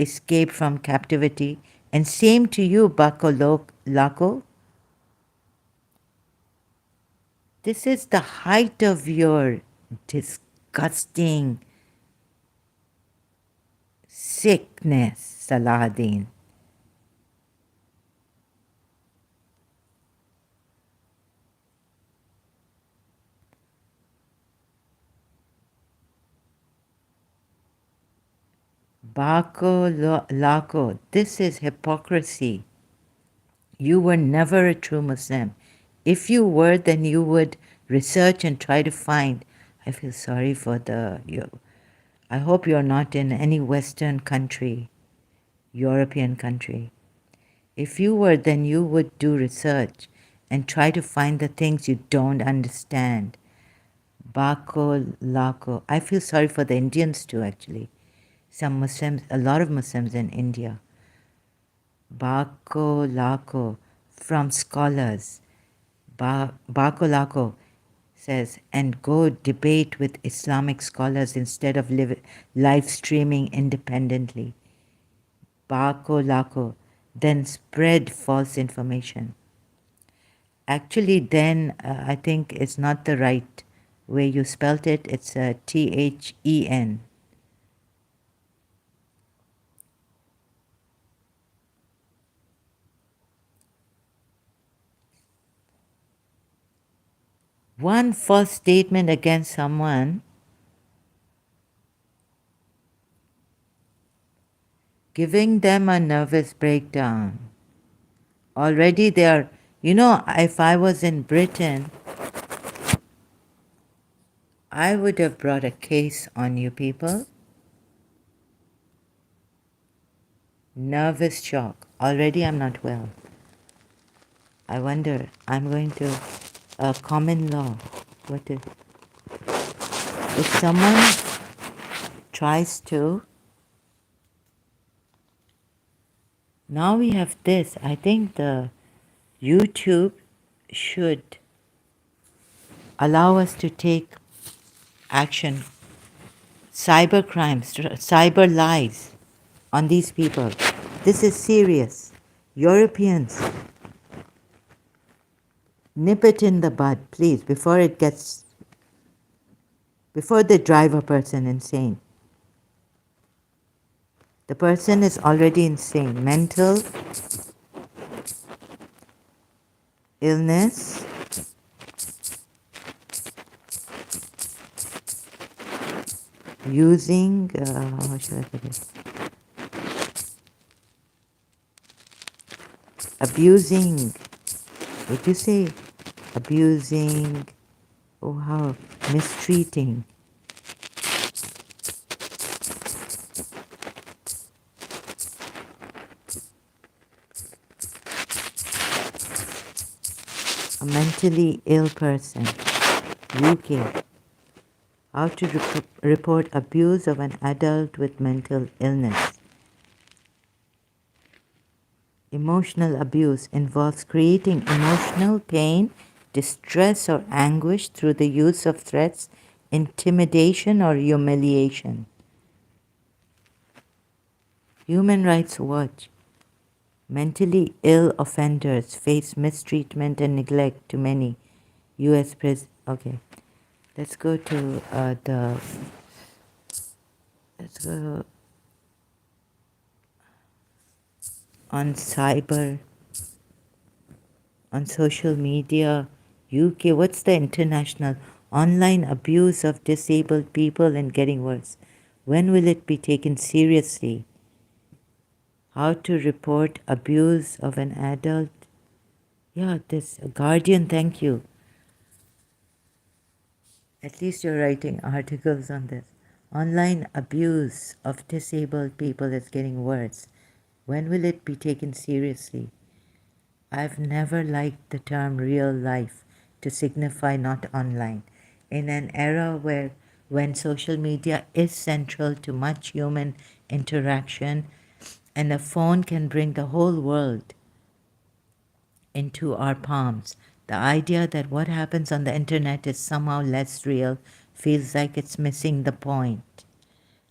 Escape from captivity. And same to you, Bakko Lako. This is the height of your disgusting sickness, Salahuddin. Bako Lako, this is hypocrisy. You were never a true Muslim. If you were, then you would research and try to find. I feel sorry for I hope you're not in any Western country, European country. If you were, then you would do research and try to find the things you don't understand. Bako Lako. I feel sorry for the Indians too, actually. Some Muslims, a lot of Muslims in India. Bako Lako from scholars. Bako Lako says, and go debate with Islamic scholars instead of live streaming independently. Bako Lako, then spread false information. Actually, then I think it's not the right way you spelt it. It's a THEN. One false statement against someone, giving them a nervous breakdown. Already they are, if I was in Britain, I would have brought a case on you people. Nervous shock. Already I'm not well. I wonder, I'm going to common law. What if someone tries to, now we have this, I think the YouTube should allow us to take action, cyber crimes, cyber lies on these people. This is serious. Europeans, nip it in the bud, please, before they drive a person insane. The person is already insane. Mental illness, using, how should I put it? Abusing, would you say abusing, how, mistreating. A mentally ill person. UK. How to report abuse of an adult with mental illness. Emotional abuse involves creating emotional pain, distress, or anguish through the use of threats, intimidation, or humiliation. Human Rights Watch. Mentally ill offenders face mistreatment and neglect to many U.S. Okay, let's go to let's go on cyber, on social media, UK. What's the international? Online abuse of disabled people and getting worse. When will it be taken seriously? How to report abuse of an adult. Yeah, this Guardian, thank you. At least you're writing articles on this. Online abuse of disabled people is getting worse. When will it be taken seriously? I've never liked the term real life to signify not online. In an era when social media is central to much human interaction and a phone can bring the whole world into our palms, the idea that what happens on the internet is somehow less real feels like it's missing the point.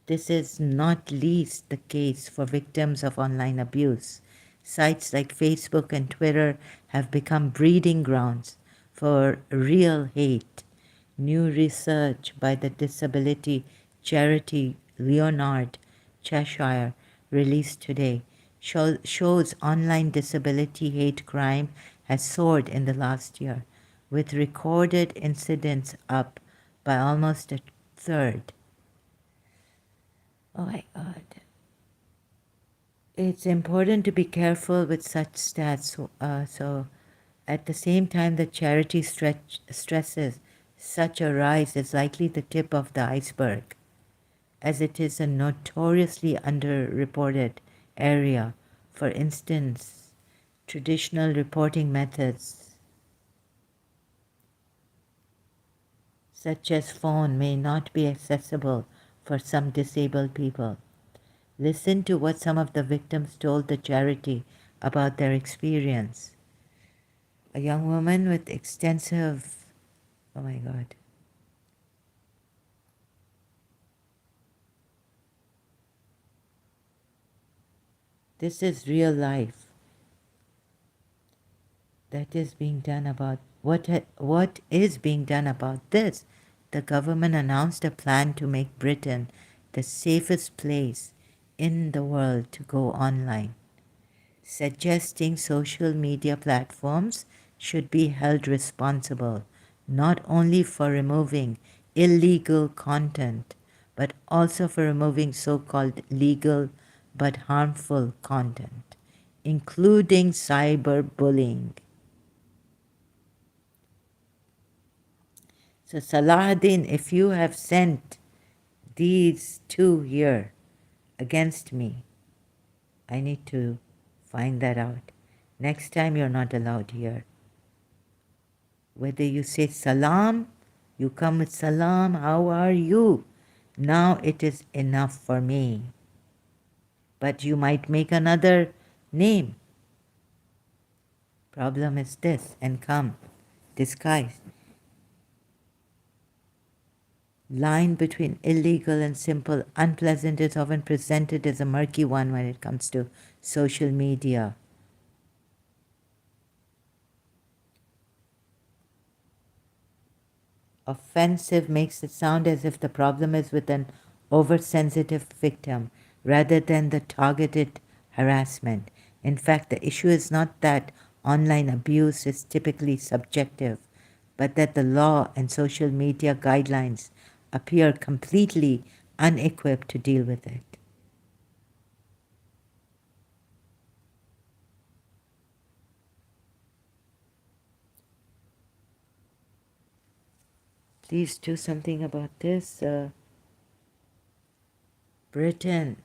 This is not least the case for victims of online abuse. Sites like Facebook and Twitter have become breeding grounds for real hate. New research by the disability charity Leonard Cheshire, released today, shows online disability hate crime has soared in the last year, with recorded incidents up by almost a third. Oh my God. It's important to be careful with such stats. So at the same time, the charity stresses such a rise is likely the tip of the iceberg, as it is a notoriously underreported area. For instance, traditional reporting methods such as phone may not be accessible for some disabled people. Listen to what some of the victims told the charity about their experience. A young woman with extensive, oh my God. This is real life that is being done about, what is being done about this? The government announced a plan to make Britain the safest place in the world to go online, suggesting social media platforms should be held responsible not only for removing illegal content, but also for removing so-called legal but harmful content, including cyberbullying. So Salahuddin, if you have sent these two here against me, I need to find that out. Next time you're not allowed here. Whether you say salam, you come with salam, how are you? Now it is enough for me. But you might make another name. Problem is this, and come, disguise. Line between illegal and simple, unpleasant is often presented as a murky one when it comes to social media. Offensive makes it sound as if the problem is with an oversensitive victim rather than the targeted harassment. In fact, the issue is not that online abuse is typically subjective, but that the law and social media guidelines appear completely unequipped to deal with it. Please do something about this. Britain.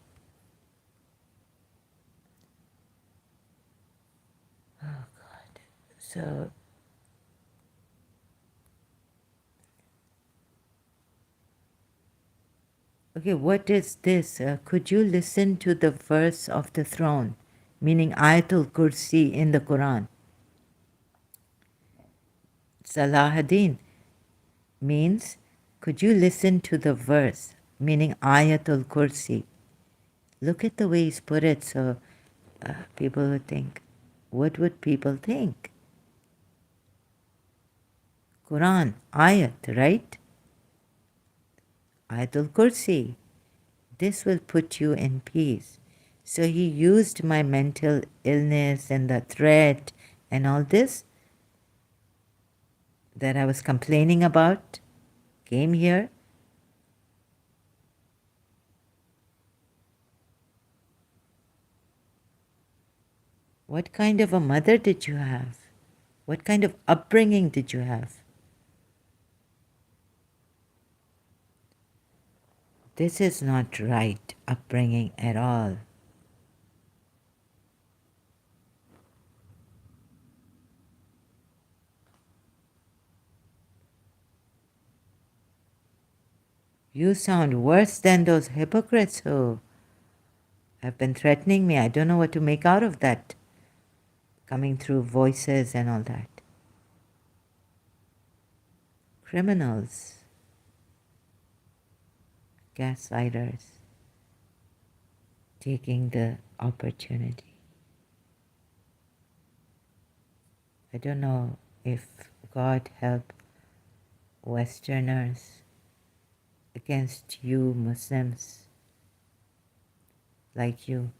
Oh, God. So, okay, what is this? Could you listen to the verse of the throne, meaning Ayatul Kursi in the Quran? Salahuddin means, could you listen to the verse, meaning Ayatul Kursi? Look at the way he's put it, so people would think, what would people think? Quran, ayat, right? Ayatul Kursi. This will put you in peace. So he used my mental illness and the threat and all this that I was complaining about, came here. What kind of a mother did you have? What kind of upbringing did you have? This is not right upbringing at all. You sound worse than those hypocrites who have been threatening me. I don't know what to make out of that, coming through voices and all that. Criminals, gaslighters, taking the opportunity. I don't know if God help Westerners against you Muslims like you.